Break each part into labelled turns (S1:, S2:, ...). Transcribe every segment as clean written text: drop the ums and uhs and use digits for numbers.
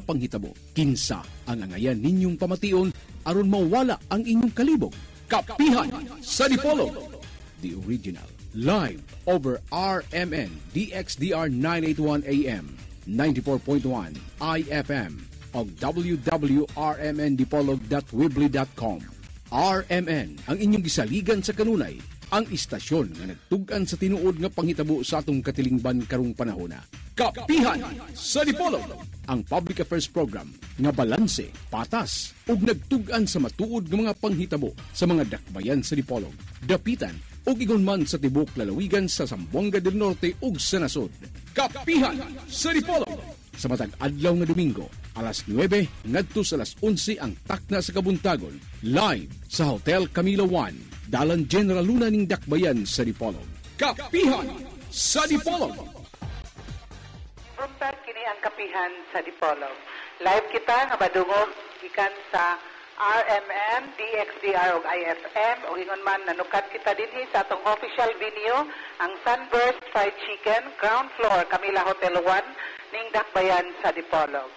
S1: panghitabo. Kinsa ang angayan ninyong pamation aron mawala ang inyong kalibog. Kapihan sa Dipolog, the original, live over RMN DXDR 981 AM, 94.1 IFM o www.rmndipolog.weebly.com. RMN ang inyong gisaligan sa kanunay, ang istasyon nga nagtugan sa tinuod nga panghitabo sa atong katilingban karong panahona. Kapihan sa Dipolog, ang public affairs program nga balanse, patas ug nagtugan sa matuod nga mga panghitabo sa mga dakbayan sa Dipolog, dapitan ug igon man sa tibok lalawigan sa Zamboanga del Norte ug sa nasod. Kapihan sa Dipolog, sa matag adlaw nga Domingo, alas 9 ngadto sa alas 11 ang takna sa kabuntagon, live sa Hotel Camilo 1, Dalan General Luna ning dakbayan sa Dipolog. Kapihan sa Dipolog.
S2: Buntag kini ang Kapihan sa Dipolog. Live kita nga madungog gikan sa RMN, DXDR ug IFM ug ingon man nanukat kita dinhi sa atong official venue ang Sunburst Fried Chicken, ground floor Camila Hotel 1 ning dakbayan sa Dipolog.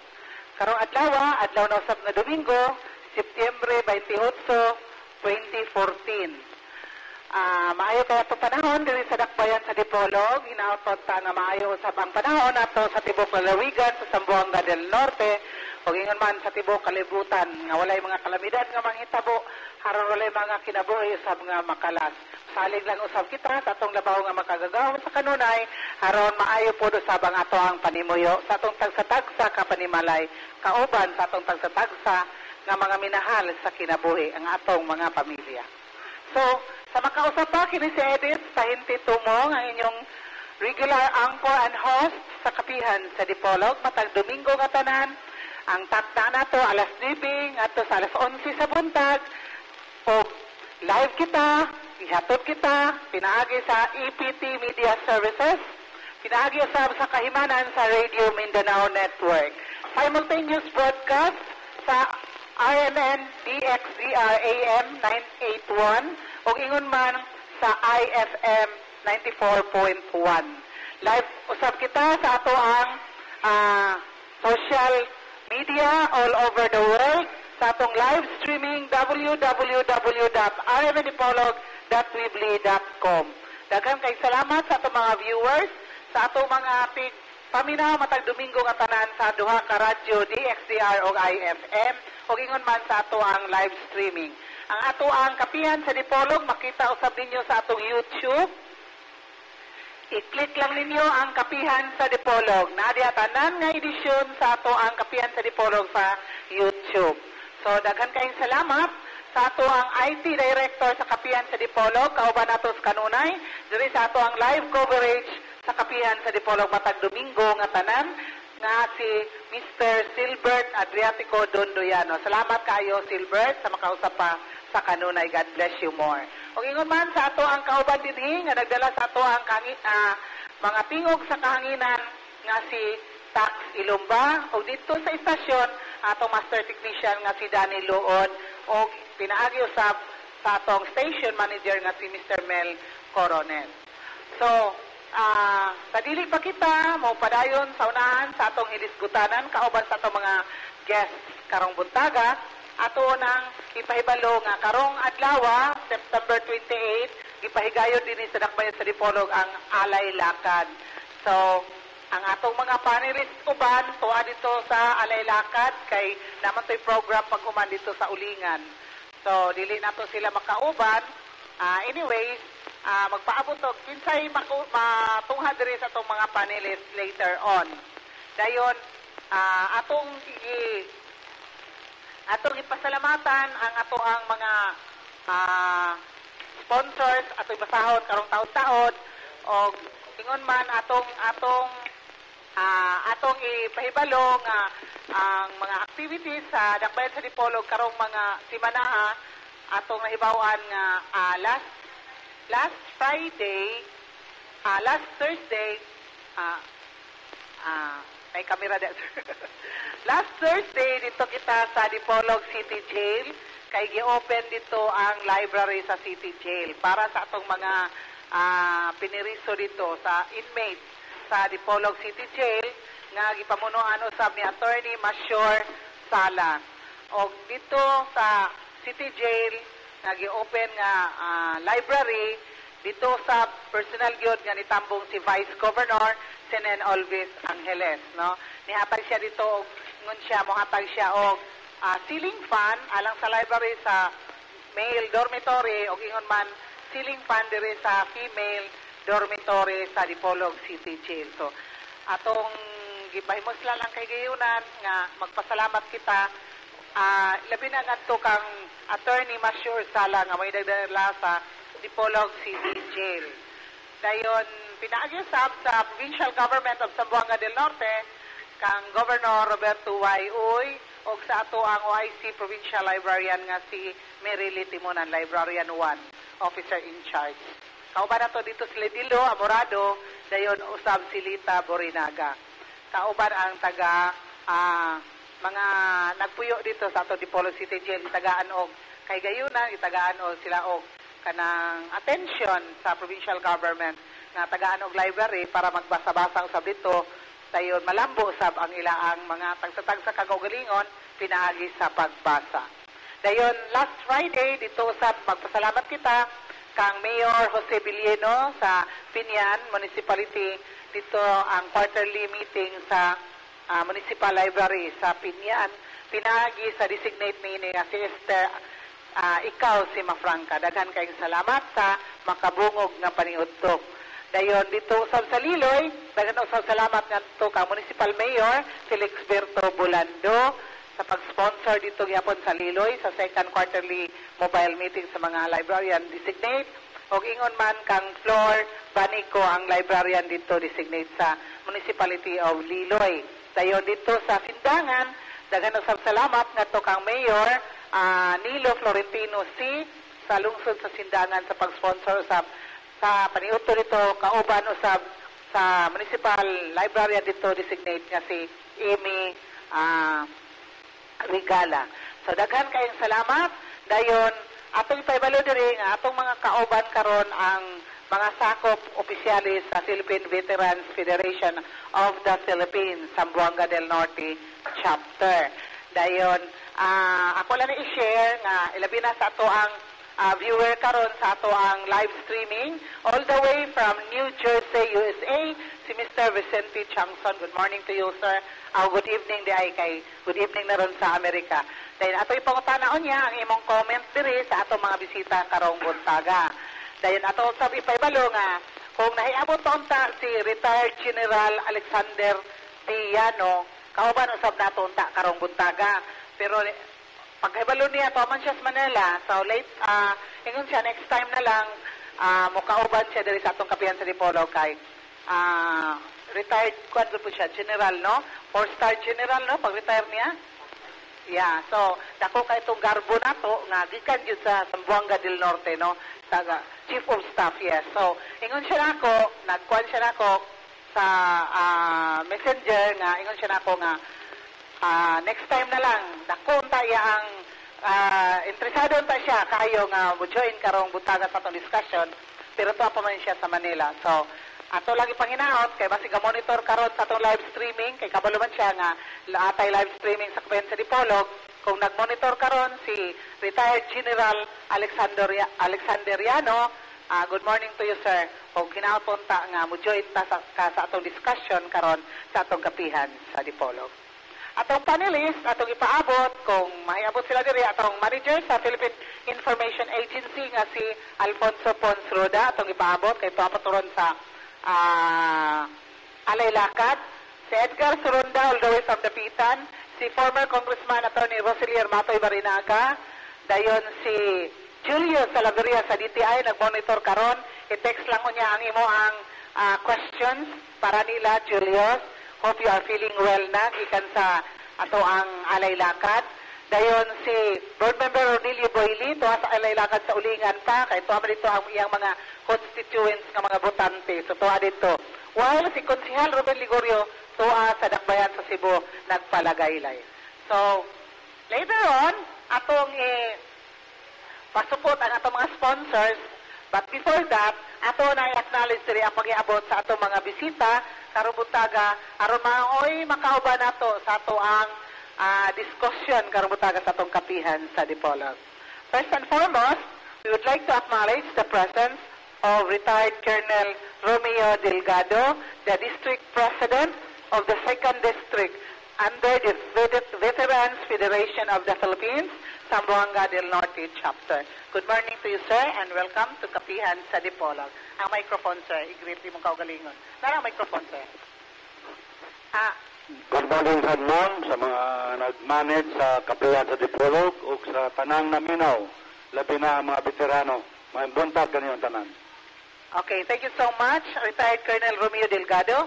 S2: Karong adlaw na usab nga Domingo, Setyembre 28, 2014. Maayo kaya ito panahon diri sa dakbayan sa Dipolog. Inautot ta nga maayo usab ang panahon ato sa tibok lalawigan sa Zamboanga del Norte o ingon man sa tibok kalibutan nga walay mga kalamidad nga manghitabo aron walay mga kinabuhi usab nga makalas. Salig lang usab kita sa atong labaw nga makagagahom sa kanunay aron maayo pod usab ang ato ang panimuyo sa atong tagsa-tagsa ka panimalay kauban sa atong tagsa-tagsa nga mga minahal sa kinabuhi ang atong mga pamilya. So, sa makausap pa, kini si Edith Pahinti Tumong, ang inyong regular anchor and host sa Kapihan sa Dipolog. Matag Domingo nga tanan, ang takta na to, alas 9, ato sa alas 11 sa buntag. O live kita, ihatod kita, pinaagi sa EPT Media Services, pinaagi usab sa kahimanan sa Radio Mindanao Network. Simultaneous broadcast sa RMN DXDR AM 981 o ingon man sa IFM 94.1. Live usab kita sa ato ang social media all over the world sa atong live streaming www.rmndipolog.weebly.com. Daghang kay salamat sa atong mga viewers, sa atong mga paminaw matag Domingo nga tanan sa duha ka radyo DXDR o IFM o ingon man sa ato ang live streaming. Ang ato ang Kapihan sa Dipolog, makita usab ninyo sa atong YouTube. I-click lang ninyo ang Kapihan sa Dipolog. Nadia tanan nga edisyon sa ato ang Kapihan sa Dipolog sa YouTube. So, daghan kayong salamat sa ato ang IT Director sa Kapihan sa Dipolog, kauban nato sa kanunay, diri sa ato ang live coverage sa Kapihan sa Dipolog matag Domingo nga tanan, nga si Mr. Silbert Adriatico Dondoyano. Salamat kayo, Silbert, sa makausap pa sa kanunay. God bless you more. O ingon man sa ato ang kauban dinhi nga nagdala sa ato ang mga tingog sa kahanginan nga si Tax Ilumba o dito sa istasyon atong master technician nga si Danny Luod o pinaagi usab sa atong station manager nga si Mr. Mel Coronel. So, sa dili pa kita mo padayon sa unahan sa atong hilisgutanan kauban sa atong mga guests karong buntaga ato nang ipahibalo nga karong adlaw September 28 ipahigayon dinhi sa dakbayan sa Dipolog ang Alay Lakad. So ang atong mga panelists uban tuwa dito sa Alay Lakad kay naman to'y program pag-uman dito sa Ulingan. So dili nato sila makauban. Anyways, magpaabot og kinsay matungha diri sa atong mga panelists later on. Dayon atong ipasalamatan ang ato ang mga sponsors atong basahon karong taon-taon o ingon man atong ipahibalo nga ang mga activities sa dakbayan sa Dipolog karong mga simanaha atong nahibawan nga last Thursday may camera dito. Last Thursday dito kita sa Dipolog City Jail kay gi-open dito ang library sa City Jail para sa atong mga piniriso dito sa inmates sa Dipolog City Jail nga gipamunuan usab ni Attorney Masyur Sala. Og dito sa City Jail nga gi-open nga library dito sa personal gyud nga nitambong si Vice Governor Senen Olvis Angeles, no? Nihatag siya dito og ngun siya mohatag siya og ceiling fan alang sa library sa male dormitory og ingon man ceiling fan diri sa female dormitory sa Dipolog City Jail. So atong gipahimos lang kay gayunan nga magpasalamat kita labi na ngadto kang Attorney Masyur Sala nga may dagdala sa Dipolog City Jail. Dayon pinaagi-usab sa Provincial Government of Zamboanga del Norte kang Governor Roberto Y. Uy o sa ato ang OIC Provincial Librarian nga si Merily Timonan, Librarian 1, Officer in Charge. Kauban na to dito si Ledilo Amorado, dayon usab si Lita Borinaga. Kauban ang taga mga nagpuyo dito sa ato Dipolog City Jail, itagaan og kay gayunan, itagaan og sila og kanang attention sa provincial government nga tagaan og library para magbasa-basa usab dito. Dayon malambo usab ang ilaang mga tagsa-tag sa kagaugalingon pinaagi sa pagbasa. Dayon last Friday dito usab magpasalamat kita kang Mayor Jose Villeno sa Pinyan Municipality. Dito ang quarterly meeting sa Municipal Library sa Pinyan. Pinaagi sa designate ni nga si Esther ikaw si Mafranca. Daghan kayong salamat sa makabungog nga paniudto. Dayon dito usab sa Liloy, daghan usab salamat ngadto ka Municipal Mayor Felix Berto Bulando sa pag-sponsor dito gyapon sa Liloy sa second quarterly mobile meeting sa mga librarian designate. Og ingon man kang Flor Banico ang librarian dito designate sa Municipality of Liloy. Dayon dito sa Sindangan, daghan usab salamat ngadto kang Mayor Nilo Florentino C sa lungsod sa Sindangan sa pag-sponsor sa paniudto dito kauban usab sa municipal librarian dito designate nga si Amy Regala. So daghan kayong salamat. Dayon atong ipahibalo diri nga atong mga kauban karon ang mga sakop opisyalis sa Philippine Veterans Federation of the Philippines Zamboanga del Norte chapter. Dayon ako lang i-share nga ilabi na sa ato ang viewer karon sa ato ang live streaming all the way from New Jersey, USA, si Mr. Vicente Changson. Good morning to you, sir. Good evening di ay kay good evening na ron sa Amerika. Dayon ato ipangutanaon niya ang imong comment diri sa ato mga bisita karong buntaga. Dayon ato usab ipaybalo nga kung nahiabot unta si retired General Alexander Diano, kauban usab nato unta karong buntaga. Pero paghibalo niya to man siya sa Manila, so late ingon siya next time na lang mukauban siya diri sa atong kapihan sa Dipolog kay retired kwadro po siya general, no? 4-star general, no? Pag-retire niya. Yeah, so dako kay itong garbo nato nga gikan gyud sa Zamboanga del Norte, no? Taga Chief of Staff, yes. So ingon siya nako, nagkuan siya nako sa messenger nga ingon siya nako nga next time na lang dako taya ang interesado ta siya kayo nga mo-join karong butaga sa atong discussion pero to pa man siya sa Manila. So ato lagi panginaot kay basig monitor karon sa atong live streaming kay kabalo man siya nga atay live streaming sa Kapihan sa Dipolog. Kung nag-monitor karon si retired General Alexanderiano, good morning to you, sir. Kung kinaupon ta nga mo-join ta sa atong discussion karon sa atong kapihan sa Dipolog. Atong panelist, atong ipaabot, kung maiabot sila diri, atong manager sa Philippine Information Agency nga si Alfonso Pons Roda, atong ipaabot, kay paturon sa Alay Lakad, si Edgar Surunda, all the way from Dapitan, si former Congressman Attorney Roselier Matoy Barinaga, dayon si Julio Salaveria sa DTI, nag-monitor karon, i-text lang ko niya ang imo ang questions para nila, Julius. Hope you are feeling well na, ikan sa ato ang Alay Lakad. Dayon si Board Member Ronilio Boyli, tuwa sa Alay Lakad sa ulingan pa, kay tuwa dito ang iyang mga constituents ng mga botante. So tuwa dito. While si Konsihal Ruben Ligorio, tuwa sa Dakbayan sa Cebu, nagpalagaylay. So, later on, atong pasupot ang atong mga sponsors. But before that, ato na i-acknowledge diri ang pag-iabot sa atong mga bisita karong buntaga aron maoy makauban nato sa ato ang discussion karong buntaga sa atong kapihan sa Dipolog. First and foremost, we would like to acknowledge the presence of retired Colonel Romeo Delgado, the District President of the 2nd District under the Veterans Federation of the Philippines, Zamboanga del Norte Chapter. Good morning to you, sir, and welcome to Kapihan sa Dipolog. Ang microphone, sir. I-greet mo kaugalingon. Nara ang microphone, sir.
S3: Good morning sa ma'am, sa mga nag-manage sa Kapihan sa Dipolog o sa tanang naminaw, labi na mga veterano. May buntag ganyan tanan.
S2: Okay, thank you so much, retired Colonel Romeo Delgado.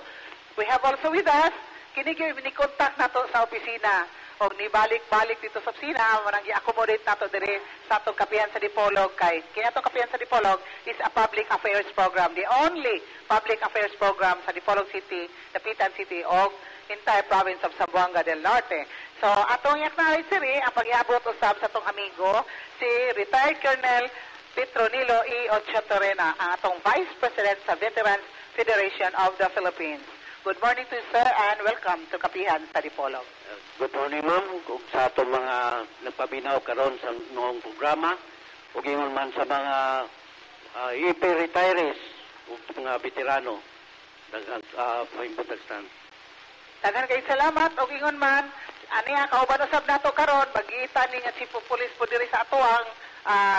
S2: We have also with us, ni-contact nato sa opisina o nibalik-balik dito sa opisina, manang i-accommodate nato dire sa atong Kapihan sa Dipolog kay atong Kapihan sa Dipolog is a public affairs program, the only public affairs program sa Dipolog City, Dapitan City o entire province of Zamboanga del Norte. So atong i-acknowledge siri ang pag-iabot usab sa atong amigo si retired Colonel Petronilo E. Ochotorena, ang atong Vice President sa Veterans Federation of the Philippines. Good morning to you, sir, and welcome to Kapihan sa Dipolog.
S3: Good morning, ma'am. Sa atong mga nagpabinaw karon sa noong programa, ug ingon man sa mga EP retirees ug mga veterano paimbutagstan.
S2: Daghan kay salamat og ingon man ani ang kauban usab nato karon pag-iita ni nga Chief of Police po diri sa atoang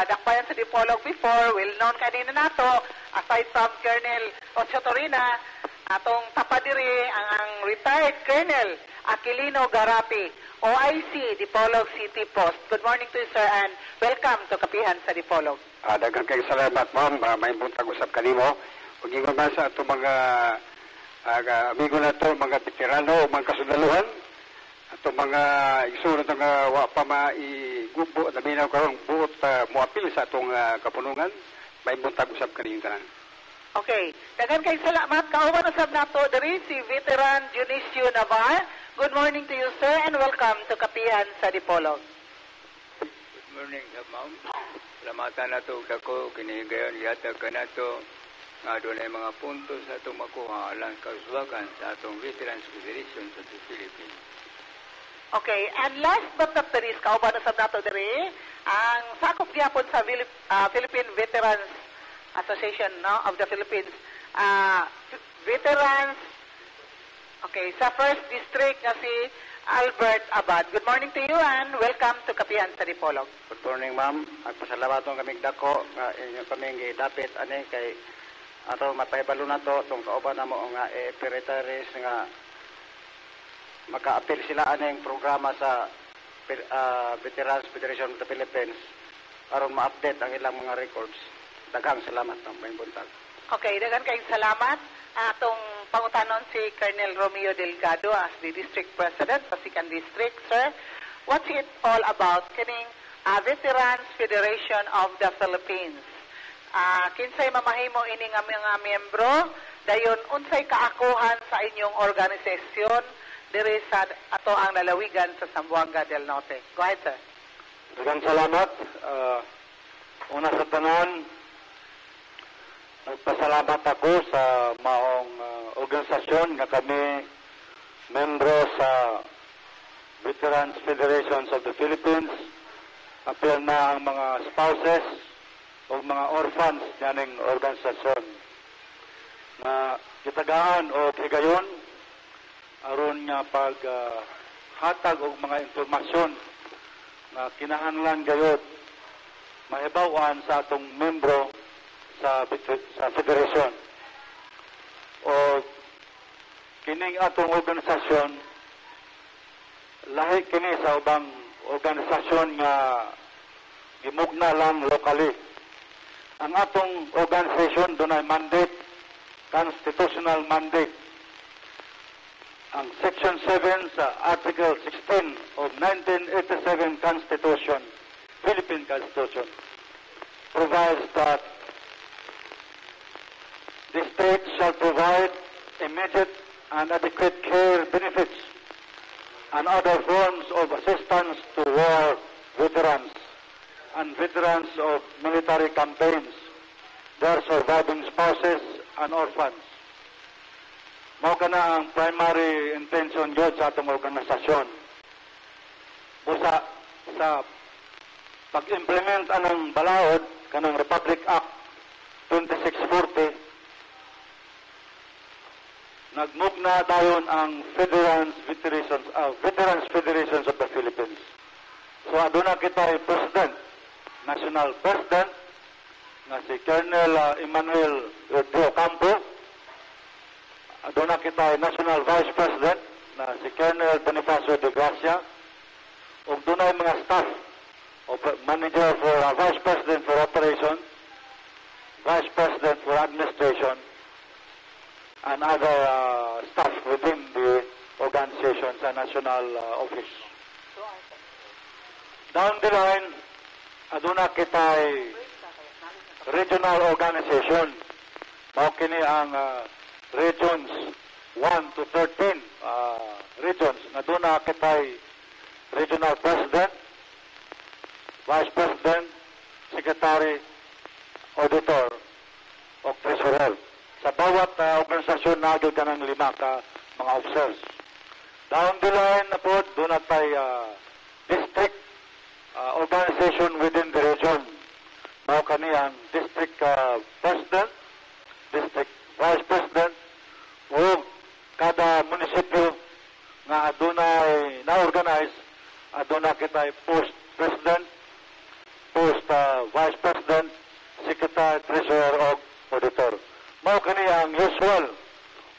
S2: dakbayan sa Dipolog before, well known kanina nato, aside from Colonel Ochotorena, atong tapadiri ang retired Colonel Aquilino Garapi, OIC, Dipolog City Post. Good morning to you, sir, and welcome to Kapihan sa Dipolog.
S3: Daghang kay salamat, ma'am. May buntag usab kanimo. Ug ingon man sa ato mga amigo nato, mga veterano o mga kasudaluhan, ato mga igsoon nga wa pa maigubo naminaw karon buot moapil sa atong kapunungan, may buntag usab kanimo tanan.
S2: Okay, daghan kay salamat. Kauban usab nato diri si Veteran Dionisio Navar. Good morning to you, sir, and welcome to Kapihan sa Dipolog.
S4: Good morning, ma'am. Salamatan nato dako kinihigayon yata kanato nga dunay mga puntos sa atong makuha alang kauswagan sa atong Veterans Federation sa Philippines.
S2: Okay, and last but not the least, kauban usab nato diri ang sakop gyapon sa Philippine Veterans Association of the Philippines. Veterans, okay, sa 1st District na si Albert Abad. Good morning to you and welcome to Kapihan sa Dipolog.
S3: Good morning, ma'am. Agpasalamat kami dako nga inyo kami gidapit ani kay ato mapahibalo nato tong kauban namo nga retirees nga maka-appeal sila aning programa sa Veterans Federation of the Philippines aron ma-update ang ilang mga records. Daghang salamat ng may buntag.
S2: Okay, daghang kayong salamat. Atong pangutanon si Colonel Romeo Delgado as the District President sa 2nd District. Sir, what's it all about? Kining Veterans Federation of the Philippines. Kinsay mamahimo ini nga mga miyembro, dayon unsay kaakuhan sa inyong organisasyon diri sa ato ang lalawigan sa Zamboanga del Norte. Go ahead, sir.
S3: Daghang salamat. Una sa tanan, nagpasalamat ako sa maong organisasyon nga kami membro sa Veterans Federations of the Philippines. Apil na ang mga spouses o mga orphans yaning organisasyon na kitagaan o higayon aron nga paghatag og mga impormasyon na kinahanglan gayud mahibaw-an sa atong membro sa federasyon. O kining atong organisasyon lahi kini sa ubang organisasyon nga gimugna lang locally. Ang atong organisasyon dunay mandate, constitutional mandate. Ang Section 7 sa Article 16 of 1987 Constitution, Philippine Constitution, provides that the state shall provide immediate and adequate care benefits and other forms of assistance to war veterans and veterans of military campaigns, their surviving spouses and orphans.
S5: mao kana ang primary intention yun sa atong organisasyon. Busa sa pag-implement anang balaod kanang Republic Act 2640, nag-move na dayon ang Veterans Federations of the Philippines. So aduna kita president, national president nga si Colonel Emmanuel Ocampo. Aduna kita national vice president na si Colonel Bonifacio de Gracia. Ug dunay mga staff o manager for vice president for operations, vice president for administration, and other staff within the organization sa national office. Down the line, aduna kita'y regional organization. Mao kini ang regions 1 to 13 regions. Aduna kita'y regional president, vice president, secretary, auditor, o treasurer. Sa bawat organisasyon nagyod ka ng 5 ka mga officers. Down the line na po, doon natay district organization within the region. Mao kaniyang district president, district vice president, o kada munisipyo nga adunay na-organize, aduna kitay post president, post vice president, secretary, treasurer, o auditor. Mao kani ang usual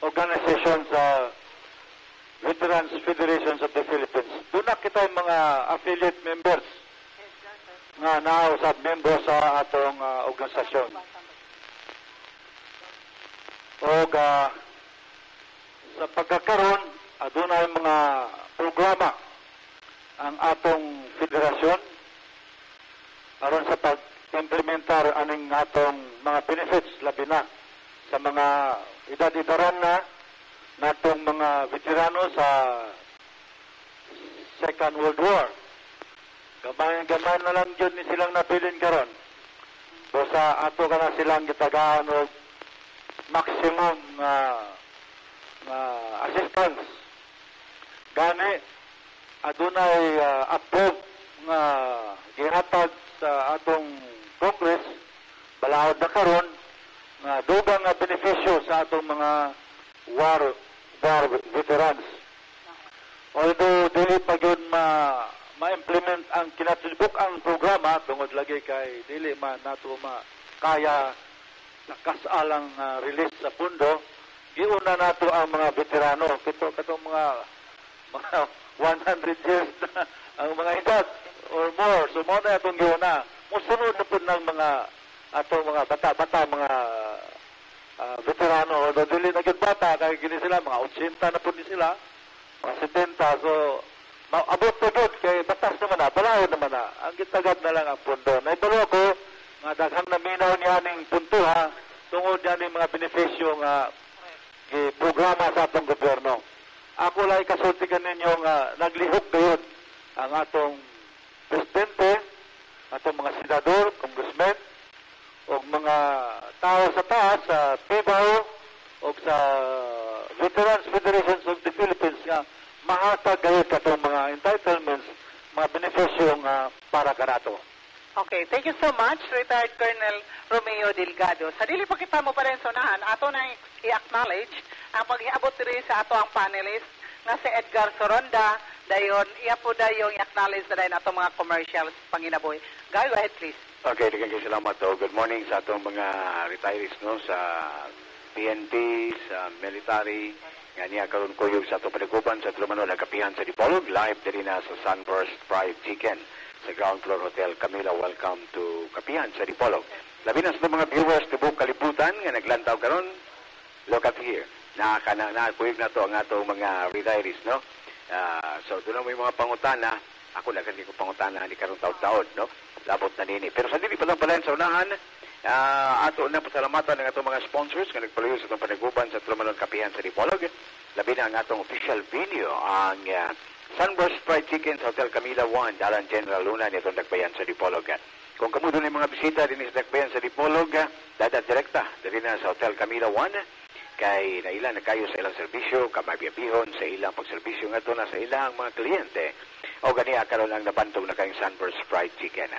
S5: organization sa Veterans Federations of the Philippines. Doon na kita yung mga affiliate members nga nausap membro sa atong organisasyon. O sa pagkakaroon, doon na yung mga programa ang atong federasyon aron sa pag-implementar aning atong mga benefits labi na sa mga edad-idaran na natong mga veterano sa Second World War. Gamay na lang yun ni silang napilin karon. Basta ato ka na silang gitagaan o maximum assistance. Gani, adunay approve nga gihatag sa atong Congress, balaod na karon nga dugang benepisyo sa atong mga war veterans. Although dili pa yun ma-implement ang kinatibuk ang programa tungod lagi kay dili man nato kaya nakasalang release sa pundo, giuna nato ang mga veterano katong mga 100 years na ang mga edad or more. So mo na itong giuna. Musunod na po ng mga atong mga bata mga veterano, although dili na gyud bata kay gini sila mga 80 na po ni sila, mga 70. So abot po gyud kay batas naman na, balaod naman na. Ang gitagad na lang ang pundo. Naibalo ko nga daghang naminaw niya ning punto tungod yan mga benepisyo nga programa sa atong gobyerno. Ako lang kasultikan ninyo nga naglihok gayon ang atong presidente, atong mga senador, congressmen, o mga tao sa taas, sa PIBAO, o sa Veterans Federations of the Philippines nga mahatag gayon katong mga entitlements, mga benepisyo nga para kanato.
S2: Okay, thank you so much, retired Colonel Romeo Delgado. Sa dili pa kita mo pa rin sunahan, ato na i-acknowledge ang pag-iabot rin sa ato ang panelist nga si Edgar Soronda, dayon iya po dayong i-acknowledge na dahil ato mga commercials panginaboy. Go ahead, please.
S6: Okay, daghang salamat. Good morning sa atong mga retirees no sa PNP, sa military, nga niya karon kuyog sa atong paniguban sa Tulumano Lagapihan sa Dipolog, live diri na sa Sunburst Fried Chicken sa ground floor Hotel Camila. Welcome to Kapihan sa Dipolog. Labi na sa mga viewers tibok kalibutan nga naglantaw karon, look at here. Nakakuyog na to ang atong mga retirees, no? So doon may mga pangutana. Ako lang hindi ko pangutana ni karong taon-taon, no? Labot na nini. Pero sa dili pa lang pala sa unahan, ato na pasalamatan ng atong mga sponsors nga nagpaluyo sa itong paniguban sa Tulumano Kapihan sa Dipolog. Labi na ang atong official venue, ang Sunburst Fried Chicken sa Hotel Camila 1, Dalan General Luna, nitong Dakbayan sa Dipolog. Kung kamu doon yung mga bisita din sa Dakbayan sa Dipolog, dadat direkta, dali na sa Hotel Camila 1. kay naila na kayo sa ilang serbisyo, kamabiyabihon sa ilang pagserbisyo nga to na sa ilang mga kliyente. O gani karon ang nabantog na kayong Sunburst Fried Chicken.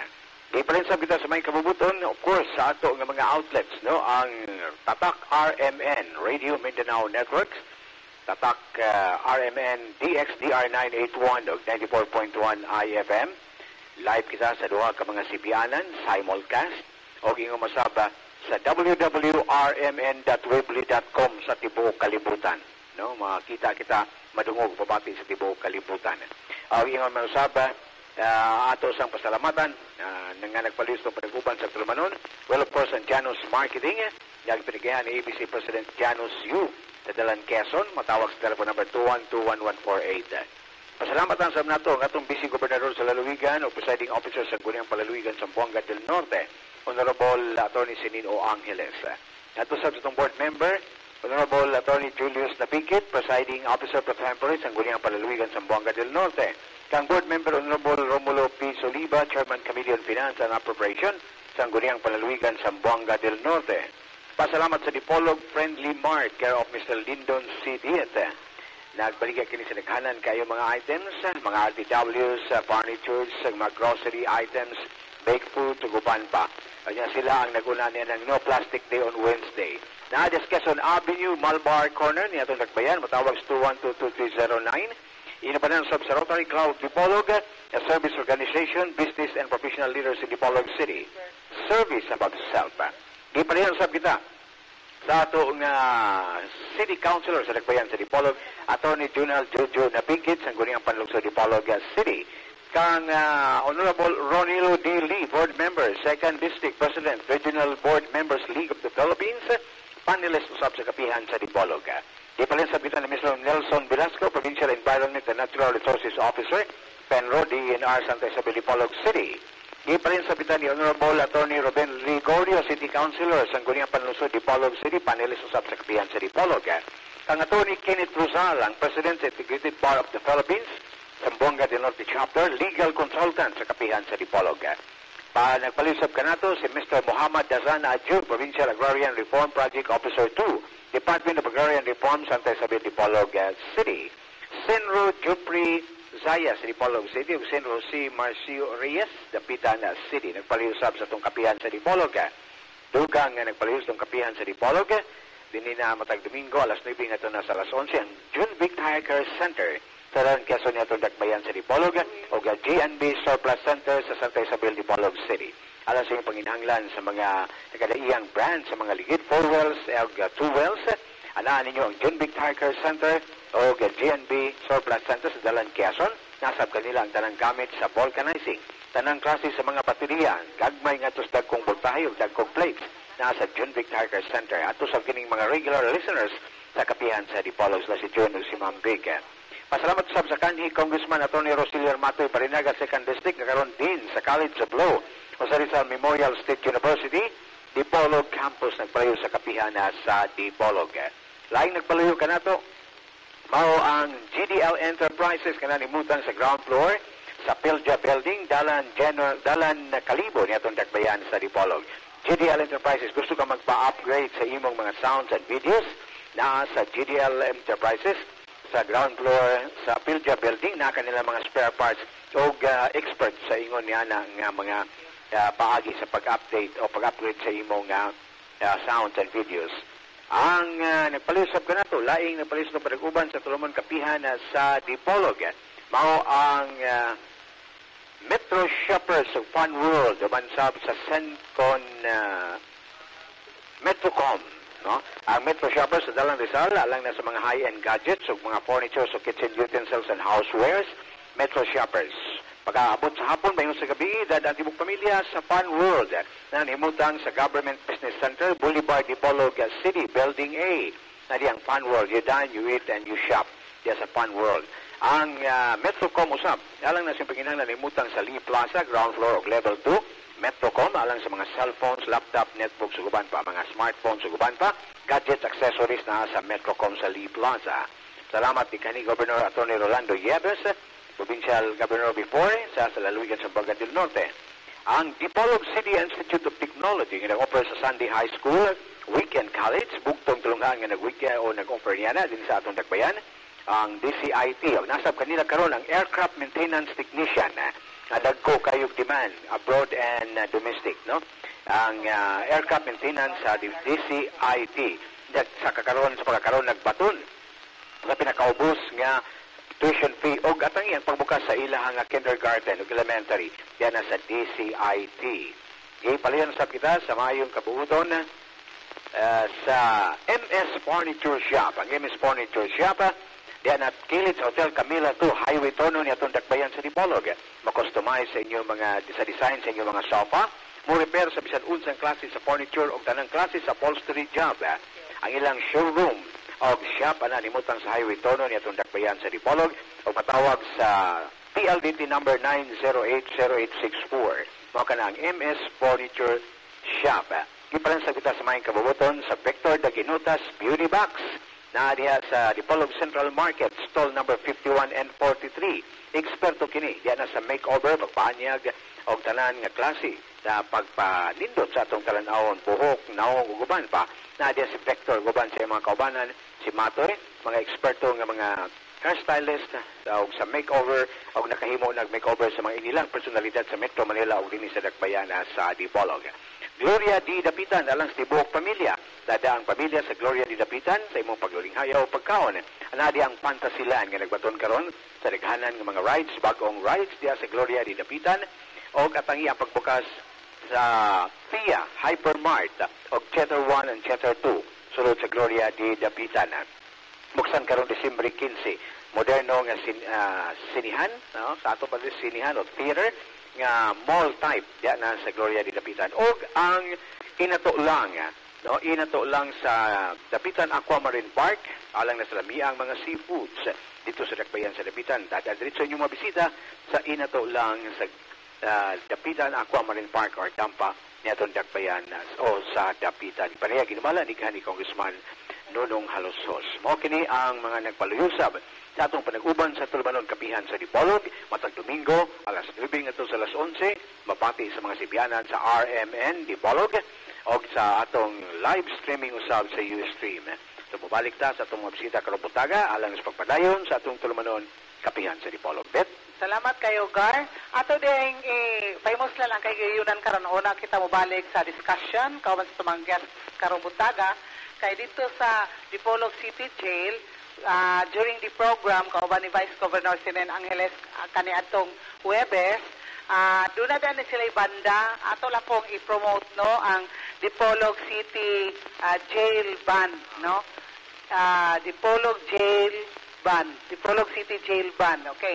S6: Ipalinsa kita sa may kabubuton, of course, sa ato nga mga outlets, no? Ang Tatak RMN, Radio Mindanao Networks, Tatak RMN DXDR 981 o 94.1 IFM. Live kita sa duha ka mga sibianan, simulcast, o ingo masaba sa www.rmn.weebly.com sa tibuok kalibutan. No, makita kita madungog pabati sa tibuok kalibutan. O ingo masaba ato sang pasalamatan nga nagpalisto panaguban sa Tulumanon. Well, of course, ang Janus Marketing, nagpinigayan ni ABC President Janus Yu sa Dalan Quezon, matawag sa telephone number 212-1148. Pasalamatan sa nato ang atong Vice Gobernador sa Lalawigan o Presiding Officer sa Guniang Palaluigan sa Buanga del Norte, Honorable Attorney Sinin O. Angeles. Ato sa itong board member, Honorable Attorney Julius Napikit, Presiding Officer Pro Tempore sa Guniang Palaluigan sa Buanga del Norte. Kang board member, Honorable Romulo P. Soliva, Chairman Committee on Finance and Appropriation sa Guniang Palaluigan sa Buanga del Norte. Pasalamat sa Dipolog Friendly Mart, care of Mr. Lyndon C. Diete. Nagbaligay kini sa naghanan kayo mga items, mga RTWs, furnitures, mga grocery items, baked food, tuguban pa. Kanya sila ang naguna niya ng No Plastic Day on Wednesday. Na-adis Quezon Avenue, Malbar Corner, niya itong nagbayan, matawag 212-2309. Inapanan sa Rotary Club Dipolog, a service organization, business and professional leaders in Dipolog City. Service about self. Iparehan sa kita sa atong City Councilor sa nagbayan sa Dipolog, Attorney General Jojo Napikit sa Guniang Panlungsod sa Dipolog City. Kang Honorable Ronilo D. Lee, Board Member, 2nd District President, Regional Board Members League of the Philippines, panelist usap sa kapihan sa Dipolog. Ipalin sa bitan ni Mr. Nelson Velasco, Provincial Environment and Natural Resources Officer, Penro, DNR, Santa Isabel, Dipolog City. Ipalin sa bitan ni Honorable Attorney Ruben Ligorio, City Councilor, Sangguniang Panlungsod, Dipolog City, panelist usap sa kapihan sa Dipolog. Kang Attorney Kenneth Rosal, ang President sa Integrated Bar of the Philippines, Zamboanga del Norte Chapter, legal consultant sa kapihan sa Dipolog. Nagpalisap ka na to si Mr. Muhammad Dazan Adjun, Provincial Agrarian Reform Project Officer 2, Department of Agrarian Reform, Santa Isabel, Dipolog City. Senro Jupri Zayas, Dipolog City, ug Senro C. Marcio Reyes, Dapitan City. Nagpalisap sa itong kapihan sa Dipolog. Dugang nagpalisap sa itong kapihan sa Dipolog. Dini na matag Domingo, alas 9 nga ito na sa alas 11, ang Junvic Tire Care Center. Sa Quezon niya itong Dakbayan sa Dipolog o GNB Surplus Center sa Santa Isabel, Dipolog City. Alam sa inyong panginahanglan sa mga nagkadaiyang brand sa mga ligid, 4 wheels o 2 wheels. Anaan ninyo ang Junvic Tire Care Center o GNB Surplus Center sa Dalan Quezon. Nasab kanila ang tanang gamit sa vulcanizing. Tanang klase sa mga baterya, gagmay nga ito sa dagkong voltahe o dagkong plates. Nasa Junvic Tire Care Center. Ato sa kining mga regular listeners sa kapihan sa Dipolog na si John o si Ma'am Big. Pasalamat sab sa kanhi Congressman Attorney Rosilier Matoy Parinaga 2nd District nagkaroon din sa College of Law o sa Rizal Memorial State University, Dipolog Campus nagpalayo sa kapihan sa Dipolog. Laing nagpalayo ka na to, mao ang GDL Enterprises kananimutan sa ground floor sa Pilja Building, Dalan Kalibo niya itong Dakbayan sa Dipolog. GDL Enterprises, gusto ka magpa-upgrade sa imong mga sounds and videos na sa GDL Enterprises sa ground floor sa Pilja Building na kanila mga spare parts o experts sa ingon niya ng mga paagi sa pag-update o pag-upgrade sa imong sounds and videos. Ang nagpalisap ka na ito, laing nagpalisap ng pag-uban sa Tulumon Kapihan sa Dipolog. Mao ang Metro Shoppers of Fun World, umansab sa Sencon Metrocom. No? Ang Metro Shoppers sa Dalang Rizal, alang na sa mga high-end gadgets o mga furniture o kitchen utensils and housewares, Metro Shoppers. Pag-aabot sa hapon, bayon sa gabi, dadaan tibok pamilya sa Fun World na nimutang sa Government Business Center, Boulevard, Dipolog City, Building A. Na diyang Fun World, you dine, you eat, and you shop. Diya sa Fun World. Ang Metrocom usap, alang na simpanginang na nimutang sa Lee Plaza, ground floor o level 2, Metrocom, alang sa mga cellphones, laptop, netbooks, suguban pa, mga smartphones, suguban pa, gadgets, accessories na sa Metrocom sa Lee Plaza. Salamat ni kanhi Governor Attorney Rolando Yebes, Provincial Governor before, sa Lalawigan sa Buanga del Norte. ang Dipolog City Institute of Technology nga nag-offer sa Sunday High School, Weekend College, bugtong tulungan nga nag-weekend o nag-offer niya na din sa atong Dakbayan, ang DCIT. O nasab kanila karon ang Aircraft Maintenance Technician. Dagko kayog demand, abroad and domestic, no? Ang Aircraft Maintenance sa DCIT. Sa pagkakaroon nagbaton sa pinakaubos nga tuition fee o atang iyang pagbukas sa ilahang kindergarten o elementary yan sa DCIT. Ipalayan sa kita sa mayong kabuuton sa MS Furniture Shop. Ang MS Furniture Shop yan at Kilid Hotel Camila 2 Highway Tono ni atong Dakbayan sa Dipolog. Ma-customize sa inyong mga design sa inyong mga sofa. Mo repair sa bisan unsang klase sa furniture o tanang klase sa upholstery job. Ang ilang showroom o shop ananimutan sa Highway Tono ni atong Dakbayan sa Dipolog o matawag sa PLDT number 9080864. Mao kana ang MS Furniture Shop. Giparan sa kita sa mayong kabubuton sa Victor Daginutas Beauty Box na diha sa Dipolog Central Market, stall number 51 and 43. Eksperto kini diya na sa makeover, pagpaanyag o tanan nga klase na pagpanindot sa atong talanawon, buhok, naong, uguban pa na diya si Victor, uguban sa mga kaubanan, si Matoy, mga eksperto nga mga hairstylist o sa makeover o nakahimo nag-makeover sa mga inilang personalidad sa Metro Manila o din sa Dakbayan sa Dipolog. Gloria Di Dapitan alang sa tibuok pamilya. Dada ang pamilya sa Gloria Di Dapitan sa imong paglulinghayaw o pagkaon. Anadi ang Pantasilan nga nagbaton karon sa daghanan ng mga rides, bagong rides diya sa Gloria Di Dapitan o katangi ang pagbukas sa PIA Hypermart o Cheddar 1 and Cheddar 2 sulod sa Gloria Di Dapitan. Buksan karon Disyembre 15 moderno nga sinihan, no? Sa ato pa sinihan o theater nga mall type diya na sa Gloria Di Dapitan og ang inato lang sa Dapitan Aquamarine Park alang na sa lamiang mga seafoods dito sa Dakbayan sa Dapitan. Diretso nyo mabisita sa inato lang sa Dapitan Aquamarine Park or Dampa niyatong Dakbayan o sa Dapitan. Ipanaya ginumala ni Congressman Nonong Halosos. Mao kini ang mga nagpaluyusab sa atong panag-uban sa Tulumanon Kapihan sa Dipolog matag Domingo alas 9 ngadto sa alas 11 mapati sa mga sibianan sa RMN Dipolog o sa atong live streaming usab sa Ustream. So mabalik ta sa atong mga bisita karong buntaga alang sa pagpadayon sa atong Tulumanon Kapihan sa Dipolog.
S2: Salamat kayo, Gar. Ato ding famous lang kay gayunan karon una kita mobalik sa discussion kauban sa tumang guests karong buntaga kay dito sa Dipolog City Jail during the program kauban ni Vice Governor Sinen Angeles kaniadtong Huwebes doon na din sila banda ato lang pong i-promote no ang Dipolog City Jail Band no Dipolog City Jail Band. Okay.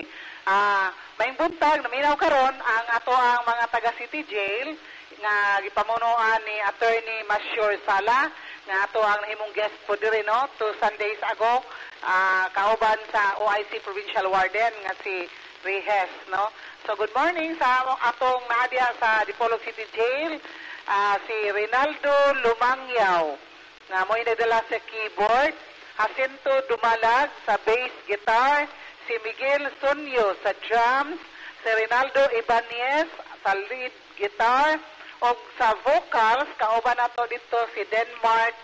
S2: May buntag naminaw karon ang ato ang mga taga City Jail nga gipamunuan ni Attorney Masyur Sala nga ato ang nahimong guest po diri no 2 Sundays ago kauban sa OIC Provincial Warden nga si Rehes no. So good morning sa atong naadya sa Dipolog City Jail si Rinaldo Lumangyaw nga mo'y nagdala sa keyboard, Jacinto Dumalag sa bass guitar, si Miguel Sonyo sa drums, si Rinaldo Ibanez sa lead guitar, o sa vocals, kauban nato dito si Denmark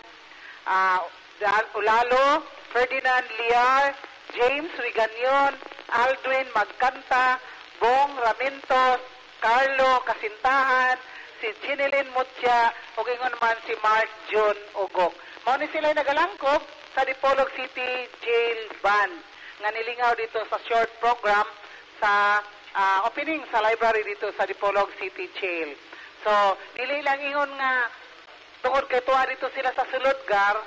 S2: Ulalo, Ferdinand Liar, James Riganyon, Aldwin Magkanta, Bong Ramintos, Carlo Kasintahan, si Jinilin Mutya, o ingon man si Mark June Ugok. Mao ni sila nagalangkop sa Dipolog City Jail Band nga nilingaw dito sa short program sa opening sa library dito sa Dipolog City Jail. So, dili lang ingon nga tungod kay tuwa dito sila sa sulod, Gar,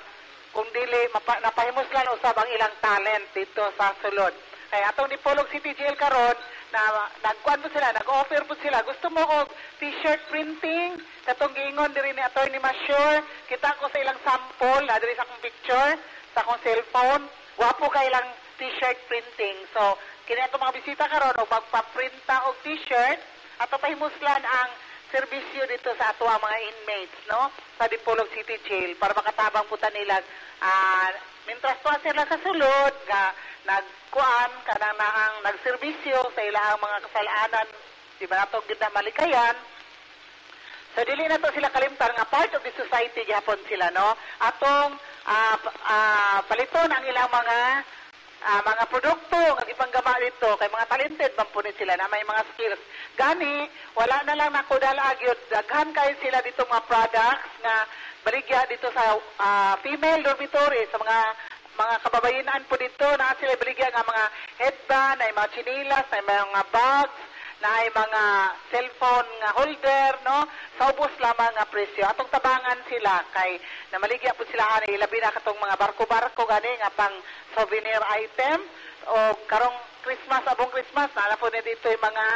S2: kung dili napahimos lang usab ang ilang talent dito sa sulod. Kay atong Dipolog City Jail karon na nagkuan po sila, nag-offer po sila. Gusto mo og t-shirt printing? Katong giingon diri ni Attorney Masyur, kita ko sa ilang sample, na diri sa akong picture, sa akong cellphone, wapo ka ilang t-shirt printing. So, kini ato mga bisita karon og magpa-printa og t-shirt, ato pahimuslan ang serbisyo dito sa ato mga inmates, no? Sa Dipolog City Jail para makatabang puta nila mintras tuwa sila sa sulod nga nagkuan kanang naang nagserbisyo sa ilang mga kasalanan, di ba nato gid na malikayan So dili na to sila kalimtan nga part of the society gihapon sila, no? Atong paliton ang ilang mga produkto nga ipanggama dito kay mga talented man po ni sila na may mga skills. Gani wala na lang nako dalagyod, daghan kay sila dito mga products nga baligya dito sa female dormitory sa mga kababayenan po dito na sila baligya nga mga headband, ay mga chinilas, ay mga bags, na ay mga cellphone nga holder, no? Sa ubos lamang nga presyo. Atong tabangan sila kay namaligya po sila ani labi na katong mga barko-barko gani nga pang souvenir item o karong Christmas, abong Christmas, na po na dito yung mga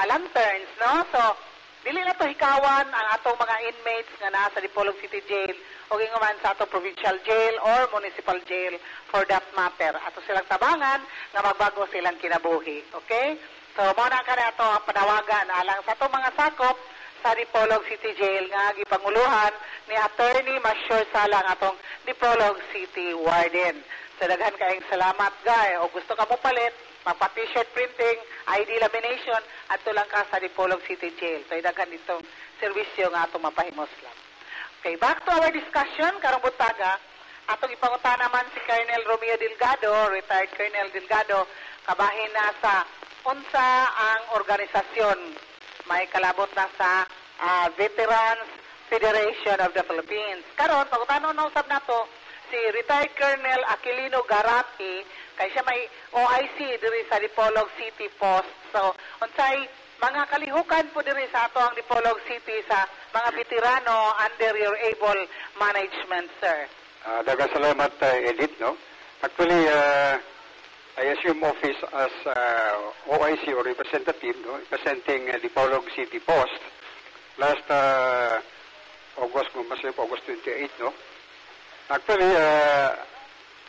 S2: lanterns, no? So, dili na to hikawan ang atong mga inmates nga nasa Dipolog City Jail o ginguman sa atong provincial jail or municipal jail for that matter. Ato silang tabangan nga magbago silang kinabuhi. Okay? So, muna ka na ito ang panawagan alang sa itong mga sakop sa Dipolog City Jail nga gipanguluhan ni Attorney Masyur Salang atong Dipolog City Warden. So, daghan kayong salamat, guy. O gusto ka mo palit, magpa-t-shirt printing, ID lamination, at lang ka sa Dipolog City Jail. So, daghan itong servisyo nga atong mapahimos lang. Okay, back to our discussion, karong butaga. Atong ipanguta naman si Colonel Romeo Delgado, retired Colonel Delgado, kabahin na sa unsa ang organisasyon may kalabot na sa Veterans Federation of the Philippines. Karon pagutanon na usab nato si retired Colonel Aquilino Garati kay siya may OIC diri sa Dipolog City Post. So unsay mga kalihukan po diri sa ato ang Dipolog City sa mga veterano under your able management, sir?
S3: Daghang salamat, Edith, no? Actually, I assume office as OIC or representative, no, representing Dipolog City Post last August 28, no. Actually,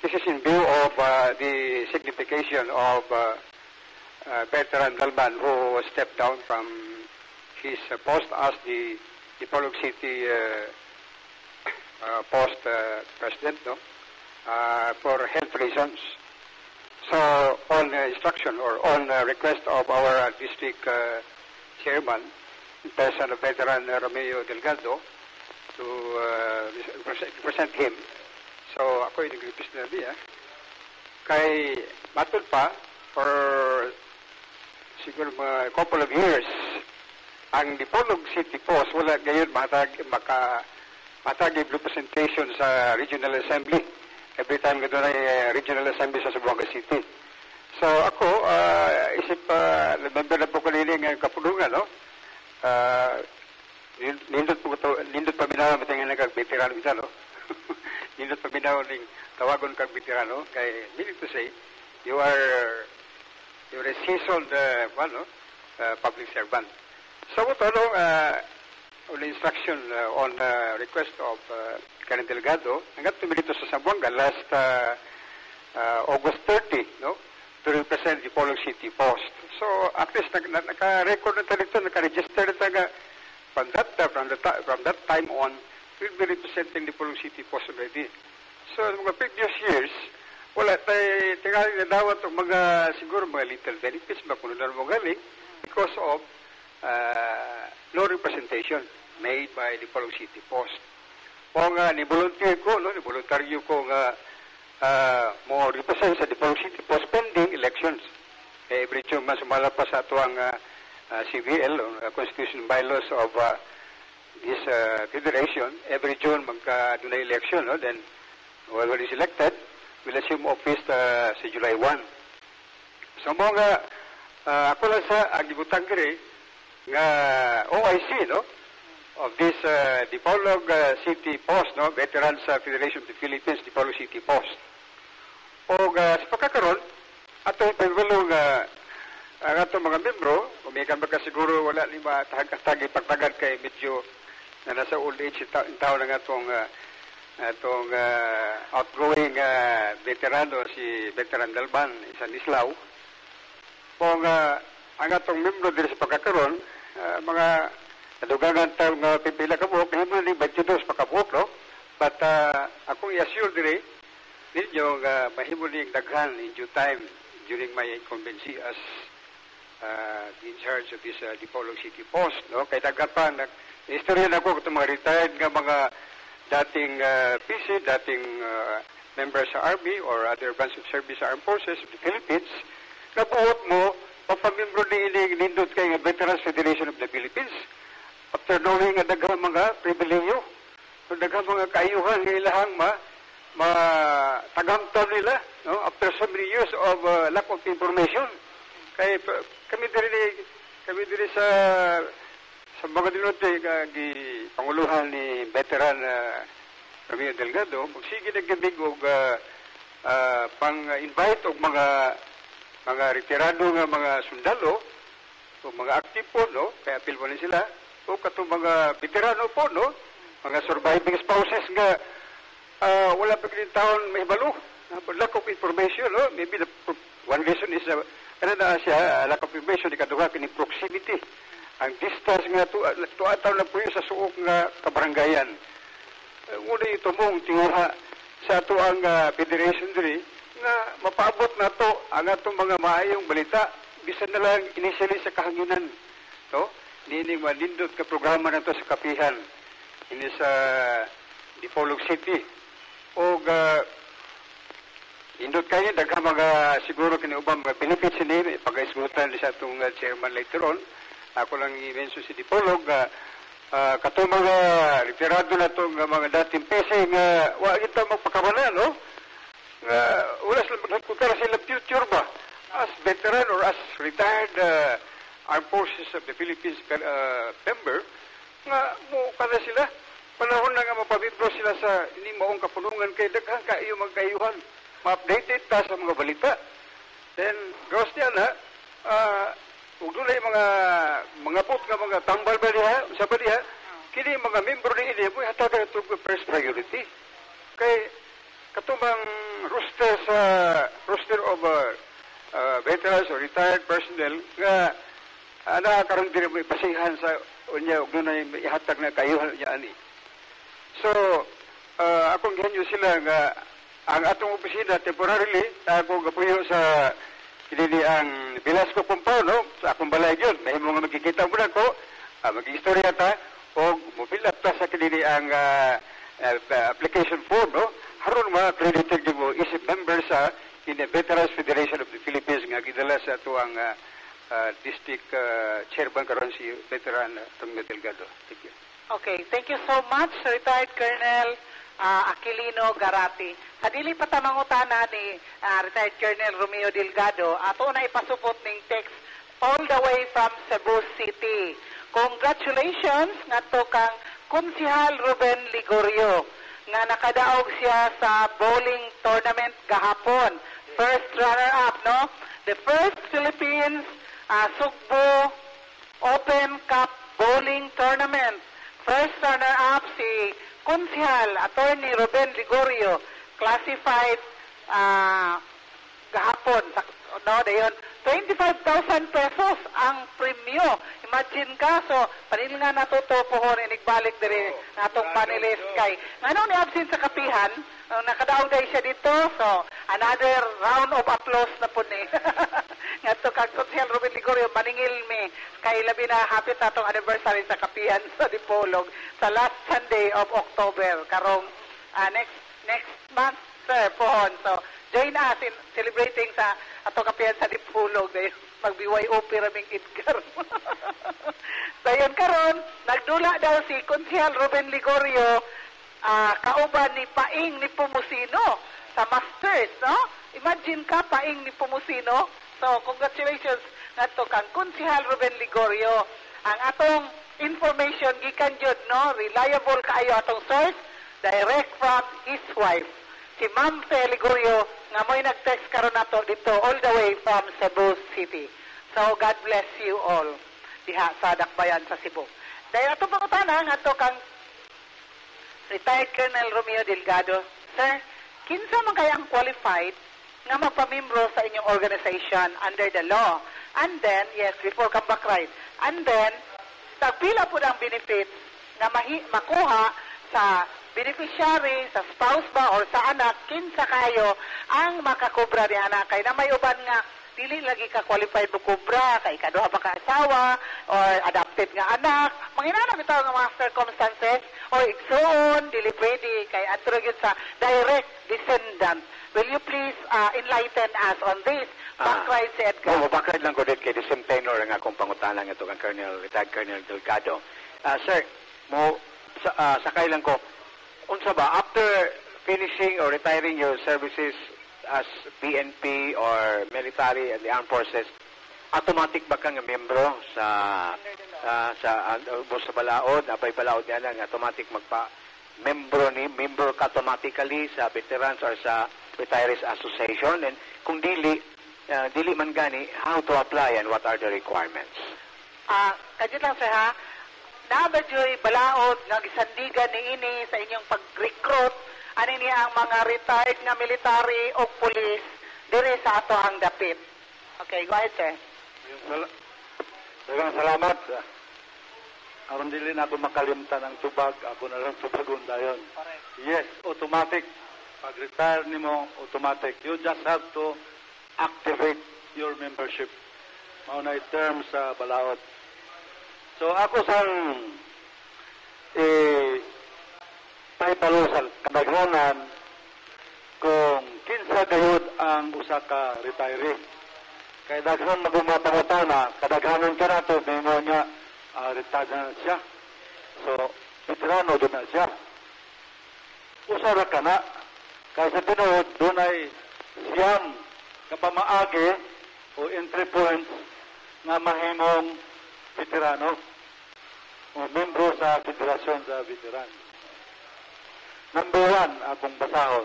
S3: this is in view of the signification of veteran Dalban who stepped down from his post as the Dipolog City Post President, no, for health reasons. So, on instruction or on request of our district chairman, in person of veteran Romeo Delgado, to represent him. So, ako yung nag-represent na niya. Kay matod pa, for siguro mga couple of years, ang Dipolog City Post, wala gayon matagib representation sa Regional Assembly. Every time nga doon ay Regional Assembly sa Zamboanga City. So ako, member na po kanina ng kapulungan, no? Nindot paminaw matingan ng kag-veterano isa, no? Nindot paminaw ng tawagon kag-veterano. Kay, meaning to say, you're a seasoned public servant. So ito, no, on instruction, on request of Colonel Delgado, hanggang tumilito sa Zamboanga last August 30, no, to represent the Dipolog City Post. So, at least naka-record na tayo ito, naka-register na tayo from that time on, we'll be representing the Dipolog City Post already. So, mga previous years, wala tayo tingali na dawat o mga, siguro mga little benefits, makununan mo galing, because of no representation made by the Dipolog City Post. Kung ni-volunteer ko, no, ni-voluntaryo ko nga mo represent sa Dipolog City Post pending elections. Every June, masumala pa sa ito ang CVL, Constitution Bylaws of this Federation. Every June, magka-dunay election, no? Then, whoever is elected will assume office sa July 1. So, mga ako lang sa agibutang kiri nga OIC, no? Of this Dipolog City Post, no, Veterans Federation of the Philippines, Dipolog City Post. O sa pagkakaroon, ato pagwalong ang atong mga membro, umikan baka siguro wala ni matahag-tagi pagtagad kay medyo na nasa old age in tao ng atong outgoing veterano, si Veteran Dalban, isang Islaw. Kung ang atong membro din sa pagkakaroon, mga nadugangan tayo nga pipila ka buhok, naman ni 22 pakabuhok, no? But akong i-assure dire, ninyo nga mahimo ning daghan in due time during my incumbency as in charge of this Dipolog City Post, no? Kay dagatan istorya na ko itong mga retired nga mga dating PC, dating members sa Army or other branch of service sa Armed Forces of the Philippines, nabuot mo, papamimbro ni nindot kay nga Veterans Federation of the Philippines. After knowing nga daghang mga pribileyo, daghang mga kaayuhan nga ilahang tagamtan nila, no? After so many years of lack of information. Kay kami diri sa mga dinote gi panguluhan ni veteran Romeo Delgado, magsige nagdibig og pang-invite og mga retirado nga mga sundalo o mga aktibo, no? Kaya apil mo sila o katong mga veterano po, no? Mga surviving spouses nga wala pa kini taon may balo, lack of information, no? Maybe one reason is na siya lack of information, ikaduha kini proximity, ang distance nga tuataw na po yun sa suok nga kabarangayan. Muna ito mong tinguha sa ato ang federation diri nga mapaabot na to ang atong mga maayong balita bisan na lang initially sa kahanginan, no? Nining malindot ka programa na to sa kapihan ini sa Dipolog City o indot kayo daghang mga siguro kiniubang mga benefits ni pag-isgutan sa atong chairman later on. Ako lang i-mention si Dipolog katong mga retirado na itong mga dating PC nga wala kita magpakabana, no? Ulas lang magkukara sila future ba? As veteran or as retired Armed Forces of the Philippines member, nga mo kada sila. Panahon na nga mapabibro sila sa ini maong kapunungan kay daghang kaayo magkayuhan. Ma-updated ta sa mga balita. Then, gross niya na, ug dunay mga put nga mga tambal ba diha sa baliha kini mga membro ni ini mo hatagan to first priority kay katubang roster of veterans or retired personnel nga ana karon diri mo pasihan sa unya ug dunay ihatag na kayuhan niya ani. So akong gihanyo sila nga ang atong opisina temporarily ako gapuyo sa kini ang Velasco Compound, no? Sa akong balay yun. May mga magkikita mo na ko, mag-istorya ta, o mobile up ta sa kini ang application form, no? Haron mga accredited yung mo isip members sa in the Veterans Federation of the Philippines nga gidala sa ito ang district chairman karon si veteran Romeo Delgado. Thank you.
S2: Okay, thank you so much, Retired Colonel Aquilino Garati. Hadili pa tamangutana ni Retired Colonel Romeo Delgado, ato na ipasupot ning text all the way from Cebu City. Congratulations nga to kang Konsehal Ruben Ligorio nga nakadaog siya sa bowling tournament gahapon. First runner-up, no? The first Philippines Sugbo Open Cup Bowling Tournament. First runner-up si Konsehal Attorney Ruben Ligorio, classified gahapon, no, dayon 25,000 pesos ang premyo. Imagine ka, so panil nga natutupohon, inigbalik diri natong panelist kay ngano ni absent sa kapihan, nakadaog day siya dito, so another round of applause na po ni ngadto kag Konsehal Ruben Ligorio maningil mi kay labi na hapit natong anniversary sa kapihan sa Dipolog sa last Sunday of October karong next month, sir, pohon. So join us in celebrating sa atong kapihan sa Dipolog dahil mag-BYOP raming Edgar. Dayon karon nagdula daw si Konsehal Ruben Ligorio kauban ni Paing ni Pumusino sa Masters, no? Imagine ka, Paing ni Pumusino. So congratulations ngadto kang Konsehal Ruben Ligorio. Ang atong information gikan jud, no, reliable kaayo atong source, direct from his wife, si Ma'am Fe Ligorio, nga mo'y nag-text karon nato dito all the way from Cebu City. So God bless you all diha sa Dakbayan sa Cebu. Dahil atong pangutana nga to kang Retired Colonel Romeo Delgado, sir, kinsa man kaya ang qualified nga magpamimbro sa inyong organization under the law? And then, yes, before come back right, and then tagpila po ang benefits na makuha sa beneficiary, sa spouse ba, or sa anak, kinsa kayo ang makakubra ni anak. Kaya na may uban nga dili lagi ka qualified mo kubra, kay kaduha pa ka asawa, or adopted nga anak, manginana bitaw nga mga circumstances, or igsoon, dili pwede, kay adto gyud sa direct descendant. Will you please enlighten us on this? Backright si Edgar.
S6: Backright lang ko dit kay the same tenor nga akong pangutanan nga itong retired Colonel Delgado. Sir, sakay lang ko, unsa ba, after finishing or retiring your services as PNP or military and the armed forces, automatic ba kang membro sa balaod, abay balaod niya lang, automatic member ka automatically sa veterans or sa retirees association, and kung dili man gani, how to apply and what are the requirements?
S2: Kadyo lang sir ha, nabadyo'y balaod nga gisandigan ni ini sa inyong pag-recruit, ani niya ang mga retired nga military o police dire sa ato ang dapit. Okay, go ahead sir.
S5: Daghang salamat. Aron dili na ako makalimtan ang tubag, ako na lang tubagon dayon. Yes, automatic. Pag-retire nimo, automatic. You just have to activate your membership. Maunay term sa balaod. So ako sang pahibalo sa kadaghanan kung kinsa gayud ang usa ka retiree. Kay daghan magumataw na kadaghanan ka nato mo niya retired na siya. So veterano doon na siya. Usara ka na. Kaya sa tinuod, doon ay siyam kapamaagi o entry points na mahimong veterano o membro sa Federasyon sa Veteran. Number 1, akong basahon.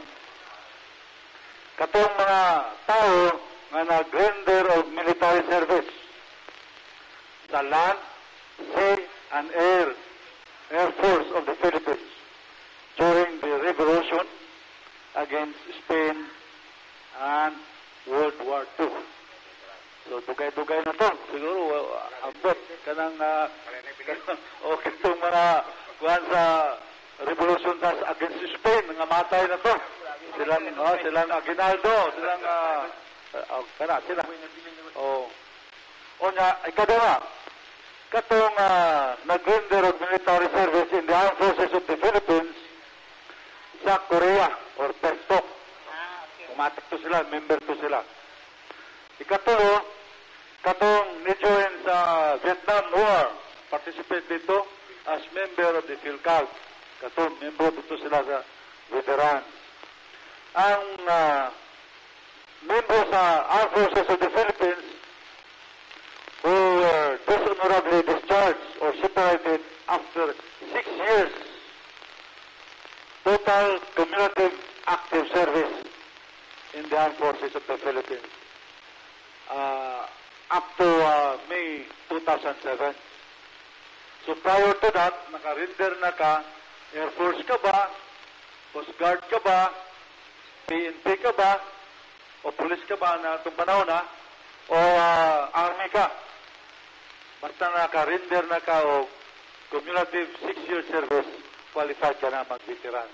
S5: Katong mga tao nga nag-render of military service sa land, sea, and Air Force of the Philippines during the Revolution against Spain and World War II. So, dugay-dugay na to. Siguro, abot ka ng o kitong mga kuhan sa Revolution against Spain, nga matay na to. Silang Aguinaldo, silang sila. Ikadama, katong nag-render of military service in the armed forces of the Philippines sa Korea or PESTOC. Umatik to sila, member to sila. Ikatulo, katong ni-join sa Vietnam War, participate dito as member of the PhilCALC. Katong member dito sila sa veteran. Ang member sa Armed Forces of the Philippines who were dishonorably discharged or separated after 6 years total cumulative active service in the Armed Forces of the Philippines up to May 2007. So prior to that, naka-render na ka, Air Force ka ba, Coast Guard ka ba, PNP ka ba, o Police ka ba na itong panahon na, o Army ka. Basta naka-render na ka o cumulative 6-year service, qualified ka na mag-veteran.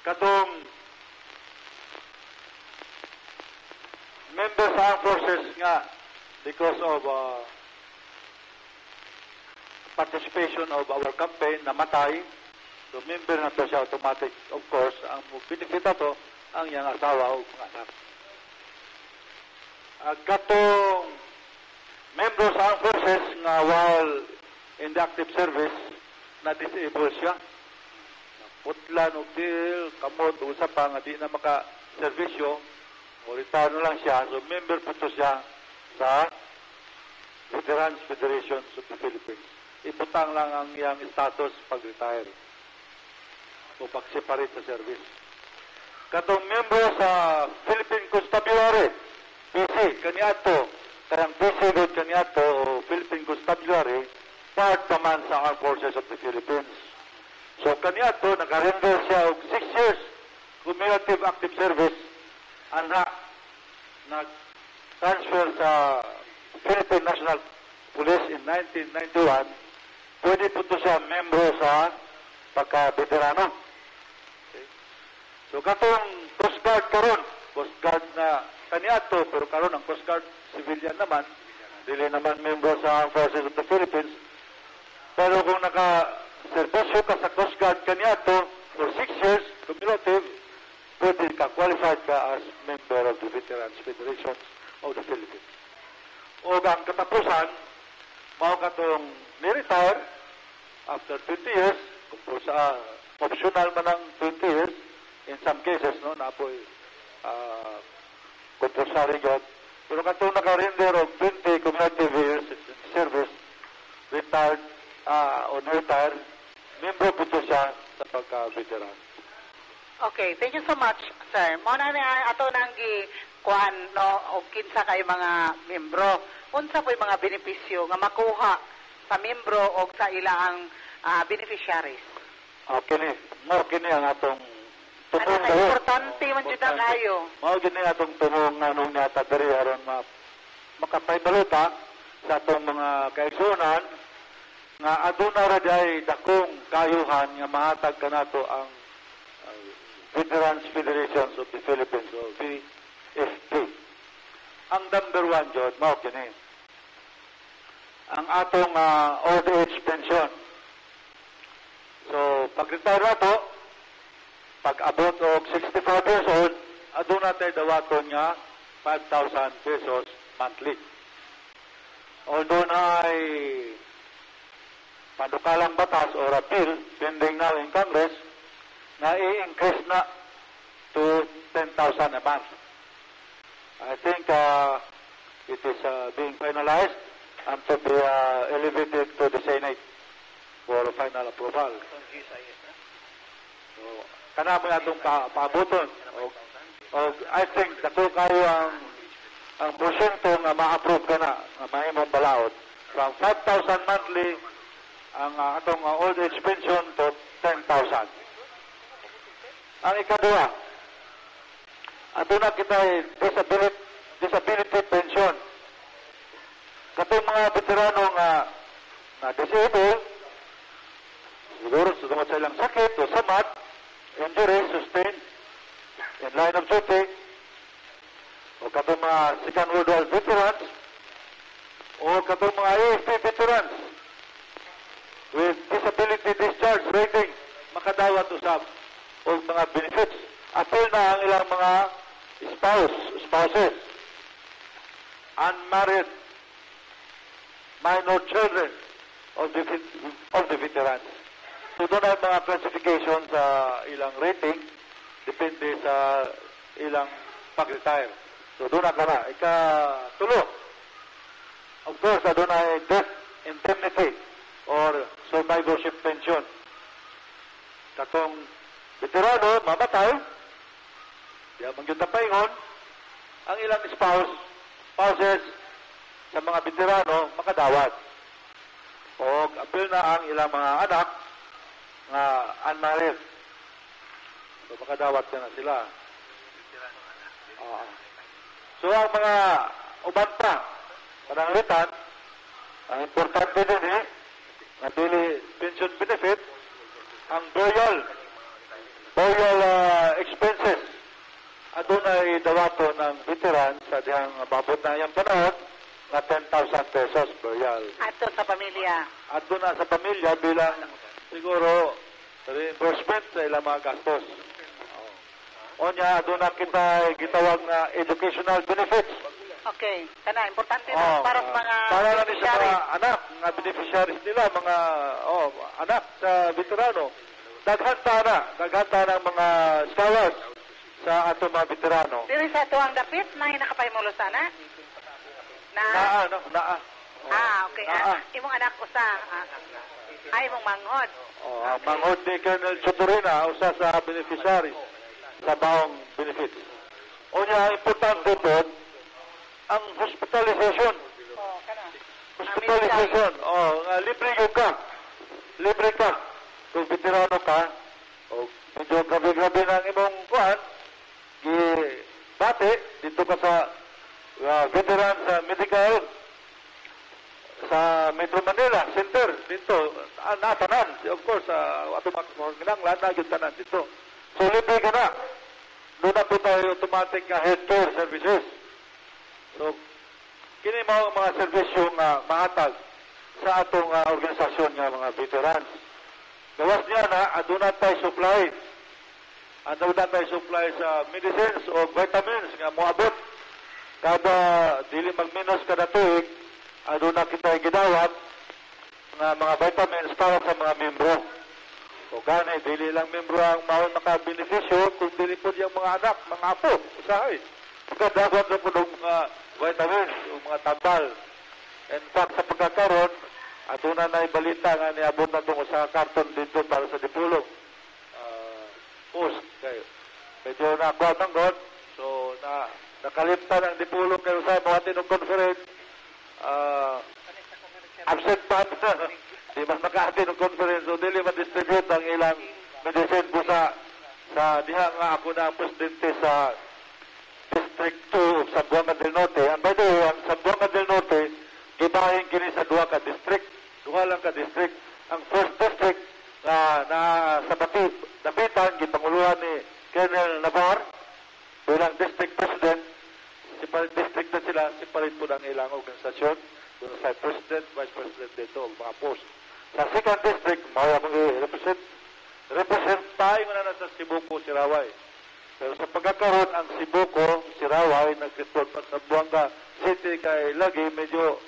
S5: Katong members sa armed forces nga because of participation of our campaign namatay, so member na to siya automatic. Of course, ang benefit na to ang iyang asawa o mga anak. Katong members sa armed forces nga while in the active service na-disable siya. Putlan o til, kamot, usap pa nga di na maka-servisyo, o retire lang siya, so member po to siya sa Veterans Federation of the Philippines. Iputang lang ang iyang status pag-retire o pag-separate sa service. Katong member sa Philippine Constabulary, PC, kaniato, kayang PC good kaniato o Philippine Constabulary, part naman sa Armed Forces of the Philippines. So kaniato, nag-render siya og 6 years cumulative active service, anak nag-transfer sa Philippine National Police in 1991, pwede po ito siya membro sa pagka-veterano. Okay. So katong Coast Guard karon, Coast Guard na kaniadto, pero karon ang Coast Guard civilian naman, dili naman membro sa Armed Forces of the Philippines. Pero kung naka-servisyo ka sa Coast Guard kaniadto for 6 years, cumulative, pwede ka, qualified ka as member of the Veterans Federation of the Philippines. O ang katapusan, mao ka itong ni-retire after 20 years, kung sa optional man ang 20 years, in some cases, no, na po compulsory job. Pero katong naka-render of 20 cumulative years in service, retired o retire, membro po siya sa pagka-veteran.
S2: Okay, thank you so much, sir. Muna na ato nang kuan no og kinsa kay mga membro. Unsa po'y mga benepisyo nga makuha sa membro o sa ilaang beneficiaries?
S5: Okay, kini ang atong
S2: Ano ka importante man jud ang kayo.
S5: Mao gid nga atong tumong nganong niata diri aron makapaybalota sa atong mga kaigsunan nga aduna ra day dakong kayuhan nga mahatag kanato ang Veterans Federation of the Philippines o VFP. Ang number 1 jud mao kini ang atong old age pension. So pag-retire nato, pag abot og 65 years old, aduna tayo dawaton nga 5,000 pesos monthly. Although na ay panukalang batas or a bill pending now in Congress, na i-increase na to 10,000 a month. I think it is being finalized and to be elevated to the Senate for final approval. So, kana mo atong paaboton. I think dako kayo ang porsyento nga ma-approve ka na, nga mahimong balaod. From 5,000 monthly, ang atong old age pension to 10,000. Ang ikaduha, ato na kita disability pension. Katong mga veterano nga disabled, siguro sa ilang sakit o samat, injury sustained in line of duty, o katong mga Second World War veterans, o katong mga AFP veterans with disability discharge rating, makadawat usab o mga benefits. Apil na ang ilang mga spouses, unmarried, minor children of the veterans. So doon ay mga classification sa ilang rating, depende sa ilang pag-retire. So doon na ka na. Ikatulo. Of course, doon ay death indemnity or survivorship pension. Katong veterano, mamatay, di amang yun tapaingon, ang ilang spouses sa mga veterano, makadawat. O apil na ang ilang mga anak nga unmarried. So, makadawat na sila. So, ang mga uban pa, pananglitan, ang importante din na daily pension benefit, ang burial expenses. Adun ay dawato ng veteran sa dihang babot na yung panahon na 10,000 pesos burial.
S2: Ato sa pamilya.
S5: Adun na sa pamilya bilang siguro reimbursement sa ilang mga gastos. O niya, doon na kita gitawag na educational benefits.
S2: Okay. Kana, importante na para sa mga
S5: para na sa
S2: beneficiaries.
S5: mga anak, mga beneficiaries nila, mga anak sa veterano. Daghanta na mga scholars sa ato mga veterano.
S2: Dili sa ito ang dapit na hinakapaymulo sana? Okay. Imong anak usa. Imong mangod.
S5: Mangod ni Colonel Chotorina, usa sa beneficiaries sa baong benefits. O niya, importante po, ang hospitalization. Hospitalization. Libre ka. Kung veterano ka, o medyo grabe-grabe ng imong kuhan, bate, dito ka sa veteran sa medical, sa Metro Manila Center, dito, natanan. Of course, ato mga nagyod tanan dito. So, libre ka na. Doon na po tayo automatic healthcare services. So kini mao ang mga serbisyo nga mahatag sa atong organisasyon nga mga veterans. Gawas niya na aduna tay supply. Aduna tay supply sa medicines o vitamins nga moabot kada dili magminus kada tuig. Aduna kita gidawat nga mga vitamins para sa mga membro. O gani dili lang membro ang mao makabenepisyo kung dili po yung mga anak, mga apo, usahay. Pagkadagot na po ng mga vitamins o mga tambal. In fact, sa pagkakaroon, aduna na ibalita nga niabot na itong sa karton dito para sa Dipulog. Post kayo. Medyo nakuha ng God. So, nakaliptan ang Dipulog kayo sa mga tinong conference. Absent pa na. Di mas maka-attend ng conference. So, dili ma-distribute ang ilang medicine po sa diha nga ako na ang presidente sa District 2 of Zamboanga del Norte. And by the way, ang Zamboanga del Norte, gibahin kini sa duha ka district. Duha lang ka district. Ang first district na sa Dapitan, gipanguluhan ni Colonel Navar, bilang district president, separate district na sila, separate po ng ilang organisasyon. Doon sa president, vice president dito, mga post. Sa second district, mawala mong represent tayo na sa Sibuko, Siraway. Pero sa pagkakaroon, ang Sibuko, Siraway, nag-report pa sa Zamboanga City kay lagi, medyo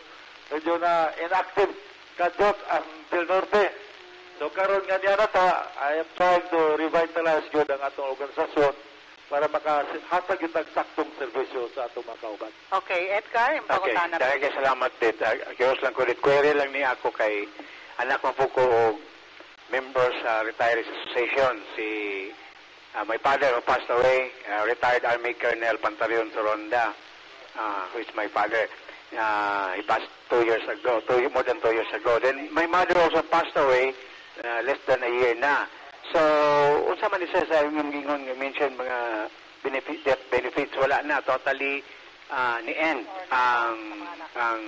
S5: na inactive kadot ang Del Norte. So karon nga niya na ta, I am trying to revitalize yun ang atong organisasyon para makahatag yung saktong serbisyo sa atong mga kauban.
S2: Okay, Edgar, yung pangutan na.
S6: Okay, salamat din. Kiyos lang ko rin. Query lang ni ako kay anak mo po ko member sa Retirees Association. My father who passed away, retired Army Colonel Pantaleon Soronda, who is my father. He passed 2 years ago, more than 2 years ago. Then my mother also passed away less than a year na. So, unsa man isa sa inyong gingon nga mention mga benefits wala na totally ni end ang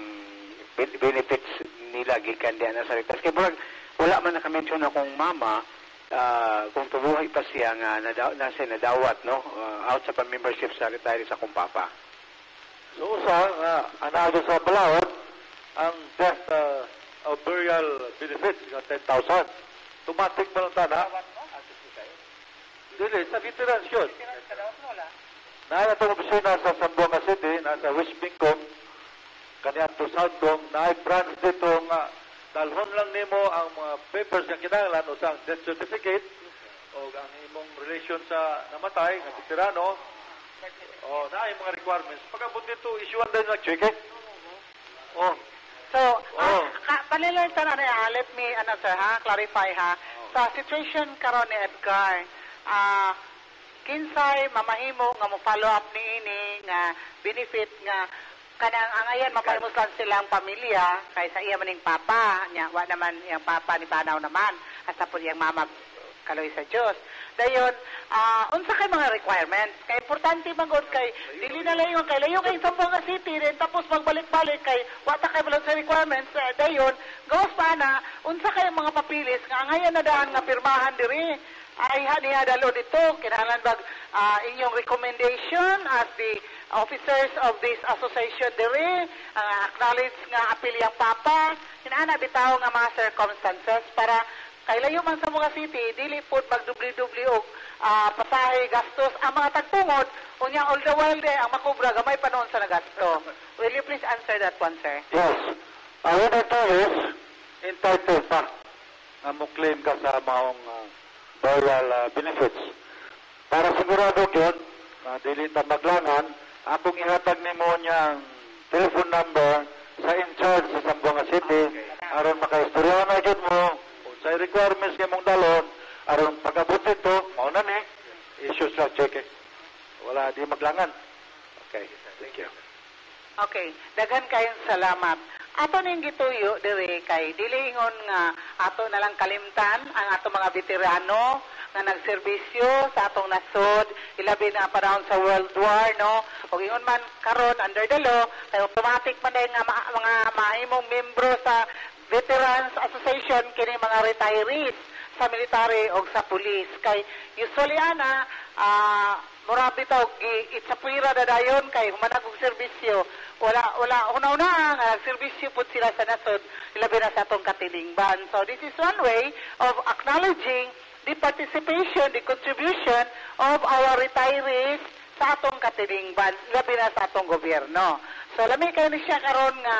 S6: benefits nila gikan diyan sa Retirees. Kaya wala man naka-mention akong mama kung tubuhay pa siya nga nadawat no out sa membership sa Retirees akong papa.
S5: So usa anado sa Balaod ang death of burial benefits nga 10,000. Tumatik ba ng tana? Dili, sa veterans yun. Naya itong opisina sa Zamboanga City, nasa West Bingkong, kaniyang to Southcom, na branch dito nga dalhon lang nimo ang mga papers nga kinahanglan o sa death certificate o ang imong relation sa namatay, nga veterano, o na yung mga requirements. Pagkabot dito, issuean din ng check.
S2: So, panilang sa let me, sir, clarify, sa situation karon ni Edgar, kinsay mamahimo nga mo follow up ni ini nga benefit nga kanang angayan mapahimos silang pamilya kaysa iya maning papa nya wa naman iyang papa ni Banaw naman asa po iyang mama kaloy sa Dios dayon unsa kay mga requirements kay importante magod kay dili na layo kay Zamboanga City rin tapos magbalik-balik kay wa ta kay balot sa requirements dayon gawas pa na unsa kay mga papilis nga angayan na daan nga pirmahan diri ay niya dalo dito kinahanglan bag inyong recommendation as the officers of this association diri acknowledge nga apil yang papa kinahanglan bitaw nga mga circumstances para kay layo man sa mga city dili pud magdubli-dubli og pasahe gastos ang mga tagtungod unya all the while ang makubra gamay pa noon sa nagasto. Will you please answer that one, sir?
S5: Yes. Ang ito is entitled pa nga mo claim ka sa maong burial benefits. Para sigurado yun, dili ta maglangan, akong ihatag ni mo niyang telephone number sa in-charge sa Zamboanga City, aron makaistorya na yun mo, sa requirements niya mong dalon, aron pagkabot ito, mauna ni, issues na check. Wala, di maglangan. Okay, thank you.
S2: Okay, daghan kayong salamat. Ato ning gituyo diri kay dili ingon nga ato na lang kalimtan ang ato mga veterano nga nagserbisyo sa atong nasod ilabi na panahon sa World War no ug ingon man karon under the law kay automatic man nga mga mahimong membro sa Veterans Association kini mga retirees sa military o sa police kay usually murabi to itsapwira na dayon kay humanag og serbisyo. Wala una-una nga nagserbisyo pud sila sa nasod, ilabi na sa atong katilingban. So this is one way of acknowledging the participation, the contribution of our retirees sa atong katilingban, labi na sa atong gobyerno. So lami kayo ni siya karon nga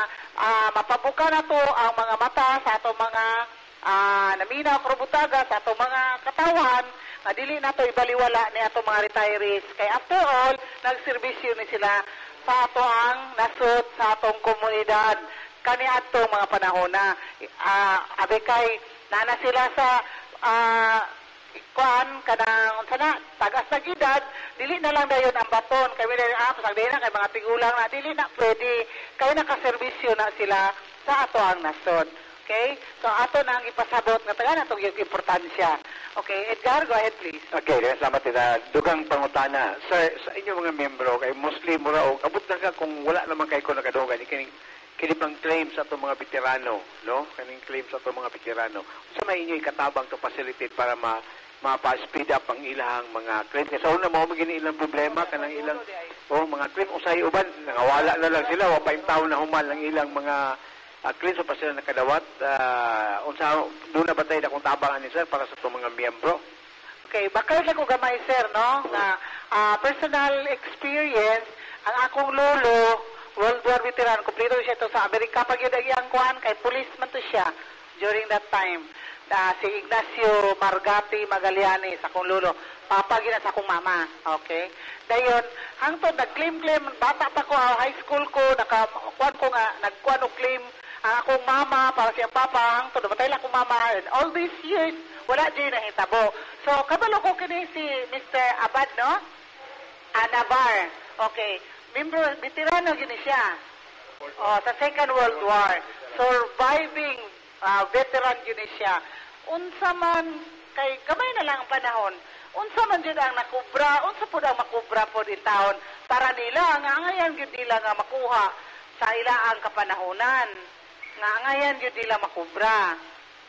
S2: mapabuka na to ang mga mata sa atong mga naminaw krubutaga sa atong mga katawan nga dili na to ibaliwala ni atong mga retirees. Kay after all, nagserbisyo ni sila sa ato ang nasod sa atong komunidad kani atong mga panahon na abe kay nana sila sa kuan kanang sana tagas na edad dili na lang dayon ang baton kay pasagday na kay mga tigulang na dili na pwede kay nakaserbisyo na sila sa ato ang nasod. Okay? So ato na ang ipasabot nga taga natong yung importansya. Okay, Edgar, go ahead please.
S6: Okay, salamat ita. Dugang pangutana. Sa inyo mga membro, kay mostly mura o abot na ka kung wala naman kay ko nakadugan, kini pang claim sa itong mga veterano, no? Kaning claim sa itong mga veterano. Sa may inyo ikatabang to facilitate para mapa-speed up ang ilang mga claim. Kasi una mo maging ilang problema, kanang ilang mga claim. Usay uban, nangawala na lang sila, wapaing taon na humal ng ilang mga claim sa pa sila nakadawat. Doon na ba tayo na kung tabangan ni sir para sa itong mga miyembro?
S2: Okay, bakit lang ko gamay sir, no? Na personal experience, ang akong lolo, World War veteran, kumplito siya ito sa Amerika. Pag yun ang kuhan, kay policeman to siya during that time. Si Ignacio Margati Magallanes, akong lolo. Papagina sa akong mama. Okay? Dayon, hangtod, nag-claim, bata pa ko, high school ko, nagkuhan o claim ang akong mama, para siyang papa, hangtod, namatay lang akong mama. And all these years, wala dyan nahitabo. So, kabalo ko kini si Mr. Abad, no? Navar. Okay. Member, veterano gini siya. Sa Second World War. Surviving veteran gini siya. Unsa man, kay gamay na lang ang panahon, unsa man dyan ang nakubra, unsa po ang makubra po din taon, para nila, nga ngayon yun nila nga makuha sa ilaang kapanahonan. Nga ngayon yun nila makubra.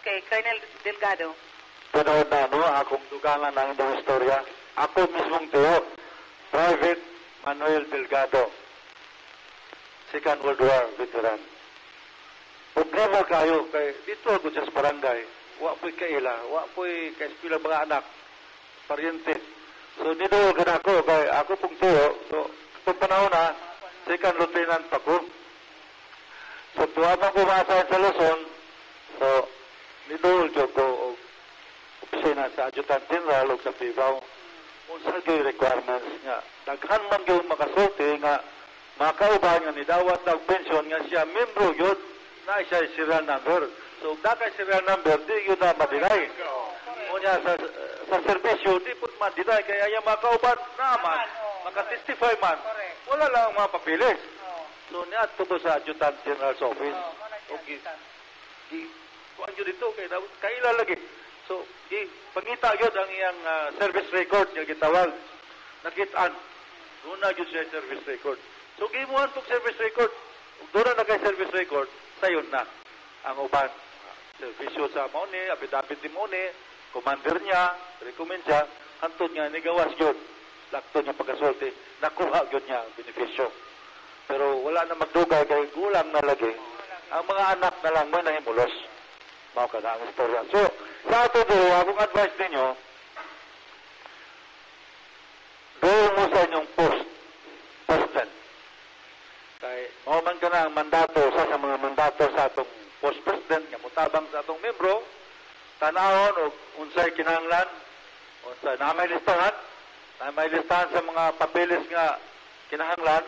S2: Kay Colonel Delgado.
S5: Panahon na, no, akong dugangan ng inyong istorya. Ako mismong tuyo, Private Manuel Delgado, Second World War veteran. Problema kayo, kay dito ako sa barangay, wa po'y kaila, wa po'y kaispila mga anak, paryente. So, nito ka na ako, kay ako pong tuyo, so, itong panahon na, Second Lieutenant pa ko. So, tuwamang pumasa sa Luzon, so, nito ko, opisina sa Adjutant General o sa Pibaw, unsa gay requirements nga daghan man gyud makasulti nga makauban nga nidawat og pension nga siya membro gyud na siya serial number. So dagay serial number di gyud na madinay. Unya sa serbisyo di pud madinay kay aya makauban naman makatestify man. Wala lang mga papeles. So niya to sa Adjutant General's office. Okay. Kuan gyud dito kay kaila lagi. So, pangita yun ang iyang service record yung gitawag. Nakitaan. Doon na yun siya service record. So, gimuhan itong service record. Doon na nagay-service record, sayon na ang uban. Servisyo sa Maune, Abidabit ni Maune, commander niya, recommend siya, hantod niya, nigawas yun. Lakto niya pagkasulti, nakuha yun niya ang benepisyo. Pero wala na magdugay, kaya gulang na lagi. Ang mga anak na lang may nahimulos. Mao ka na ang istorya. So, sa ato dito, akong advice ninyo, gawin mo sa inyong post-president. Kaya, man ka na ang mandato sa mga mandato sa atong post-president, nga mutabang sa atong membro, tanahon o unsay kinahanglan, unsay na may listahan sa mga papeles nga kinahanglan,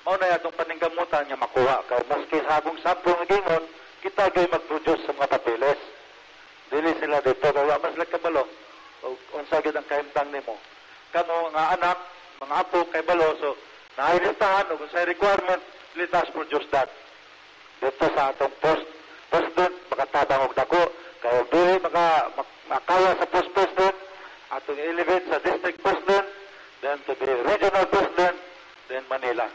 S5: mao na atong paningkamutan nga makuha. Kaya maski sa akong sample nga gingon, kita gay mag-produce sa mga papeles. Dili sila dito. Kaya mas lagkabalo. Unsa gid ang kahimtang nimo. Kano nga anak, mga apo kay balo. So, nailistahan o kung sa requirement, let us produce that. Dito sa atong post-president, makatabang og dako. Kaya dili makaya sa post-president, atong elevate sa district president, then to be regional president, then Manila.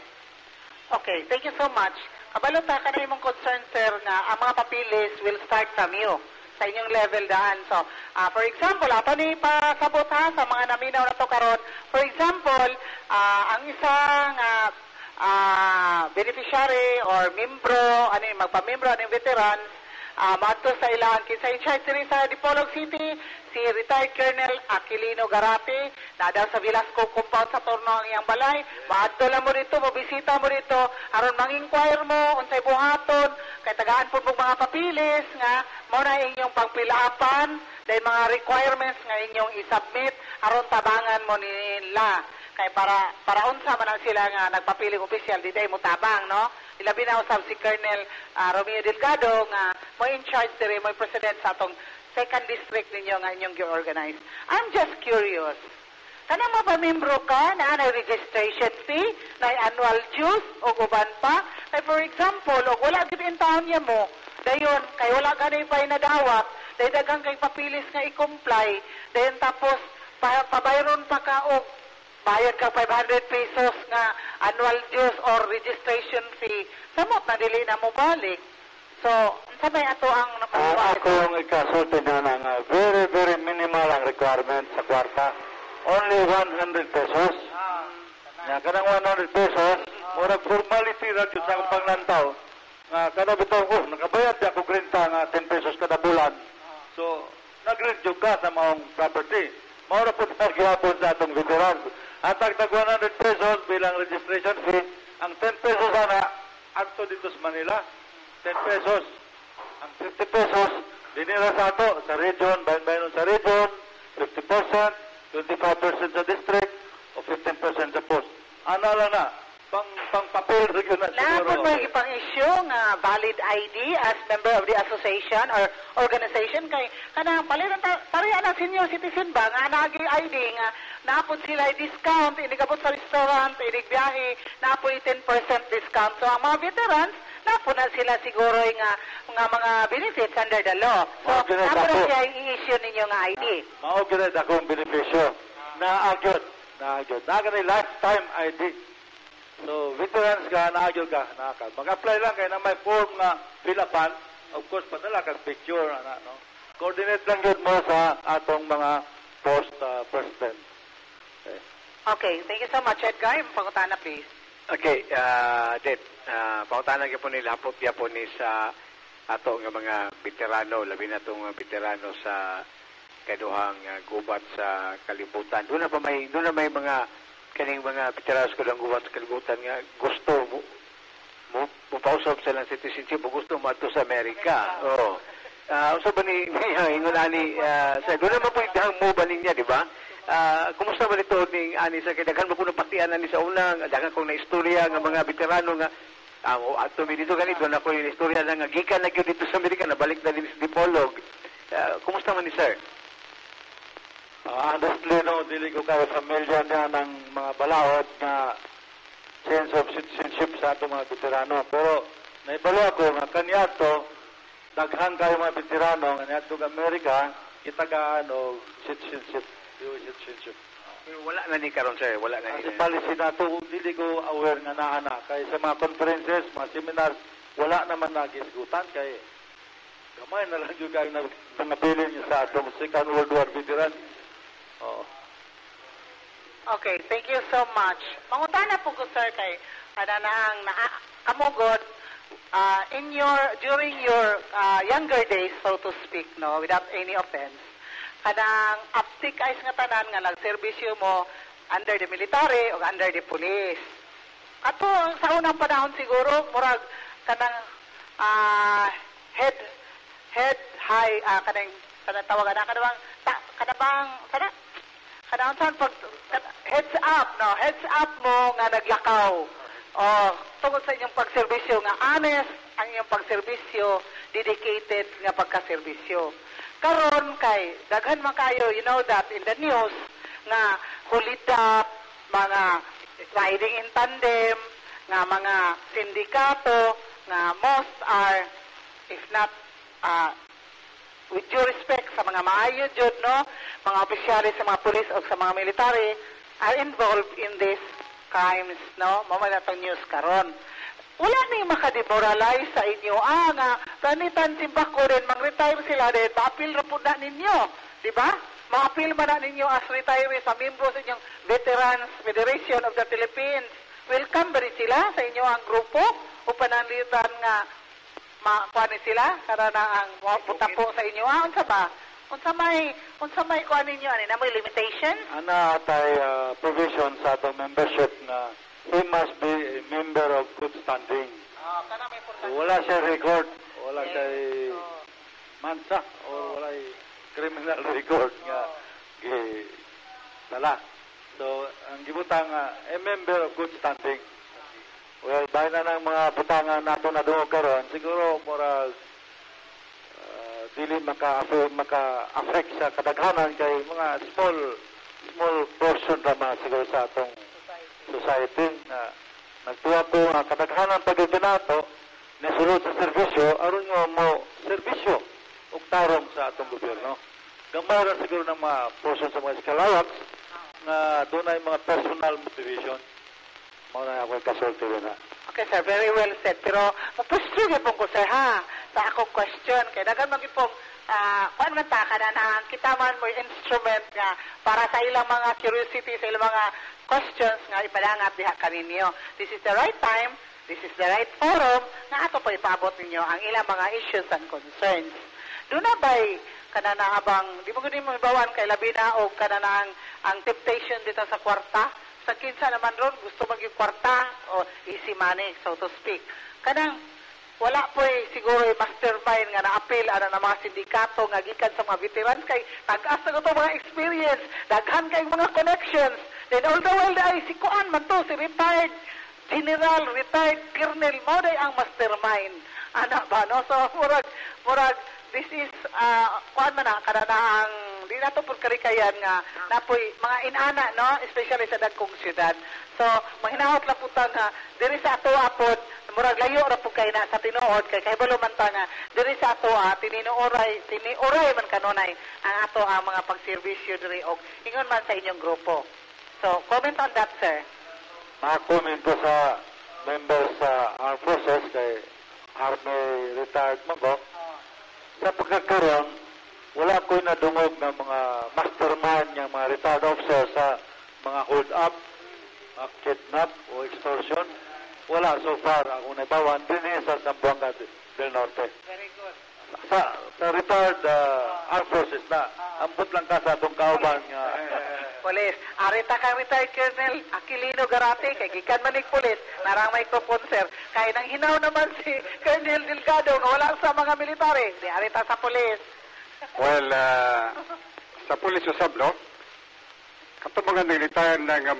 S2: Okay, thank you so much. Kabalo ta ka na imong concern, sir, nga ang mga papilis will start from you. sa inyong level daan. So, for example, ato ni pasabot ha sa mga naminaw na to karon. For example, ang isang beneficiary or membro, magpamembro ng veterans, maadto sa ilang kinsa in charge diri sa Dipolog City, si retired Colonel Aquilino Garate, na daw sa Velasco compound sa torno ang iyang balay. Maadto lang mo dito, mabisita mo dito, aron mang-inquire mo unsay buhaton, kay tagaan po mga papilis nga mo na inyong pagpilaapan, dahil mga requirements nga inyong i-submit aron tabangan mo nila. Kay para unsa man ang sila nga nagpapiling opisyal di day mo tabang, no? Ilabi na usab si Colonel Romeo Delgado nga mo in charge diri, mo president sa atong second district ninyo nga inyong gi-organize. I'm just curious. Kanang mapamembro ka na anay registration fee, na annual dues o uban pa? Kay for example, og wala gid in taon niya mo, dayon kay wala ganay pa nadawat, dayon daghang kay papilis nga i-comply, dayon tapos pabayron pa ka og bayad ka 500 pesos nga annual dues or registration fee. Samot na dili na mo balik. So, sabay ato ang
S5: ako ang ikasulti na ng very, very minimal ang requirement sa kwarta. Only 100 pesos. Kanang 100 pesos, murag formality ra gyud sa akong panglantaw. Kada bitaw ko, nakabayad di ako renta nga 10 pesos kada bulan. So, nag-rent ka sa maong property. Maura po nagyapon sa atong veterans. Ang tagtag 100 pesos bilang registration fee, ang 10 pesos sana, ato dito sa Manila, 10 pesos. Ang 50 pesos, dinira sa ato, sa region, bayan-bayan sa region, 50%, 25% sa district, o 15% sa post. Ano lang na, pang-papel regional siguro.
S2: Lahat mo ipang-issue nga valid ID as member of the association or organization kay kanang paliran tariya na senior citizen ba nga nagi ID nga naapod sila discount, inigabot sa restaurant, inigbiyahe, naapod 10% discount. So ang mga veterans, naapod na sila siguro nga mga benefits under the law. So naapod na siya i-issue ninyo nga ID.
S5: Mauginad akong benepisyo. Naagyod. Naganay lifetime ID. So, veterans ka, naagyo ka, mag-apply lang kayo na may form na fill-upan. Of course, padala ka picture, no? Coordinate lang yun mo sa atong mga post-president.
S2: Okay, thank you so much, Edgar. Pangutana, please.
S6: Okay, Deb, pangutana ka po nila, hapot po ni sa ato nga mga veterano, labi na itong veterano sa kaduhang gubat sa kalibutan. Doon na may mga kaning mga veteranos ko lang gubat sa kalibutan nga gusto mo pausap sa lang citizenship, gusto mo ato sa Amerika. Oo. Usa ba ni ingunani sa doon naman po idahang mo ba niya, di ba? Kumusta ba nito ning ani sa kidaghan mo kuno patian ani sa unang daghan kong na istorya nga mga veterano nga ato mi dito ganito na ko yung istorya nga gikan na gyud dito sa Amerika na balik na din sa Dipolog. Kumusta man ni sir?
S5: Honestly, no, dili ko kayo familiar na ng mga balaod na sense of citizenship sa atong mga veterano. Pero naibalo ako nga kanyato, daghan kayo mga veterano nga niadto sa Amerika, itagaan o citizenship.
S6: Wala na ni karon sir, wala na ni.
S5: Kasi policy nato, dili ko aware nga naa kay sa mga conferences, mga seminars, wala naman nagisgutan kay gamay na lang yung kayo na pangapilin niyo sa atong Second World War veteran.
S2: Okay, thank you so much. Mangutana po ko, sir, kay kanang kamugod during your younger days, so to speak, no, without any offense, kanang aptik ay nga tanan nga nagserbisyo mo under the military o under the police. Ato sa unang panahon siguro murag kanang head high kanang tawagan na heads up mo nga naglakaw. Tungkol sa inyong pagserbisyo nga honest ang inyong pagserbisyo, dedicated nga pagkaserbisyo. Karon kay daghan man kayo, you know that in the news nga hulidap, mga riding in tandem, nga mga sindikato, nga most are, if not with due respect sa mga maayo jud, no, mga opisyalis sa mga pulis o sa mga military are involved in these crimes, no, mo man atong news karon. wala ni makademoralize sa inyo. Nga, tanitan timbako rin, mang-retire sila rin, ma-appeal na po na ninyo. Di ba? Ma-appeal man na ninyo as retirees, sa membro sa inyong Veterans Federation of the Philippines. Welcome ba rin sila sa inyo ang grupo? O pananlitan nga, makuha ni sila? Para na ang puta po sa inyo. Unsa ba? Unsa may kuha ninyo? Ano na may limitations?
S5: Ana tay provision sa atong membership na he must be a member of good standing.
S2: Kana may importante.
S5: Wala siya record, wala siya mansa, o wala criminal record nga dala. So, ang gibutang a member of good standing. Well, bahay na ng mga butangan nato na doon karon, siguro mura dili maka-affect sa kadaghanan kay mga small portion naman siguro sa atong society na nagtuwa po ang kadaghanan pag-ibinato na sulod sa serbisyo aron nga mo serbisyo ug tarong sa atong gobyerno. Gamay ra siguro ng mga portion sa mga eskalawats na doon ay mga personal motivation. Mao na ako kasulti na.
S2: Okay, sir. Very well said. Pero, mapustro po ko, sir, ha? Sa akong question. Kaya nagan mag-ipong, kung man ta ka na kita man mo instrument nga para sa ilang mga curiosity, sa ilang mga questions nga ipadangat diha kaninyo. This is the right time, this is the right forum, nga ato po ipabot ninyo ang ilang mga issues and concerns. Doon na ba'y kanana abang, di mo mo ibawan kay labi na o kanana ang temptation dito sa kwarta? Sa kinsa naman ron, gusto maging kwarta o easy money, so to speak. Kanang, wala po siguro mastermind nga na-appeal ano na mga sindikato nga gikan sa mga veterans kay tag-as na ito mga experience, daghan kay mga connections. Then all the while ay si Kuan man to, si retired general, retired colonel, mo day ang mastermind. Ana ba, no? So, murag, this is, Kuan man na, kananaang di na ito po karikayan nga napoy mga inana, no? Especially sa dagkong syudad. So, mahinahot lang po nga, diri sa ato apod, murag layo ra po kayo na sa tinuod, kay kahibalo man ta nga, diri sa ato, tiniuray man kanunay ang ato ang mga pagservisyo diri og ingon man sa inyong grupo. So, comment on that, sir.
S5: Comment ko sa members sa Armed Forces kay Army retired mo ko. Sa pagkakaroon, wala ko nadungog ng mga mastermind ng mga retired officers sa mga hold-up, kidnap o extortion. Wala so far. Ako naibawan din sa Zamboanga del Norte.
S2: Very good.
S5: Sa retired Armed Forces na, ambot lang ka sa itong kauban nga.
S2: Police, arita kang retired Colonel Aquilino Garate, kay gikan manig police, narang microphone, sir. Kaya nang hinaw naman si Colonel Delgado, nga wala sa mga military. Di arita sa police.
S3: Well, sa pulis usab, no? Kato mga nag-retire na nga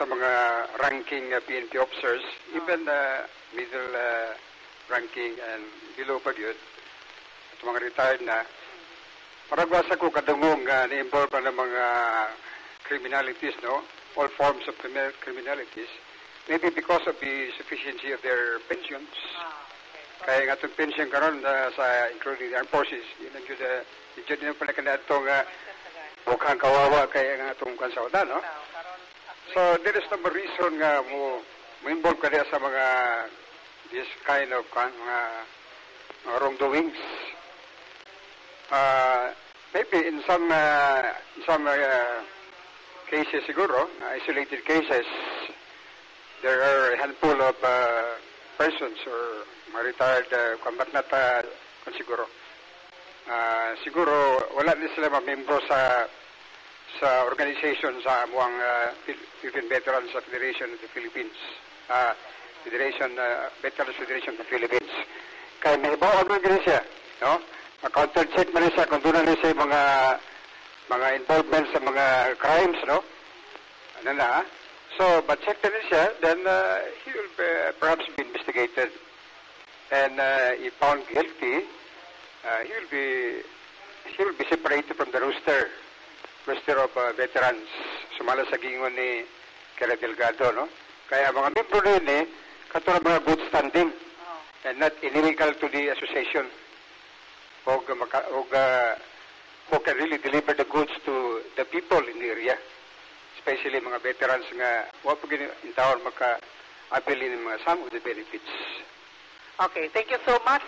S3: mga ranking PNP officers, even middle ranking and below pa yun, at mga retired na, paragwasa ko kadungong na-involve na mga criminalities, no? All forms of criminalities. Maybe because of the sufficiency of their pensions. Kaya nga itong pension karon sa including the armed forces, yun ang yun yung pala ka na itong mukhang kawawa kaya nga itong kansaudan, no? So, there is no reason nga mo involve ka sa mga this kind of mga wrongdoings. Maybe in some cases siguro, isolated cases, there are a handful of persons or retired combatant siguro. Siguro wala din sila mamembro sa organization sa amuang Philippine Veterans Federation of the Philippines. Veterans Federation of the Philippines. Kaya may bawag rin siya, no? Counter-check man siya kung doon na siya mga involvement sa mga crimes, no? Ano na, so, but check na rin siya, then he will perhaps be investigated. And if found guilty, he will be separated from the roster of veterans. Sumala sa gingon ni Kera Delgado, no? Kaya mga membro rin katulad mga good standing and not inimical to the association. Who can really deliver the goods to the people in the area, especially mga veterans nga wala po in town availing mga some of the benefits.
S2: Okay, thank you so much.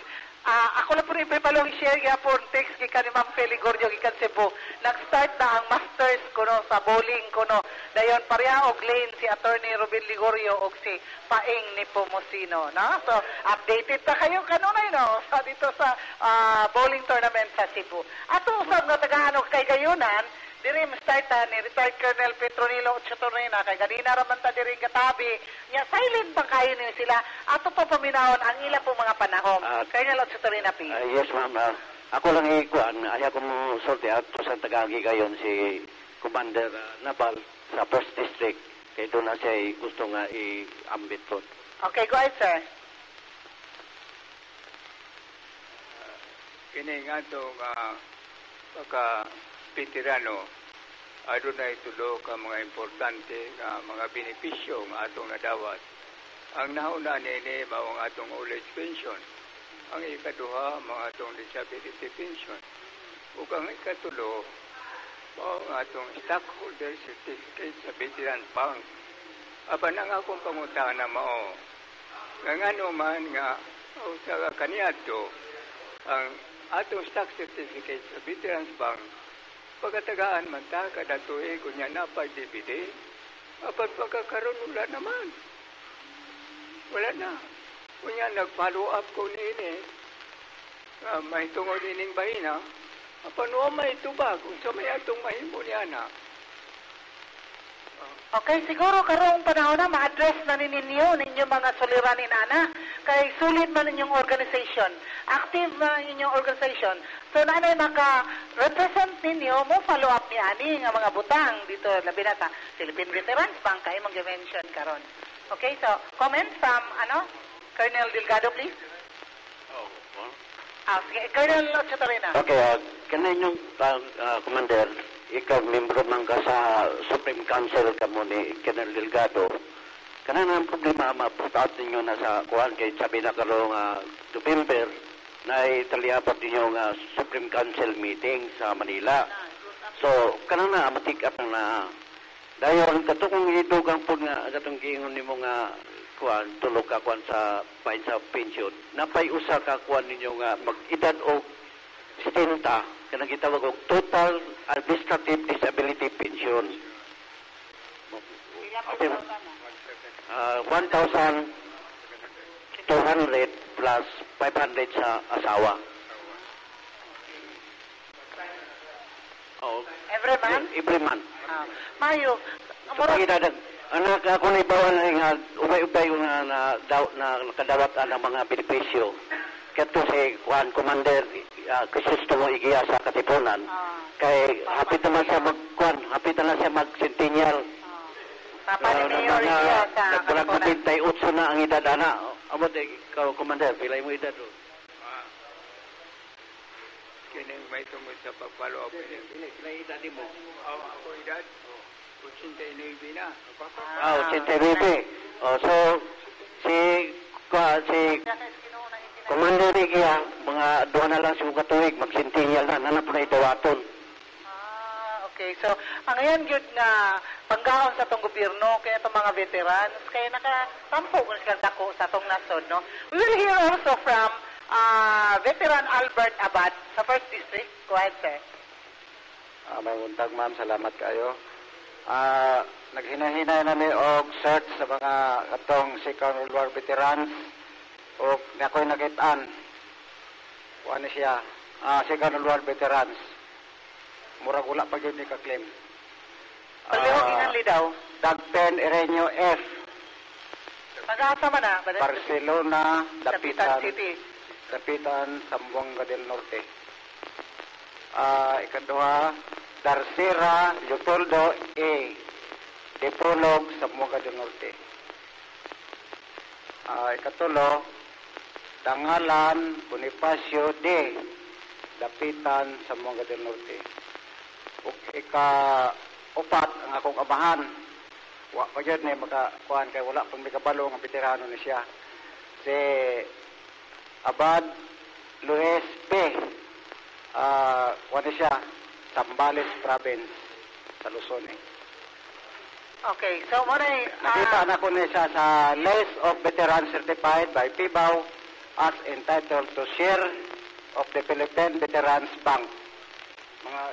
S2: Ako lang po rin palong i-share po text gikan ni Ma'am Feli Gordio gikan Cebu. Nag-start na ang masters ko no, sa bowling ko no. Dayon pareha og lane si Attorney Ruben Ligorio og si Paing ni Pomosino. No? So, updated pa kayo kanunay no? So, dito sa bowling tournament sa Cebu. Ato usab nga taga-ano kay Gayunan, diri start ni retired Colonel Petronilo Ochotorena kay ganina raman ta diri katabi nya silent ba kayo niyo sila ato pa paminahon ang ila po mga panahon. Colonel Ochotorena please.
S7: Yes ma'am. Ako lang ikuan aya ko mo sorte ato sa Tagagi gayon si Commander Nabal sa First District kay doon na siya gusto nga i-ambit po.
S2: Okay, go ahead sir.
S4: Kini nga itong pagka-veterano, adunay tulo ka mga importante nga mga benepisyo nga atong nadawat. Ang nauna nini mao ang atong old age pension. Ang ikaduha mga atong disability pension. Ug ang ikatulo mao ang atong stockholder certificate sa Veteran Bank. Apan ang akong pangutana mao nga ngano man nga sa kaniadto ang atong stock certificate sa Veterans Bank pagkatagaan man ta kada tuig kunya napay DVD apan pagkakaroon wala naman wala na kunya nag-follow up ko niini may tungod ining bahina apan wa may tubag unsa may atong mahimo niya na.
S2: Okay, siguro karong panahon na ma-address na ninyo mga suliranin ana kay sulit man ninyong organization. Active na inyong organization. So nanay maka-represent ninyo mo follow up ni ani nga mga butang dito labi na sa Philippine Veterans Bank kay mag-mention karon. Okay, so comment from Colonel Delgado please. Sige, Colonel Ochotorena.
S7: Okay, kaninyong Commander, ikaw membro man ka sa Supreme Council kamo ni Colonel Delgado. Kanang problema maputat ninyo na sa kuan kay sabi na karong November na italiapat ninyo nga Supreme Council meeting sa Manila. So kanang na matik up na dayon katong idugang pud nga katong giingon nimo nga kuan tulog ka kuan sa bahin sa pension. Napay usa ka kuan ninyo nga mag-edad og 70 kanang gitawag og total administrative disability pension. 1,200 plus 500 sa asawa. Oh,
S2: every month?
S7: Every month.
S2: Mayo.
S7: Anak ako na ibawan nga ubay-ubay nga nakadawat ang mga benepisyo. Kato si Juan Commander gusto mo igiya sa Katipunan. Kay hapit naman siya hapit na siya mag-centennial.
S2: Papa ni Mayor igiya sa Katipunan.
S7: Nagpapagpintay na ang edad ana. Amot ikaw Commander, pilay mo edad o?
S4: Kini may tungod sa pag-follow up.
S7: Pilay edad mo?
S4: Ako edad? 89 na.
S7: 89. So si Commander Igia, mga doon na lang siya katuig, mag-centennial na, nanap na ito waton.
S2: Okay. So, ang ngayon yun na panggaon sa itong gobyerno, kaya itong mga veterans, kaya nakatampo kung silang dako sa itong nasod, no? We will hear also from Veteran Albert Abad sa 1st District. Go ahead, sir.
S3: May buntag, ma'am. Salamat kayo. Naghinahinay na ni og search sa mga katong Second World War veterans o ako'y nakitaan kuha ni siya Second World War veterans murag wala pa yun ni ka-claim
S2: Paglihog inanli daw
S3: Dagpen Irenyo F
S2: nag-aasa man na
S3: Barcelona
S2: Dapitan City
S3: Dapitan Zamboanga del Norte ikaduha Darcera Leopoldo A Dipolog Zamboanga del Norte ikatulo Dangalan Bonifacio D Dapitan Zamboanga del Norte ug ika-upat ang akong amahan wa pa gyud ni makakuan kay wala pang mikabalo nga veterano ni siya si Abad Luis P kuan ni siya Zambales Province sa Luzon
S2: Okay, so mo na
S7: Nakita na ko niya sa list of veterans certified by PIBAW as entitled to share of the Philippine Veterans Bank. Mga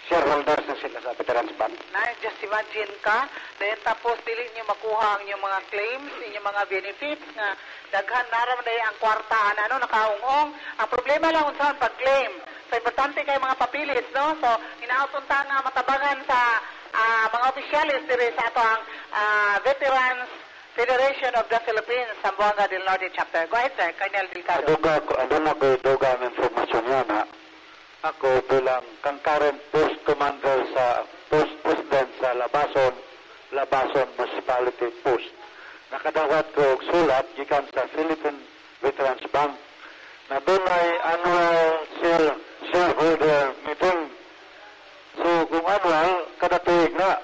S7: shareholders na sila sa Veterans Bank.
S2: na just imagine ka, then tapos dili niyo makuha ang inyong mga claims, inyong mga benefits nga daghan naram na ang kwartaan nakaungong. Ang problema lang unsaon pag-claim. So importante kay mga papilis, no? So inautunta nga matabangan sa mga opisyalis diri sa ato ang Veterans Federation of the Philippines, Zamboanga del Norte Chapter. Go ahead, sir. Colonel Delgado.
S5: Aduna ko dugang informasyon yan, ha? Ako bilang concurrent post commander sa post president sa Labason Municipality Post. Nakadawat ko og sulat gikan sa Philippine Veterans Bank na doon ay annual shareholder meeting. So kung annual, kada tuig na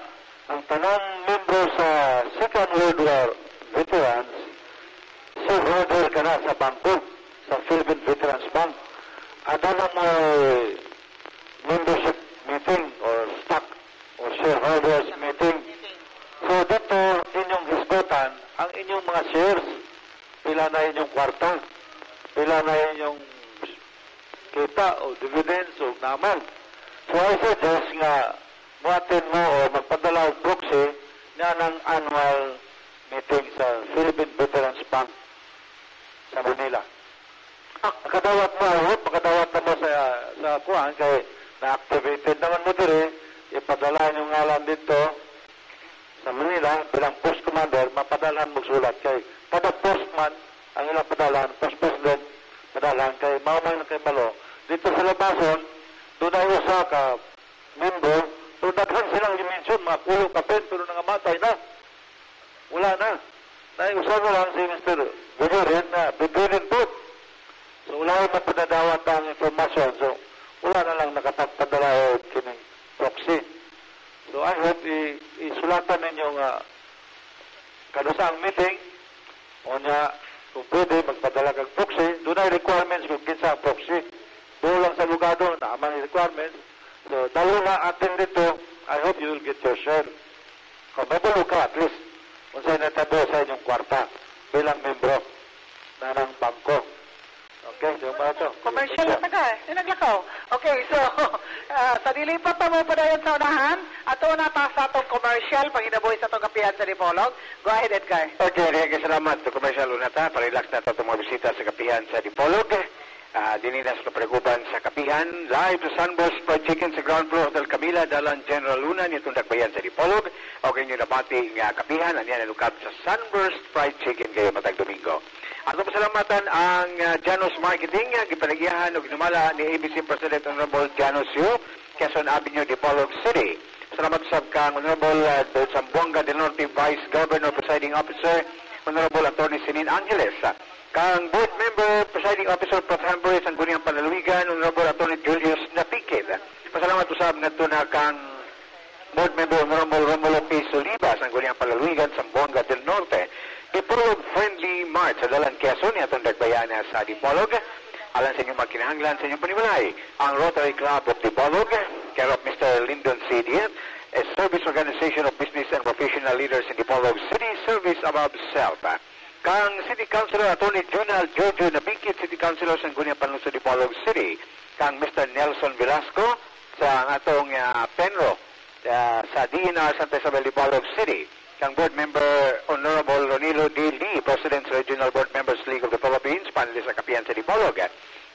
S5: ang tanang membro sa Second World War veterans, shareholder ka na sa bangko, sa Philippine Veterans Bank. Ada na may membership meeting or stock or shareholders meeting. So dito, inyong hisgotan ang inyong mga shares. Pila na inyong kwarta, pila na inyong kita o dividends o naman. So I suggest nga muatin mo o magpadala og proxy na ng annual meeting sa Philippine Veterans Bank sa Manila. Makadawat mo, makadawat na mo sa kuhan kay na-activated naman mo diri, ipadala yung ngalan dito sa Manila bilang post commander, mapadalahan mo sulat kay kada postman ang ilang padalahan, post president padalahan kay maumay na kay Malo dito sa Labason. Doon ay usa ka member, so daghan silang dimension, mga kulo kapin, pero nangamatay na. Wala na. Dahil usa na lang si Mr. Gudurin na bibirin po. So wala yung mapadadawat ang informasyon. So wala na lang nakapagpadala o kining proxy. So I hope isulatan ninyo nga kadusang meeting o niya kung pwede magpadala kag proxy. Doon ay requirements kung kinsa ang proxy. Doon lang sa lugado na amang requirements. So dalo na atin dito, I hope you will get your share. Kung mabulo ka at least kung sa'yo natabo sa inyong kwarta bilang membro na ng bangko. Okay, so ba ito?
S2: Commercial na taga naglakaw. Okay, so sa dilipat pa mo pa dayon sa unahan, ato na pa sa atong commercial, panginabuhi sa atong kapihan sa Dipolog. Go ahead, Edgar.
S6: Okay, salamat. Ito commercial una ta. Parelax na ito mga bisita sa kapihan sa Dipolog. Dininas na preguban sa kapihan. Live sa Sunburst Fried Chicken sa ground floor Hotel Camila, Dalan General Luna, nitong dagbayan sa Dipolog. Okay nyo nabati ng kapihan. Ano yan nalukab sa Sunburst Fried Chicken kayo matag Domingo. Ato pasalamatan ang Janos Marketing, gipanagyahan o ginumala ni ABC President Honorable Janos Yu, Quezon Avenue, Dipolog City. Salamat sa kang Honorable Zamboanga del Norte Vice Governor Presiding Officer, Honorable Attorney Sinin Angeles. Kang Board Member Presiding Officer Prof. Hamburg Sangguniang Panlaluigan, Honorable Attorney Julius Napikid. Pasalamat usab na ito na kang Board Member Honorable Romulo P. Soliva, Sangguniang Panlaluigan, Zamboanga del Norte. Dipolog Friendly Mart sa Dalan Quezon, itong dagbayan sa Dipolog. Alam sa inyong magkinahanglan sa inyong panimalay, ang Rotary Club of Dipolog, care of Mr. Lyndon C. Diet, a service organization of business and professional leaders in Dipolog City, service above self. Kang City Councilor Attorney Junal Jojo Nabingkit, City Councilor sa Sangguniang Panlunsod Dipolog City. Kang Mr. Nelson Velasco sa atong Penro sa DNR Santa Isabel Dipolog City. Kang Board Member Honorable Ronilo D. Lee, President sa Regional Board Members League of the Philippines, panelist sa kapihan sa Dipolog.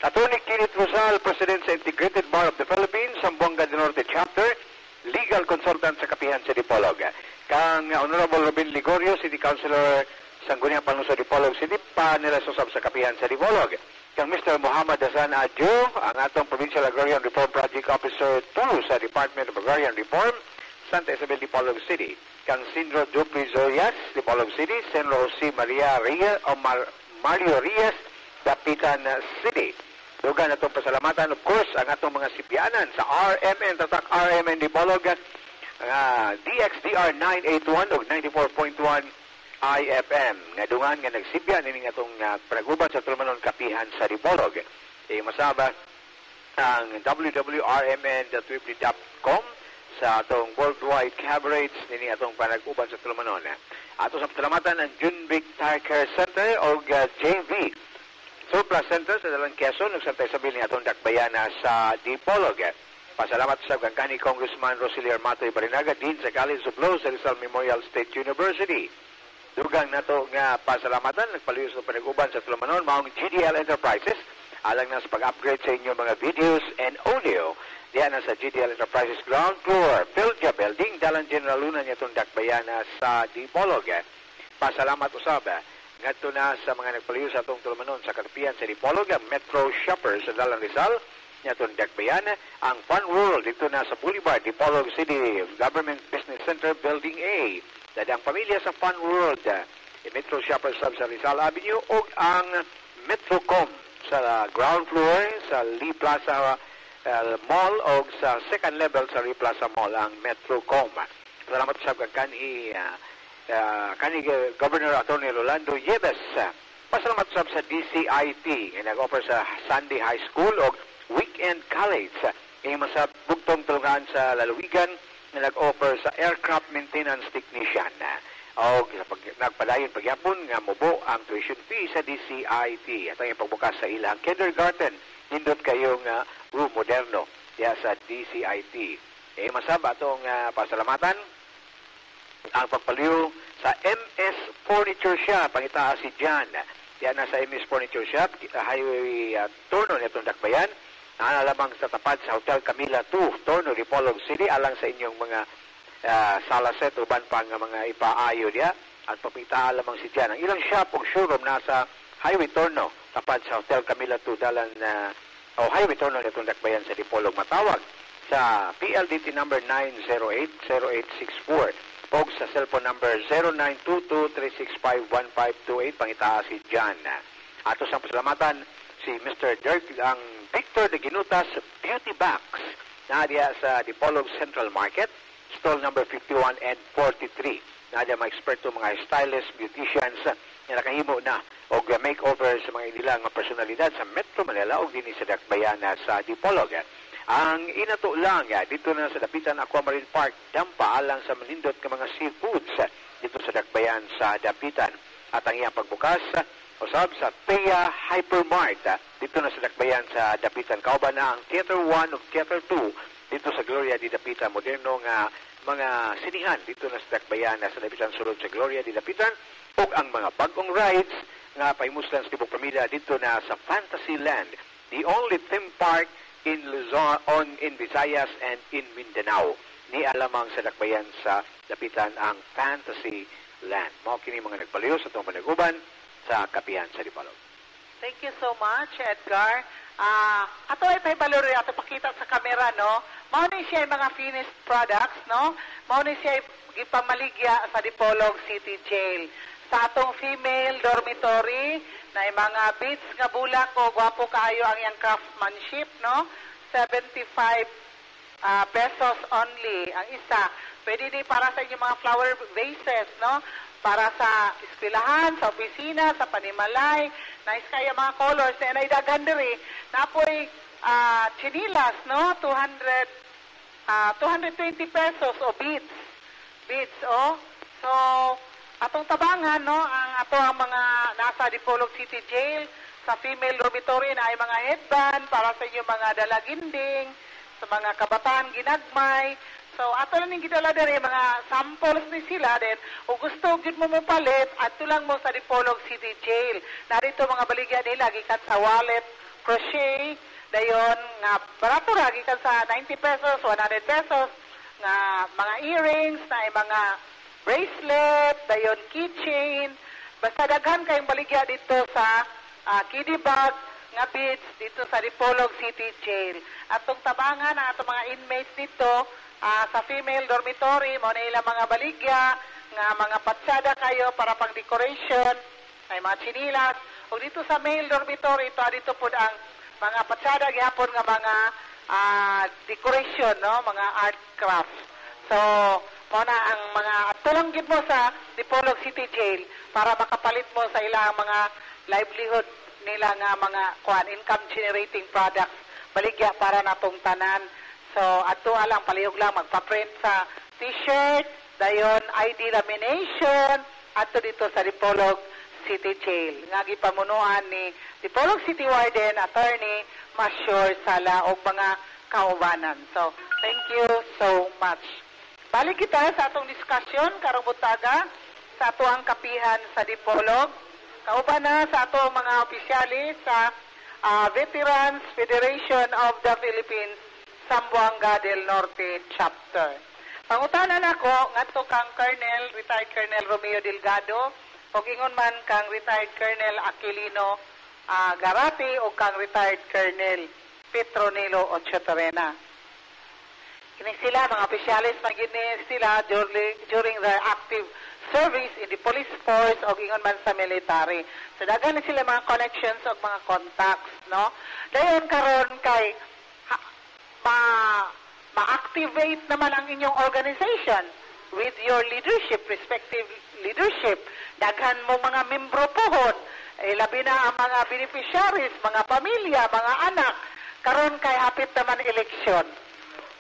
S6: Attorney Kenneth Rosal, President sa Integrated Bar of the Philippines, Zamboanga del Norte Chapter, Legal Consultant sa kapihan sa Dipolog. Kang Honorable Robin Ligorio, City Councilor Sangguniang Panlunsod Dipolog City, panelist usab sa kapihan sa Dipolog. Kang Mr. Muhammad Hasan Adjo, ang atong Provincial Agrarian Reform Project Officer 2 sa Department of Agrarian Reform, Santa Isabel Dipolog City. Kang Sindro Dupri Zoyas, Dipolog City, Senro Jose Maria Reyes, o Mario Reyes, Dapitan City. Dugan atong pasalamatan, of course, ang atong mga sipianan sa RMN, tatak RMN Dipolog, DXDR 981 o 94.1 IFM. Nga dungan nga nagsipya, nining atong praguban sa Tulmanon Kapihan sa Dipolog. Masaba ang www.rmn.webly.com sa atong worldwide coverage nini atong panag-uban sa tulumanon. Ato sa pasalamatan ang Junbic Tire Care Center o JV Surplus Center sa Dalan Quezon ug Santa Isabel ni atong dakbayana sa Dipolog. Pasalamat sa kani Congressman Rosilier Matoy Barinaga, Dean sa College of Law sa Rizal Memorial State University. Dugang nato nga pasalamatan nagpaliw sa panag-uban sa tulumanon maong GDL Enterprises alang na sa pag-upgrade sa inyong mga videos and audio. Diyan na sa GDL Enterprises ground floor, Philja Building, Dalan General Luna niya itong dakbayana sa Dipolog. Pasalamat usab ngadto na sa mga nagpaliw sa itong tulumanon sa katapian sa Dipolog, Metro Shoppers sa Dalan Rizal niya itong dakbayana. Ang Fun World dito na sa Boulevard, Dipolog City Government Business Center, Building A. Dadang pamilya sa Fun World, Metro Shoppers sa Rizal Avenue o ang Metrocom sa ground floor sa Lee Plaza Mall o sa second level sa Lee Plaza Mall ang Metrocom. Salamat sa kani Governor Atty. Rolando Yebes. Pasalamat sa DCIT nga nag-offer sa Sunday High School o Weekend College. Yung sa bugtong tulungan sa Lalawigan na nag-offer sa aircraft maintenance technician. O nagpadayon pagyapon nga mubo ang tuition fee sa DCIT. At ang pagbukas sa ilang kindergarten, nindot kayong room moderno diya sa DCIT. Masab atong pasalamatan ang pagpaliw sa MS Furniture Shop. Pangita si Jan. Diyan na sa MS Furniture Shop, highway turno nitong dakbayan. Lamang sa tapat sa Hotel Camila 2, Torno, Dipolog City, alang sa inyong mga sala set o ban pang mga ipaayo diya. At papita lamang si Jan. Ang ilang shop o showroom nasa Highway Torno, tapat sa Hotel Camila 2, Dalan Highway Torno nitong dakbayan sa Dipolog. Matawag sa PLDT number 908-0864 o sa cellphone number 0922-365-1528. Pangita si Jan. Ato sa pasalamatan si Mr. Dirk ang Victor de Ginutas Beauty Box na diya sa Dipolog Central Market, stall number 51 and 43. Na diya mga eksperto, mga stylist, beauticians na nakahimo na o makeover sa mga inilang personalidad sa Metro Manila o din sa dakbayana sa Dipolog. Ang inato lang dito na sa Dapitan Aquamarine Park, dampa alang sa manindot ng mga seafoods dito sa dakbayan sa Dapitan. At ang iyang pagbukas usab sa Pea Hypermart dito na sa dakbayan sa Dapitan. Kauban na ang Theater 1 o Theater 2 dito sa Gloria di Dapitan. Moderno nga mga sinihan dito na sa dakbayan sa Dapitan sulod sa Gloria di Dapitan. O ang mga bagong rides nga paimuslan sa tibok pamilya dito na sa Fantasyland, the only theme park in Luzon, in Visayas and in Mindanao. Ni alamang sa dakbayan sa Dapitan ang Fantasyland. Mao kini mga nagpaliw sa itong panag-uban sa kapihan sa Dipolog.
S2: Thank you so much, Edgar. Ato ay paibalori ato pakita sa kamera, no? Mao ni siya mga finished products, no? Mao ni siya gipamaligya sa Dipolog City Jail. Sa atong female dormitory na mga beads nga bulak o gwapo kaayo ang iyang craftsmanship, no? 75 pesos only ang isa. Pwede din para sa inyong mga flower vases, no? Para sa eskwelahan, sa opisina, sa panimalay, nice kaya mga colors na naidagan diri. Napoy chinilas, no? 220 pesos o beads. Beads, oh. So, atong tabangan, no? Ang mga nasa Dipolog City Jail, sa female dormitory na ay mga headband para sa inyong mga dalaginding, sa mga kabataan ginagmay. So, ato lang yung gidala dere, mga samples ni sila din. O gusto, gid mo palit, ato lang mo sa Dipolog City Jail. Narito mga baligya nila, gikan sa wallet, crochet, dayon, nga barato ra, gikan sa 90 pesos, 100 pesos, nga mga earrings, na ay mga bracelet, dayon, keychain. Basta daghan kayong baligya dito sa kiddie bag, nga beads, dito sa Dipolog City Jail. Atong tabangan, atong mga inmates dito, sa female dormitory, mo na ilang mga baligya, nga mga patsada kayo para pang decoration, ay mga chinilas. O dito sa male dormitory, dito po ang mga patsada gihapon nga mga decoration, no? Mga art crafts. So, mo na ang mga tulunggit mo sa Dipolog City Jail para makapalit mo sa ilang mga livelihood nila nga mga income generating products, baligya para natong tanan So, ato lang, palihog lang, magpa-print sa t-shirt, dayon ID lamination, ato dito sa Dipolog City Jail. Nga gipamunuan ni Dipolog City Warden, Attorney Masyur Sala o mga kaubanan. So, thank you so much. Balik kita sa atong diskusyon, karong butaga, sa ato ang kapihan sa Dipolog. Kauban na sa ato mga opisyalis sa Veterans Federation of the Philippines, Zamboanga del Norte Chapter. Pangutanan ako, ngadto kang Colonel, retired Colonel Romeo Delgado, o ingon man kang retired Colonel Aquilino Garati o kang retired Colonel Petronilo Ochotorena. Kini sila, mga opisyalis, magini sila during their active service in the police force o ingon man sa military. So, dagan na sila mga connections o mga contacts, no? Dayon karon kay ma-activate naman ang inyong organization with your leadership, respective leadership. Daghan mo mga membro pohon, labi na ang mga beneficiaries, mga pamilya, mga anak. Karon kay hapit naman eleksyon,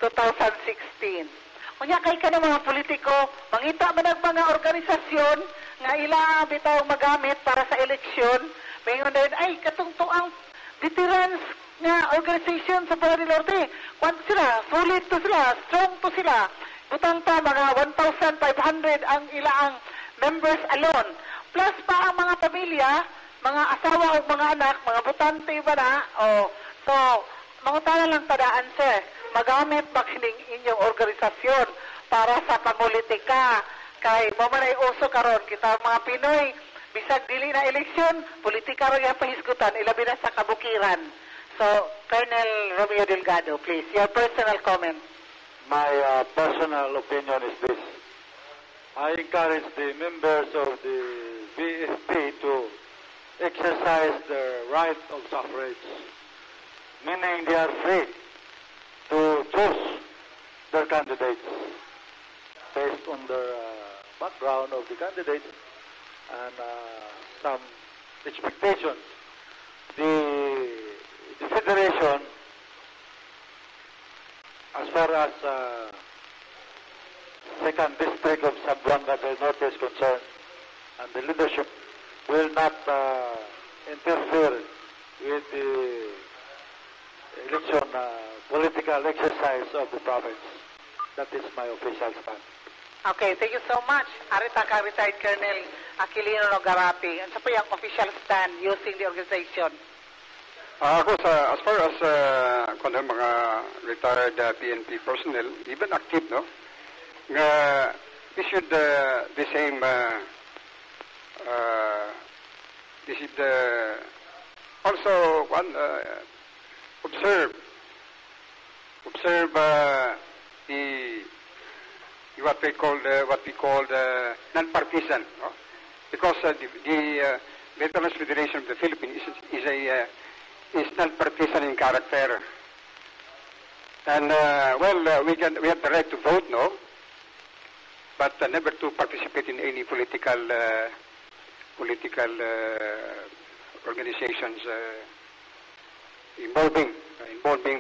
S2: 2016. Kunya kay ka ng mga politiko, mangita man ang mga organisasyon nga ila bitaw magamit para sa eleksyon, mayon din, ay, katungtuang veterans nga organization sa Pala del Norte. Kwanto sila? Solid to sila, strong to sila. Butang ta, mga 1,500 ang ilaang members alone. Plus pa ang mga pamilya, mga asawa o mga anak, mga butante ba na? So, mangutana lang tadaan, sir. Magamit ba kining inyong organisasyon para sa pamulitika? Kay mamanay uso karon kita mga Pinoy, bisag dili na eleksyon, politika rin ang pahisgutan, ilabi na sa kabukiran. So, Colonel Romeo Delgado, please, your personal comment.
S5: My personal opinion is this. I encourage the members of the VFP to exercise their right of suffrage, meaning they are free to choose their candidates based on their background of the candidates and some expectations. The Federation, as far as second district of Zamboanga del Norte is concerned, and the leadership will not interfere with the election political exercise of the province. That is my official stand.
S2: Okay, thank you so much. Arita ka, retired Colonel Aquilino Garapi. Ano po yung official stand using the organization?
S3: Ako as far as mga retired PNP personnel, even active, no? We should the same this is also one observe the what we call non-partisan, no? Because the Veterans Federation of the Philippines is non-partisan in character, and we have the right to vote, no, but never to participate in any political organizations involving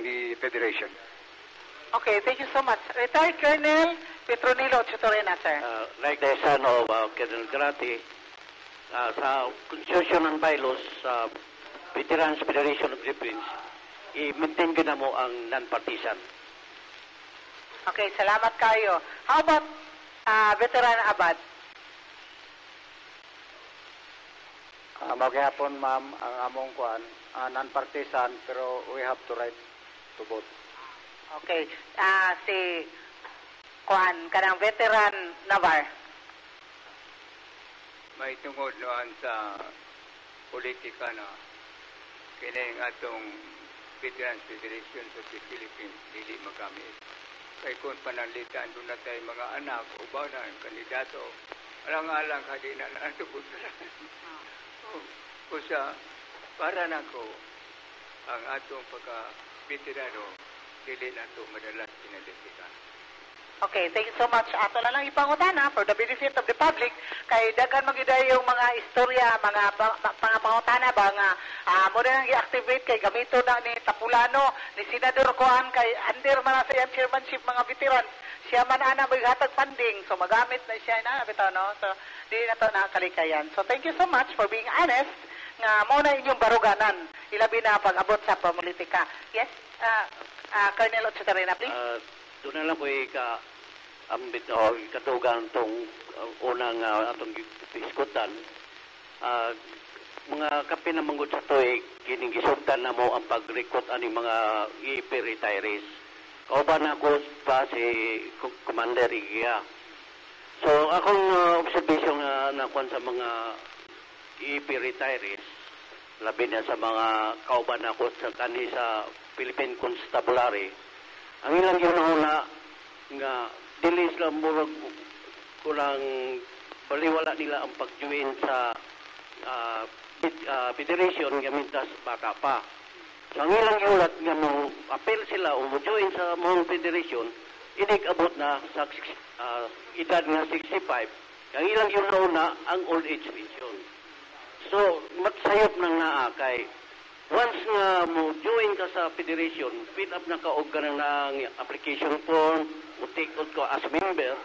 S3: the federation.
S2: Okay, thank you so much. Retired Colonel Petronilo Ochotorena, sir.
S7: Like the son of Colonel Garati, sa Constitution and Bylaws sa Veterans Federation of the Philippines, i-maintain ko na mo ang non-partisan.
S2: Okay, salamat kayo. How about Veteran Abad?
S8: Maghapon, ma'am, ang among kuan, non-partisan, pero we have to right to vote.
S2: Okay, si kuan, kanang Veteran Navar.
S4: May tungod noon sa politika na kining atong Veterans Federation of the Philippines dili magamit. Kay kung panalitan doon na tayo mga anak, ubaw na ang kandidato, alang-alang kadi na natubod na lang. Kusa, para na ko ang atong pagka-veterano, dili na ito madalas pinalitika.
S2: Okay, thank you so much. Ato na lang ipangutana for the benefit of the public kay daghan magiday yung mga istorya, mga pangutana ba nga mo na nang i-activate kay gamito na ni Tapulano, ni Senador Kuan kay under man sa iyang chairmanship mga veterans. Siya man ana maghatag funding, so magamit na siya na bitaw no. So di na to nakalikayan. So thank you so much for being honest nga mo na inyong baruganan ilabi na pag-abot sa politika. Yes, Colonel Ochotarena, please.
S7: Doon na lang po ambit katugan tong unang atong diskutan. Mga kape na manggod sa to'y kining gisugdan na mo ang pag-recruit ani mga EEP retirees. Kauban ako pa si Commander Igia. So akong observation na nakuha sa mga EEP retirees, labi na sa mga kauban ako sa kanisa Philippine Constabulary, ang ilang ginahuna nga dili sila murag kulang baliwala nila ang pag-join sa federation gamintas baka pa. So ang ilang iulat nga mo apel sila o mo-join sa mong federation, inig abot na sa edad nga 65. Ang ilang iulat ang old age pension. So matsayop nang naa kay once nga mo join ka sa federation, fill up na ka og ganang application form, mo take out ko as member.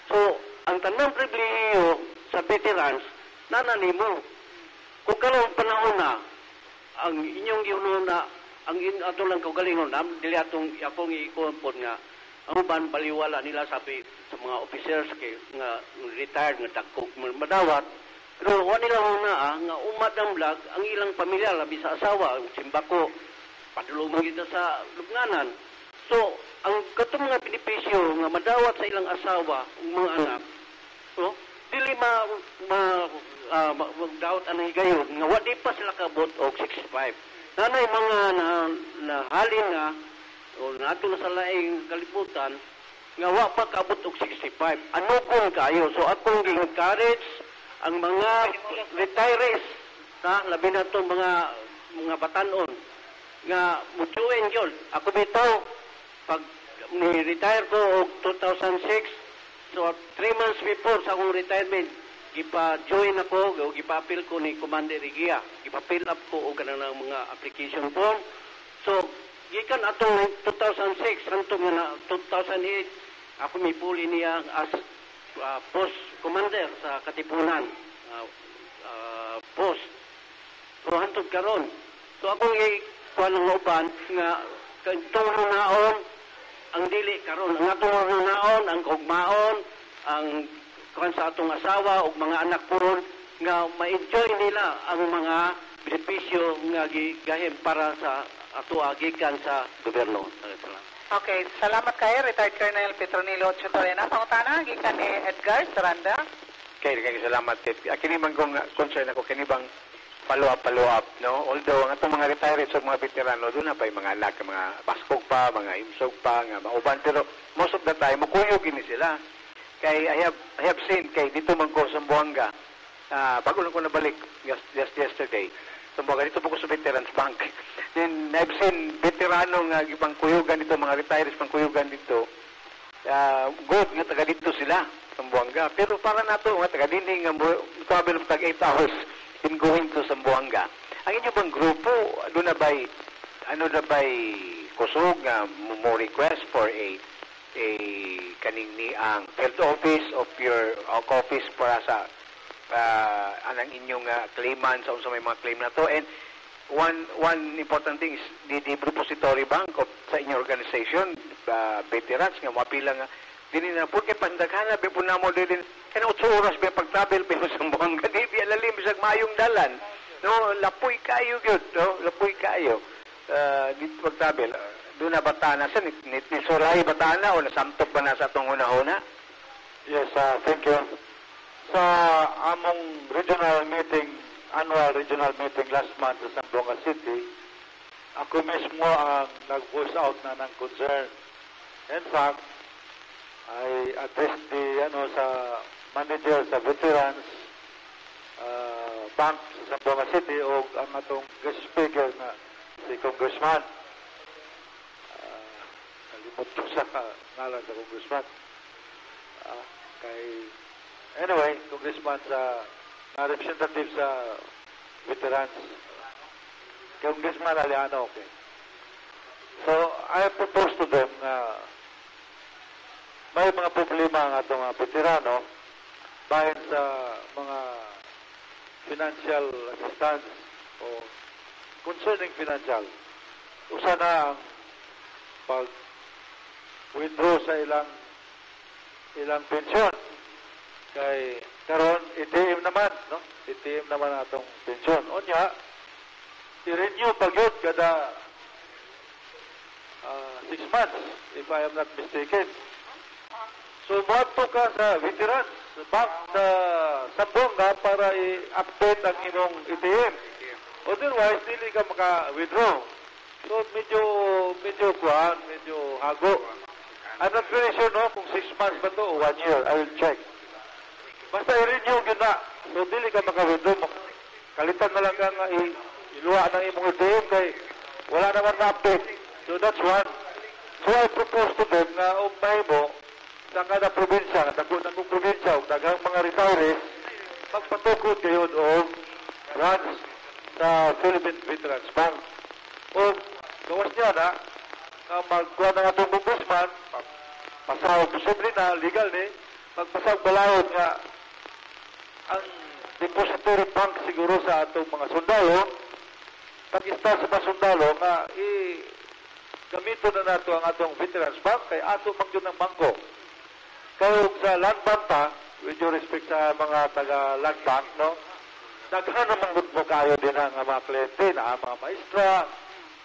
S7: So, ang tanang pribilehiyo sa veterans, nananimo. Kung karong panahon na, ang inyong giununa, ang ato lang kaugalingon, dili akong i-comport nga, ang uban baliwala nila sabi sa mga officers kay nga retired nga dagkog madawat. Pero wala nila nga umat ng vlog, ang ilang pamilya, labi sa asawa, simbako, padulungan kita sa lubnganan. So, ang katong mga benepisyo nga madawat sa ilang asawa, ang mga anak, no? Dili magdawat ang higayon, nga wadi pa sila kabot og 65. Nanay mga nahalin nga, o nato na sa laing kalibutan, nga wa pa kabot og 65. Ano kung kayo? So, akong gi-encourage ang mga retirees, labi na itong mga batanon, nga mutuin yun. Ako bitaw, pag ni-retire ko og 2006, so 3 months before sa akong retirement, ipa-join ako, o ipa-appeal ko ni Commander Igia. Ipa-fill up ko o ganang mga application form. So, gikan atong 2006, hantong na 2008, ako may puli niya as post commander sa Katipunan. Post. So, hantong karon. So, akong ikuha ng uban nga itong naon, ang dili karon, ang atong naon, ang kugmaon, ang kuan sa atong asawa o mga anak puron nga ma-enjoy nila ang mga benepisyo nga gigahim para sa ato gikan sa gobyerno.
S2: Okay, salamat kayo, retired Colonel Petronilo Ochotarena. Pangutana, gikan ni Edgar Saranda.
S3: Kaya salamat. Kini man kong concern ako, kini bang follow up, no? Although, ang itong mga retirees o mga veterano, doon na pa yung mga anak, mga baskog pa, mga imsog pa, nga mauban. Pero most of the time, makuyog ini sila. Kay I have seen, kay dito man ko sa Zamboanga, bago lang ko nabalik just yesterday, Zamboanga, dito po ko sa Veterans Bank. Then, I've seen veterano nga ibang kuyugan dito, mga retirees pang kuyugan dito, good nga taga dito sila, Zamboanga. Pero para nato nga taga dinding nga travel of tag 8 hours in going to Zamboanga. Ang inyo bang grupo, doon na ba'y, kusog nga mo request for a kaning ni ang field office of your office para sa anang inyong claimant sa may mga claim na to. And one important thing is the depository bank of sa inyong organization, veterans nga mapila nga dili na po kay pandaghan be po namo din kana 8 oras be pagtravel be sa Zamboanga di alalim bisag mayong dalan, no? Lapoy kayo gyud, no? Lapoy kayo dito pagtravel. Doon na batana sa nisuray batana o nasamtok ba na sa itong una-una?
S5: Yes, thank you. Sa among annual regional meeting last month sa Zamboanga City, ako mismo ang nag-voice out na ng concern. In fact, I addressed sa manager sa veterans bank sa Zamboanga City o ang atong guest speaker na si Congressman. Kalimot ko sa ngalan sa Congressman. Anyway, congressman representative sa veterans. Congressman Aliano, okay. So, I propose to them na may mga problema ang atong mga veterano bahin sa mga financial assistance o concerning financial. Usa na ang pag-withdraw sa ilang pensyon. Kay karon ATM naman, no? ATM naman atong pensyon. Onya, i-renew pag-yun kada 6 months, if I am not mistaken. So, mato ka sa veterans bank sa Bonga para i-update ang imong ATM. Otherwise, hindi ka maka-withdraw. So, medyo hago. I'm not very sure, no, kung 6 months ba to o 1 year. I will check. Basta i-renew yun na. So, dili ka maka-withdraw. Kalitan na lang ka nga iluwa ng imong ATM kay wala naman na-update. So, that's one. So, I propose to them na umay mo sa kada probinsya, dagong probinsya, dagang mga retirees, magpatukod kayo o branch sa Philippine Veterans Bank. O, gawas niya na, magkuha na nga itong congressman, pasahog, posible na, legal ni, magpasahog balawod nga, ang depository bank siguro sa atong mga sundalo, pag-ista sa mga sundalo, nga, gamito na nato ang atong Veterans Bank, kay ato magyun ng bangko. Kaya sa land bank pa, with due respect sa mga taga-land bank, no? Daghan naman mo kayo din ang mga kliyente na mga maestra,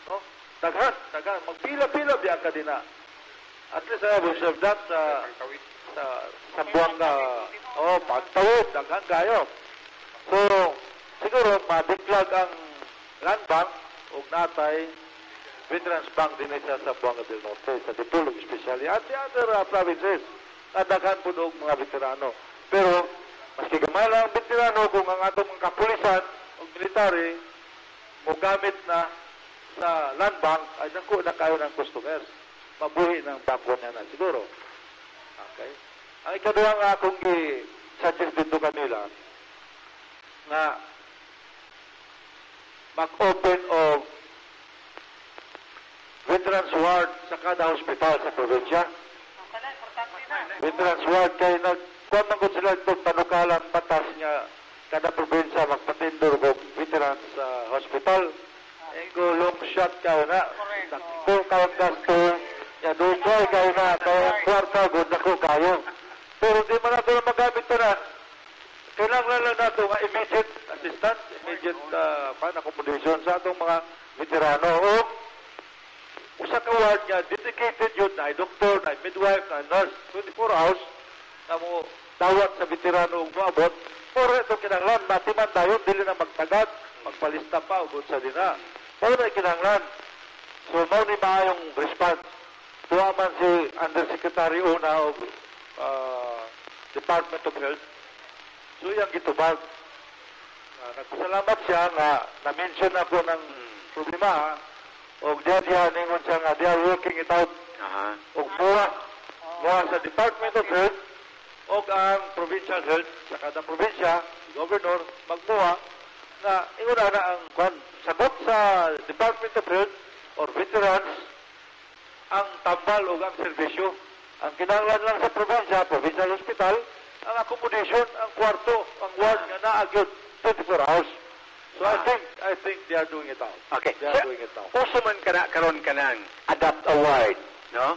S5: no? Daghan, magpila-pila biya ka din na. At least I have observed that sa buwang pagtawid, daghan kayo. So, siguro, madiklag ang land bank o natay Veterans Bank din sa Buanga del Norte, sa Dipolog especially, at the other provinces. Nadaghan po doon mga veterano. Pero, maski gamay lang ang veterano kung ang atong mga kapulisan o military mo gamit na sa land bank, ay nangko na kayo ng customers. Mabuhi ng bangko niya na siguro. Okay? Ang ikaduha nga akong i-suggest dito kanila na mag-open of Veterans Ward sa kada hospital sa probinsya. Veterans Ward kay nagkuhan man sila itong panukalang batas niya kada probinsya magpatindor ko veterans hospital. Ego long shot kayo na. Kung kayo gasto, ya dukoy kayo na, kaya kwarta, gunda ko kayo. Pero di man nato na magamit na. Kailangan lang nato nga immediate assistance, immediate accommodation sa atong mga veterano. O, usa ka ward niya, dedicated yun na doktor, na midwife, na nurse, 24 hours, na mo tawag sa veterano kung maabot. Pero ito kinanglan, matiman tayo, dili na magtagad, magpalista pa, ugod sa dina. Pero na kinanglan. So, mau ni maayong response. Tuwa man si Undersecretary Una o Department of Health. So, yung gitubag. Nagpasalamat siya na na-mention ako ng problema, o diya ningon siya nga, they are working it out. O buwa sa Department of Health o ang Provincial Health sa kada probinsya, Governor, magbuwa na inguna na ang sagot sa Department of Health or Veterans ang tambal o ang servisyo. Ang kinahanglan lang sa probinsya, Provincial Hospital, ang accommodation, ang kwarto, ang ward nga naagyod 24 hours. So I think they are doing it out.
S6: Okay.
S5: They are doing it out.
S6: Uso man karon kanang adapt a ward, no?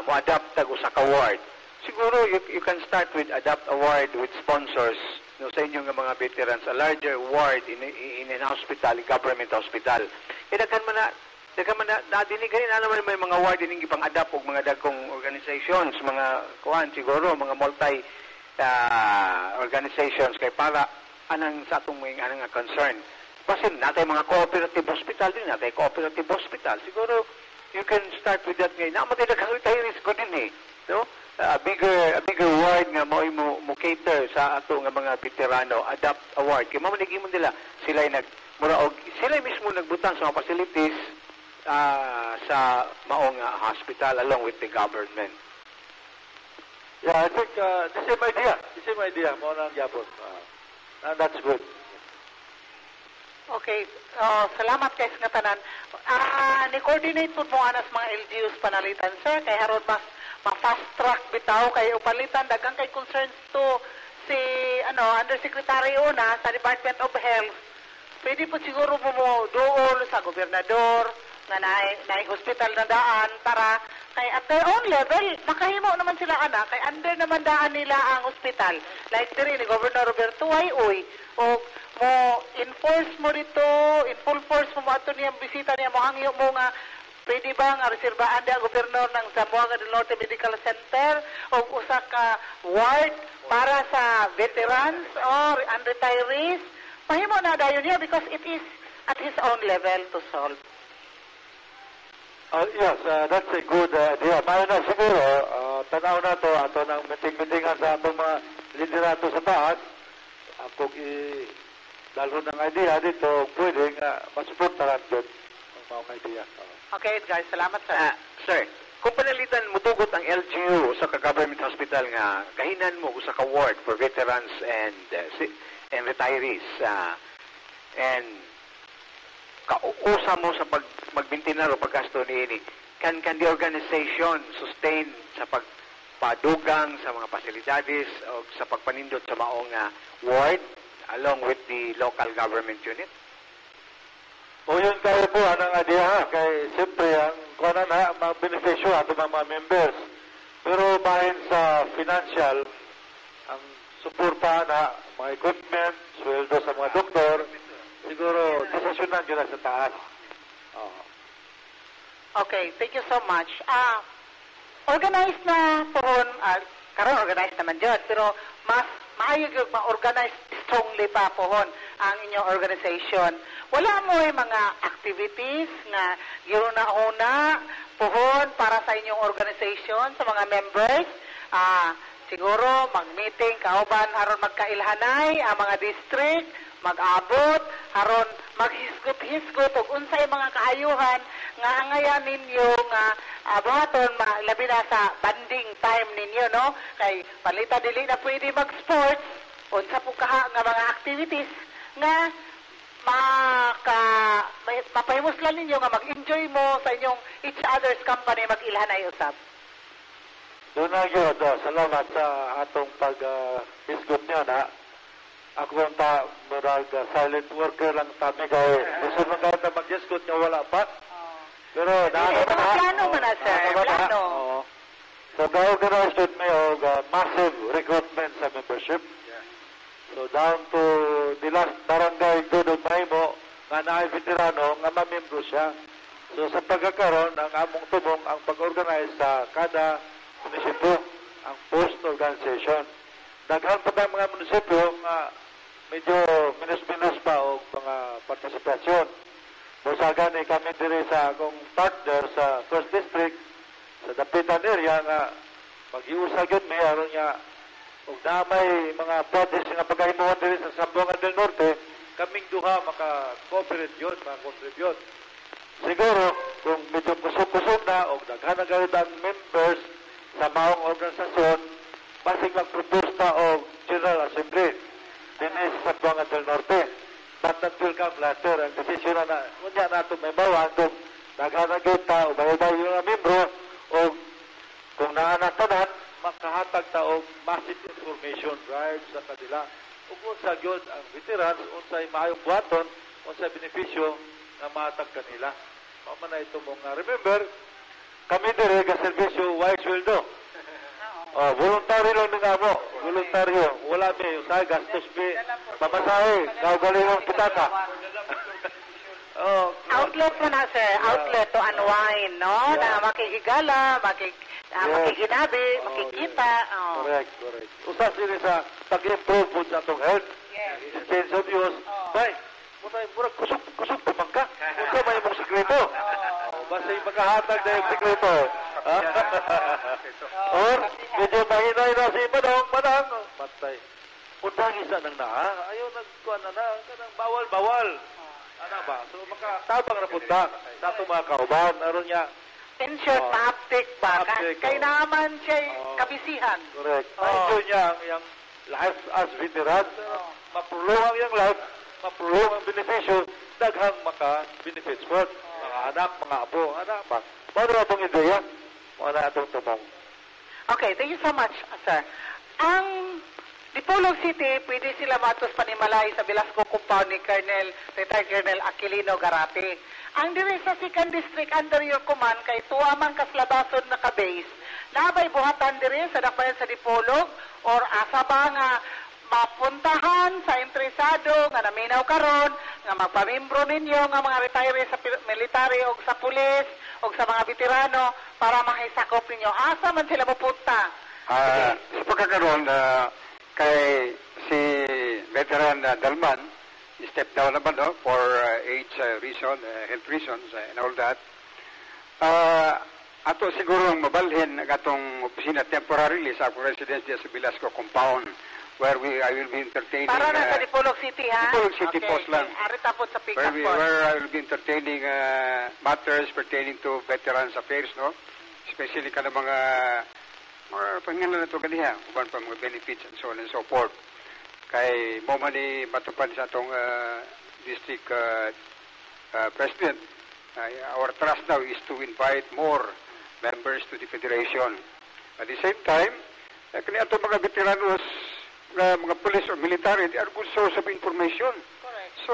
S6: Mo adapt tag usa ka ward. Siguro you can start with adapt a ward with sponsors, no, sa inyong mga veterans, a larger ward in an hospital, a government hospital. Dagan man na diniganin naman may mga ward din ipang-adapt og mga dagkong organizations, mga kuan siguro, mga multi organizations kay para anang sa atong mga anang concern. Kasi natay mga cooperative hospital din, natay cooperative hospital. Siguro you can start with that ngayon. Namatay na retirees ko din no? A bigger ward nga mo cater sa ato nga mga veterano, adapt a ward. Kaya mamanigi mo nila, sila mismo nagbutang sa mga facilities sa maong hospital along with the government.
S5: Yeah, I think the same idea. The same idea. Mo nang yapon. And that's good.
S2: Okay, salamat kay nga tanan. Ni-coordinate po mo anas mga LGUs panalitan, sir, kay haron mas ma-fast track bitaw kay upalitan dagang kay concerns to si Undersecretary una sa Department of Health. Pwede po siguro mo doon sa gobernador na naay hospital na daan para kay at their own level, makahimo naman sila kay under naman daan nila ang hospital. Like diri ni Governor Roberto Uy, o mo enforce mo dito, in full force mo ato niyang bisita niya, mo hangyo mo nga pwede ba nga reservaan ang gobernador ng Zamboanga del Norte Medical Center o usa ka ward para sa veterans or retirees? Mahimo na dayon niya because it is at his own level to solve.
S5: Yes, that's a good idea. Mayo na siguro, tanaw na to, ato ng meeting-meetingan sa atong mga liderato sa taas. Kung dalho ng idea dito, pwede nga masuportahan doon ang mga idea.
S2: Okay, guys, salamat sir.
S6: Sir, kung panalitan mutugot ang LGU sa government hospital nga, kahinan mo sa ka-ward for veterans and retirees, and kauusa mo sa magbintinar o paggasto ni can the organization sustain sa pagpadugang sa mga pasilidades o sa pagpanindot sa maong ward along with the local government unit?
S5: O yun kayo po, anong idea kay siyempre ang kuha na mga beneficyo ato mga members. Pero bahin sa financial, ang suporta na mga equipment, sweldo sa mga doktor, siguro desisyonan nyo na sa taas.
S2: Okay, thank you so much. Organized na pohon, karon organized naman dyan, pero mas maayog yung ma-organize strongly pa pohon ang inyong organization. Wala mo yung mga activities na giro na una pohon para sa inyong organization, sa mga members. Siguro mag-meeting, kauban, haron magkailhanay, ang mga district, mag-abot, haron maghisgot-hisgot, ug unsay mga kaayuhan nga angayan ninyo nga buhaton labi na sa banding time ninyo, no? Kay palita dili na pwede mag-sports, unsa po kaha nga mga activities nga mapahimuslan ninyo nga mag-enjoy mo sa inyong each other's company, mag-ilhanay usab.
S5: Doon na yun, salamat sa atong pag-hisgot niyo na. Ako ang silent worker lang tabi kay gusto mo kayo na mag-hisgot niya wala pa. Pero
S2: plano mo na, sir. Plano.
S5: So, ga-organize yun may massive recruitment sa membership. So, down to the last barangay doon may mo nga naay veterano nga mamembro siya. So, sa pagkakaroon, ang among tumong ang pag-organize sa kada munisipyo, ang post-organization. Daghan pa tayong mga munisipyo nga medyo minus-minus pa o mga partisipasyon. Musagan kami diri sa akong partner sa First District, sa Dapitan area nga mag-iusag yun, may aron niya kung damay mga projects nga pagkahimuhan diri sa Zamboanga del Norte, kaming duha maka-cooperate yun, maka-contribute. Siguro, kung medyo kusog-kusog na o daghan na gawin ang members sa maong organisasyon, basig mag-propose na o General Assembly din sa Zamboanga del Norte. But that will come later. Ang desisyon na kunya na ito may bawang kung naghanagit ta o bayo-bayo yung membro o kung naanatanan, makahatag ta o massive information drive sa kanila. O kung sa yun ang veterans, unsay maayong buhaton, unsay benepisyo na mahatag kanila. Mamana ito mong remember, kami dire ka servisyo wise sweldo. Voluntary lang nga mo. Voluntaryo. Wala may usay, gastos may pamasahe. Kaugalingong pitaka.
S2: Outlet mo na, sir. Outlet to unwind, no? Na makikigala, makikinabi, makikita.
S5: Correct. Usas din sa pag-improve po sa itong health. Change of use. Bay, murag kusog pumangka. Kung may mong sikreto. Basta yung magkahatag na yung sikreto. Or, medyo mahinay na si Madang. Patay. Putang isa nang ayaw nagkuhan na. Bawal. Ano ba? So, makatabang na punta sa itong mga kauban. Aron niya,
S2: In short, ma-uptake ba?
S5: Ma-uptake,
S2: Kay naman siya kabisihan.
S5: Correct. Na-enjoy niya yung life as veteran. Mapulong ang yung life, mapulong ang beneficyo, daghang maka-benefits for mga anak, mga apo, anak pa. Paano na itong ideya? Mga na itong tumong.
S2: Okay, thank you so much, sir. Ang Dipolog City, pwede sila matos panimalay sa Velasco Compound ni retired Colonel Aquilino Garate. Ang diri sa 2nd District under your command kay tuamang kaslabason na ka-base, nabay buhatan diri sa dapayan sa Dipolog or asa ba nga mapuntahan sa interesado nga naminaw karon nga magpamimbro ninyo nga mga retirees sa military o sa pulis o sa mga veterano para makisakop ninyo. Asa man sila mapunta?
S3: Sa pagkakaroon, kay si veteran Dalman, step down naman for age reason, health reasons, and all that. Ato siguro ang mabalhin ng atong opisina temporarily sa akong residence sa Velasco Compound where I will be entertaining...
S2: Para na sa Dipolog City, ha?
S3: Dipolog City Post lang.
S2: Arita po sa pick-up post.
S3: Where I will be entertaining matters pertaining to veterans affairs, no? Especially ka ng mga pangalan na ito ganiya, uban pa mga benefits and so on and so forth. Kay mo man ni matupad sa atong district president, our trust now is to invite more members to the federation. At the same time, kani ato mga veteranos, mga police or military, they are good source of information.
S2: Correct.
S3: So,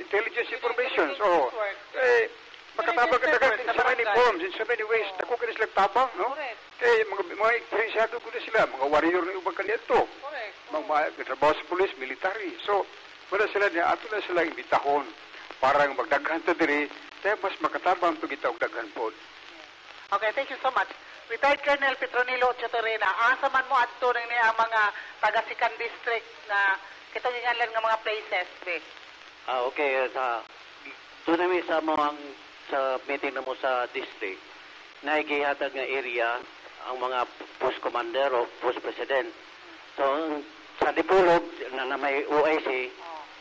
S3: intelligence information. So, makatabang ka in so many forms, in so many ways. Dako ka sila tabang, no?
S2: Correct.
S3: Kaya mga eksperyensado ko na sila, mga warrior na ubang kanito.
S2: Correct.
S3: Mga trabaho sa police, military. So, wala sila niya, ato na sila imbitahon para magdaghan to diri, kaya mas makatabang to kita og daghan po.
S2: Okay, thank you so much. Retired Colonel Petronilo Chotorena, asa man mo adto ning niya ang mga taga 2nd District na kitugingan nga mga places, be?
S7: Okay, doon namin sa sa meeting na mo sa district, naigihatag nga area ang mga post commander o post president. So, sa Dipolog na may OIC,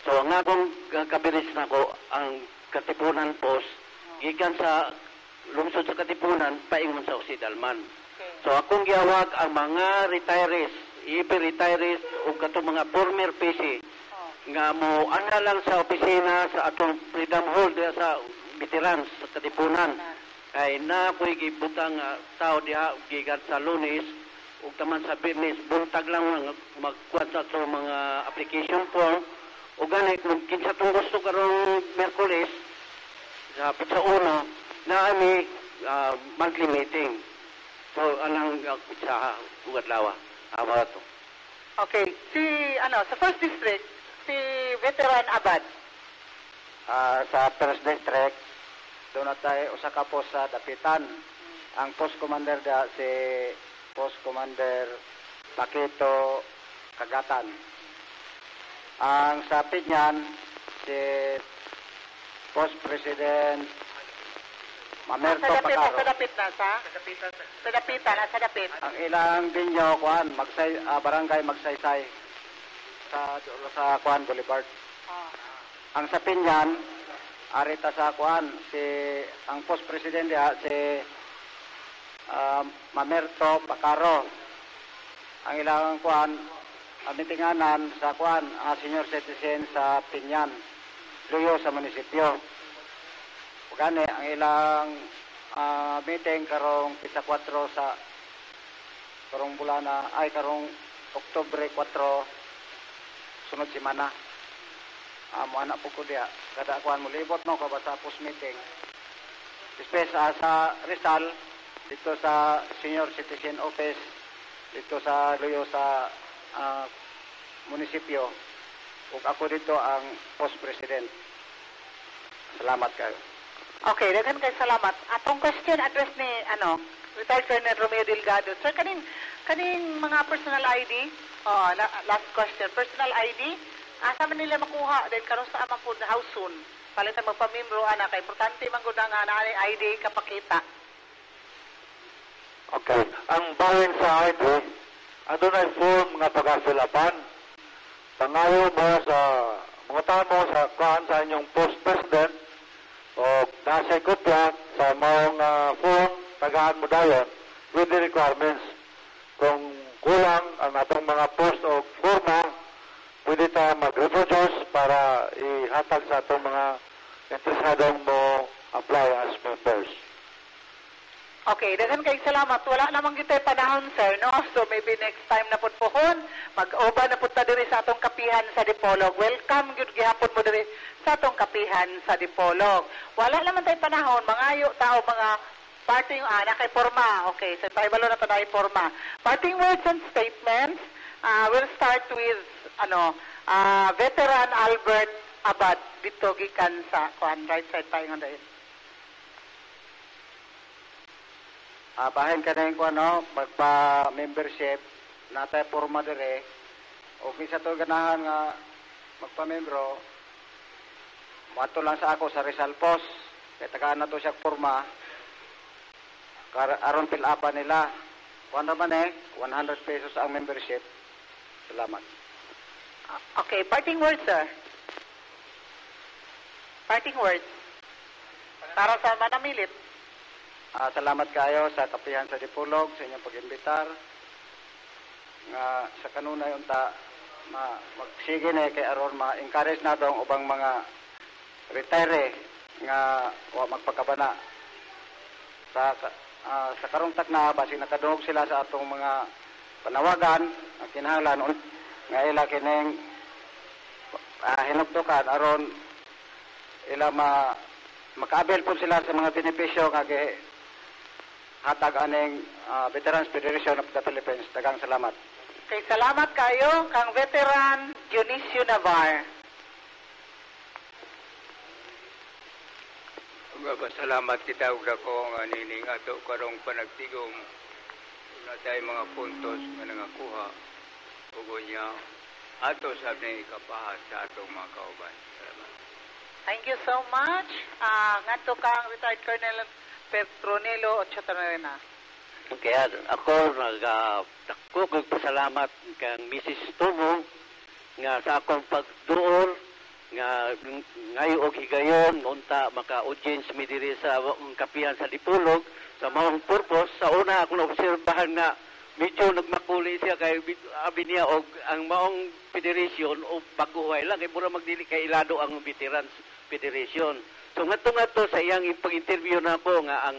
S7: so ang akong kabiris na ko, ang Katipunan post, gikan sa lungsod sa Katipunan, paingon sa Occidental. So, akong giawag ang mga retirees, EP retirees o katong mga former PC, nga mo ana lang sa opisina sa atong Freedom Hall sa veterans sa Katipunan. Kay na ko'y gibutang tao diha gikan sa Lunes ug taman sa Biyernes buntag lang magkuha sa mga application form ug gani kung kinsa tong gusto karong Miyerkules sa uno na ami monthly meeting. So anang sa ugadlaw to.
S2: Okay, sa 1st District, si Veteran Abad.
S8: Sa 1st District, doon na tayo usa ka post sa dapitan. Ang post commander si Post Commander Paquito Kagatan. Ang sa Pinyan, si Post President Mamerto Pacaro.
S2: Sa dapit.
S8: Ang ilang binyo, barangay Magsaysay sa Boulevard. Ang sa Pinyan, arita sa ang Post President si Mamerto Pacaro. Ang ilang mitinganan sa senior citizen sa Pinyan, Luyo sa munisipyo. Gani ang ilang meeting karong pisa 4 sa karong karong Oktubre 4 sunod semana. Mo anak po ko diya kada mo libot no ka ba sa post meeting. Sa Rizal dito sa senior citizen office dito sa Luyo sa munisipyo ug ako dito ang post president. Salamat kayo.
S2: Okay, daghan kay salamat. Atong question address ni retired Colonel Romeo Delgado. Sir, kaning mga personal ID, last question, personal ID, asa man nila makuha din karon sa amang food house soon. Palitan magpamimbro ana kay importante man gud nga na ID kapakita.
S5: Okay, ang bahin sa ID, adunay form nga pagasilapan. Pangayo mo sa mga tamo sa sa inyong post president o nasa kopya sa mga form tagaan mo dayon with the requirements. Kung kulang ang atong mga post o forma, pwede tayo mag-reproduce para ihatag sa atong mga interesadong mo apply as members.
S2: Okay, daghan kay salamat. Wala namang gitay panahon, sir, no? So maybe next time na pud pohon, mag-oba na pud ta diri sa atong kapihan sa Dipolog. Welcome gyud gihapon mo diri sa atong kapihan sa Dipolog. Wala naman tay panahon, mangayo tao mga parting kay forma. Okay, so paibalo na ta dai forma. Parting words and statements. We'll start with veteran Albert Abad dito gikan sa right side paingon dai. Bahin ka na yung magpa-membership, natay forma dire, o kisa to ganahan nga magpa-membro, mato lang sa ako sa Rizal Post, kaya tagaan na to siya forma, aron fill-upan nila. Kung naman 100 pesos ang membership. Salamat. Okay, parting words, sir. Parting words. Para sa manamilit. Salamat kayo sa kapihan sa Dipolog, sa inyong pag-imbitar. Sa kanunay unta, magsige na kay aron ma-encourage na itong ubang mga retire nga magpakabana. Sa karong takna, basig nakadungog sila sa atong mga panawagan, ang kinahanglan nga ila kining hinugtukan aron ila makaabel po sila sa mga benepisyo nga hatag aning Veterans Federation of the Philippines. Daghang salamat. Okay, salamat kayo kang veteran Dionisio Navar.
S4: Salamat kita ug dako nga nining ato karong panagtigom na tay mga puntos nga nangakuha ug unya ato sa ikapahat sa atong mga kauban. Salamat.
S2: Thank you so much. Ngadto kang retired Colonel Petronilo Ochotarena.
S7: Kaya ako nagpasalamat kang Mrs. Tomo nga sa akong pagduol nga ngayon og higayon unta maka-audience mi diri sa kapihan sa Dipolog sa maong purpose. Sa una ako na-obserbahan nga medyo nagmakuli siya kay abi niya og ang maong federation o baguhay lang kay mura magdili kay ilado ang Veterans Federation. So ngadto sa iyang pag-interview na ako nga ang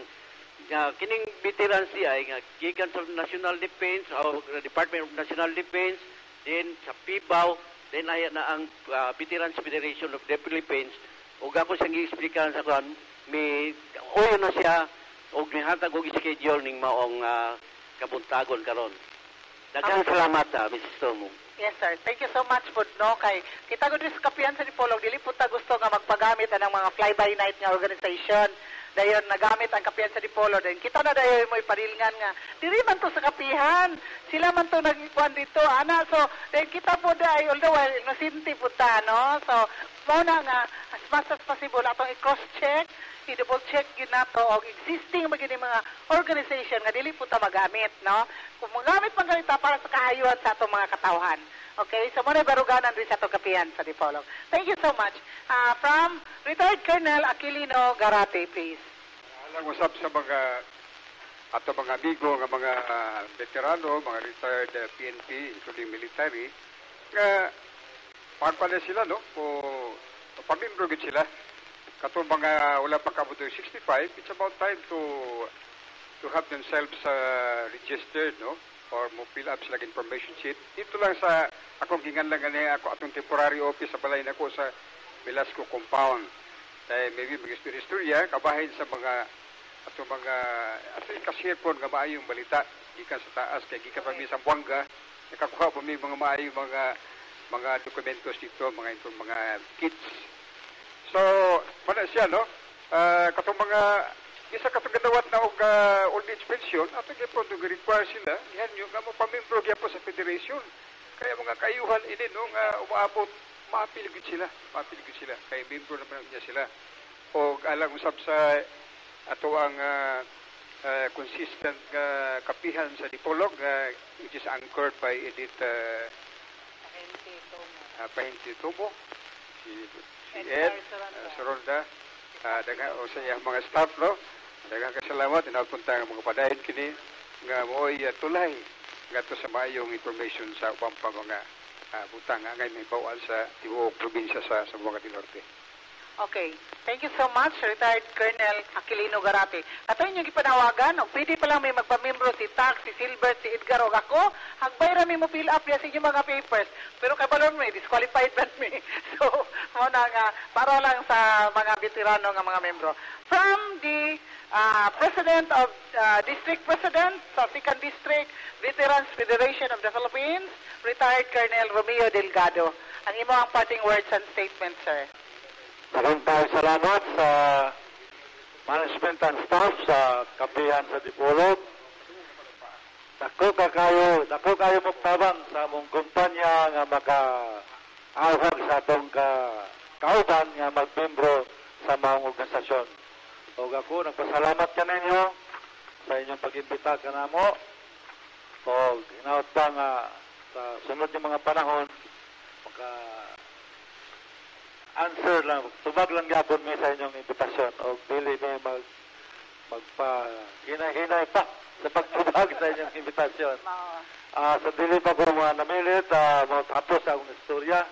S7: kining veterans siya nga gikan sa National Defense o Department of National Defense, then sa PIBAW, then ay na ang Veterans Federation of the Philippines. Ug ako siyang gi-explikahan sa kan may uyo na siya og nihatag og schedule ning maong kabuntagon karon. Daghang salamat Mrs. Tomo.
S2: Yes, sir. Thank you so much po, no? Kay kita ko sa kapihan sa Dipolog, dili po ta gusto nga magpagamit ang mga fly-by-night nga organization. Dayon nagamit ang kapihan sa Dipolog. Dayon kita na dayon mo iparilngan nga. Dili man to sa kapihan. Sila man to nagikuan dito, ana. So, dayon kita po dayon, although nasinti po ta, no? So, muna nga, as much as possible, atong i-cross-check, i-double check yun na to o existing magiging mga organization nga dili po ta magamit, no? Kung magamit man ganito para sa kahayuan sa atong mga katawhan. Okay? So, muna baruganan rin sa atong kapihan sa Dipolog. Thank you so much. From retired Colonel Aquilino Garate, please.
S3: Alang usap sa mga mga amigo, nga mga veterano, mga retired PNP, including military, nga pagpala sila, no? O pamimbrog sila. Katong mga wala pa kabuto 65, it's about time to have themselves registered, no? Or mo fill up sila information sheet. Dito lang sa akong ginganlang ako atong temporary office sa balay nako sa Velasco compound. Dahil maybe mag-istorya kabahin sa mga cashier po nga maayong balita gikan sa taas kay gikan pa mi sa Buanga nakakuha pa mi mga maayong mga dokumentos dito, mga kits. So, mana siya, no? Katong mga, isa katong ganawat na og old age pension, ato kaya po require sila, yan yung nga mo pamimbro kaya po sa federation. Kaya mga kayuhan ini, no, nga umaabot, mapiligid sila. Kaya membro naman niya sila. O alang usap sa ato ang consistent kapihan sa Dipolog, which is anchored by Edith Pahinti Tubo, si Ed Saronda, o sa iyang mga staff, no? Daghang kasalamat inapunta ang mga padayon kini nga mo'y tulay ngadto sa maayong information sa ubang pa mga butang nga ngay may bawal sa tibuok probinsya sa Zamboanga del Norte.
S2: Okay. Thank you so much, retired Colonel Aquilino Garate. Ato inyong ipanawagan, o pwede pa lang may magpamembro si Tax, si Silbert, si Edgar o ako, hagbay rami mo fill up ya sa inyong mga papers. Pero kabalon mo, disqualified man me. So, muna nga, para lang sa mga veterano nga mga membro. From the President of District President sa 2nd District Veterans Federation of the Philippines, retired Colonel Romeo Delgado. Ang imo ang parting words and statements, sir.
S5: Maraming salamat sa management and staff sa kapihan sa Dipolog. Dako kayo magtabang sa among kumpanya nga maka-awhag sa atong kauban nga magmembro sa mga organisasyon. O ako, nagpasalamat ka ninyo sa inyong pag-imbita ka na mo. O hinaot pa nga sa sunod yung mga panahon, answer lang, tubag lang gapon may sa inyong imbitasyon o dili may magpa-hinay-hinay pa sa pagtubag sa inyong imbitasyon. Sa dili pa ko namilit, matapos sa akong istorya.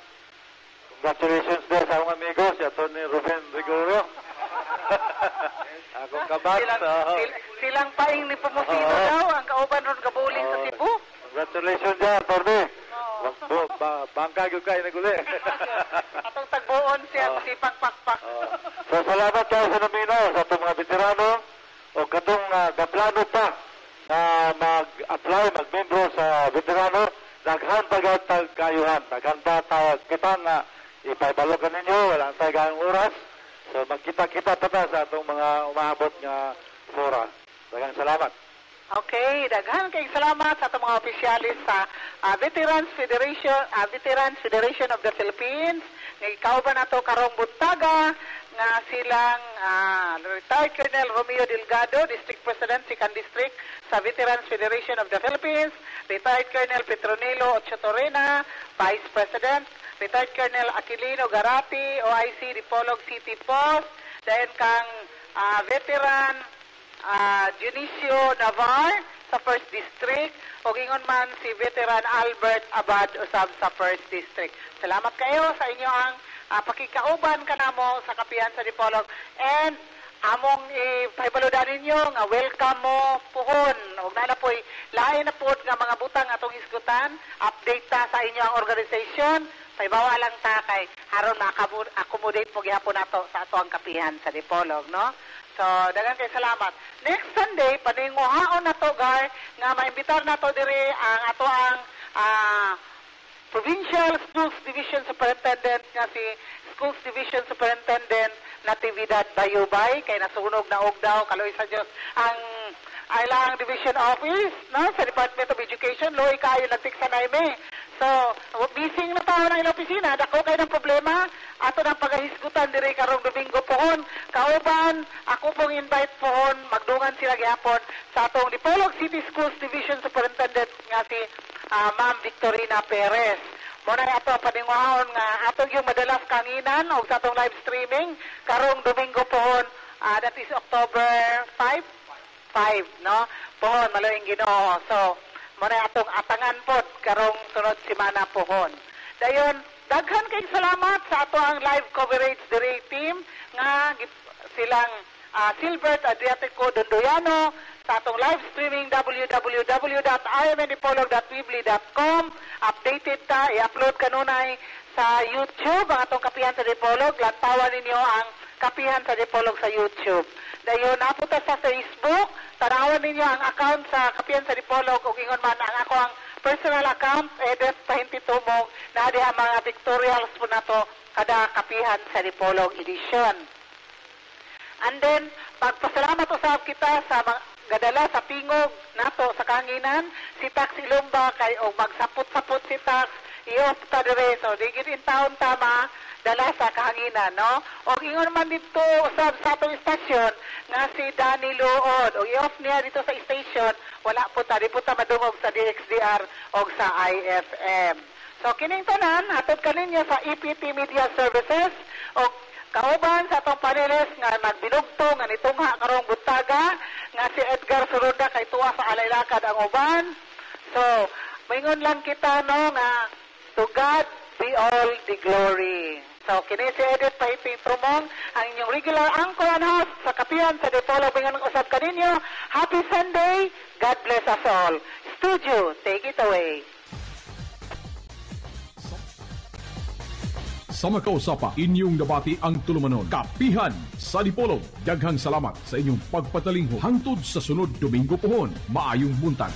S5: Congratulations din sa akong amigo, si Atty. Ruben Rigoro. Akong kabat.
S2: Silang paing ni Pumusino daw, ang kauban ron kabuling sa Cebu.
S5: Congratulations dyan, Atty. Bangka yung kayo naguli.
S2: Atong tagbuon siya, sipang pakpak.
S5: So, salamat kayo sa namino, sa itong mga veterano, o katong gaplano pa na mag-apply, mag-membro sa veterano, naghan pag-atag kayuhan, naghan pa kita na ipaibalokan ninyo, wala ang tagaang oras. So, magkita-kita pa ta sa itong mga umahabot nga fora. Daghang salamat.
S2: Okay, daghan kay salamat sa atong mga opisyalis sa Veterans Federation of the Philippines. Nga ikaw ba nato karong buntaga nga silang retired Colonel Romeo Delgado, District President, 2nd District sa Veterans Federation of the Philippines, retired Colonel Petronilo Ochotorena, Vice President, retired Colonel Aquilino Garate, OIC Dipolog City Post, dayon kang veteran Junicio Navar sa 1st District o ingon man si Veteran Albert Abad usab sa 1st District. Salamat kayo sa inyo ang pakikauban kanamo sa kapihan sa Dipolog and among ipahibaludan ninyo nga welcome mo pohon ug na po'y lain na po nga mga butang atong hisgutan, update ta sa inyo ang organization, paibawa lang ta kay haron ma-accommodate po gihapon nato sa ato ang kapihan sa Dipolog, no? So, daghang kay salamat. Next Sunday, paninguhaon na to, Gar, nga maimbitar na to diri ang ato ang Provincial Schools Division Superintendent nga si Schools Division Superintendent Natividad Bayubay, kay nasunog na og daw, kaloy sa Diyos, ang ilang Division Office, no, sa Department of Education, loy kayo nagtiksa na ime. So, busy na tao ng ilang opisina, dako kayo ng problema, ato ng paghahisgutan diri karong Domingo pohon, kauban, ako pong invite pohon, magdungan sila gihapon sa atong Dipolog City Schools Division Superintendent nga si Ma'am Victorina Perez. Muna ato paninguhahon nga atong yung madalas kanginan o sa atong live streaming karong Domingo pohon, that is October 5, no? Pohon, maloing Ginoo. So, muna atong atangan pod karong sunod semana pohon. Dayon, daghan kay salamat sa ato ang live coverage diri team nga silang Silbert Adriatico Dondoyano sa atong live streaming www.imndipolog.weebly.com. Updated ta, i-upload kanunay sa YouTube ang atong kapihan sa Dipolog. Lantawan ninyo ang kapihan sa Dipolog sa YouTube. Dayon, napunta sa Facebook, tanawan ninyo ang account sa kapihan sa Dipolog ug ingon man ang ako ang personal account, Edith Pahintitumog, na diha mga pictorials po na to kada kapihan sa Dipolog edition. And then, pagpasalamat usab kita sa gadala sa pingog nato sa kanginan, si Tax Ilumba kay og magsapot-sapot si Tax, i-off ta dire, so digid in taon tama, dala sa kahanginan, no? O ingon man dito usab sa atong istasyon nga si Danny Luod, o i-off niya dito sa station, wala po ta, di po ta madungog sa DXDR o sa IFM. So kining tanan, hatod kaninyo sa EPT Media Services o Kauban sa atong panelis nga nagbinugto nga nitungha karong butaga nga si Edgar Suruda kay tuwa sa alaylakad ang uban. So, maingon lang kita no nga to God be all the glory. So, kini si Edith Paiping Promong, ang inyong regular anchor and host sa Kapihan sa Dipolo. Bingan ng usap kaninyo. Happy Sunday. God bless us all. Studio, take it away.
S1: Sa makausapa, inyong nabati ang tulumanon. Kapihan sa Dipolog. Daghang salamat sa inyong pagpatalingho. Hangtod sa sunod Domingo pohon. Maayong buntag.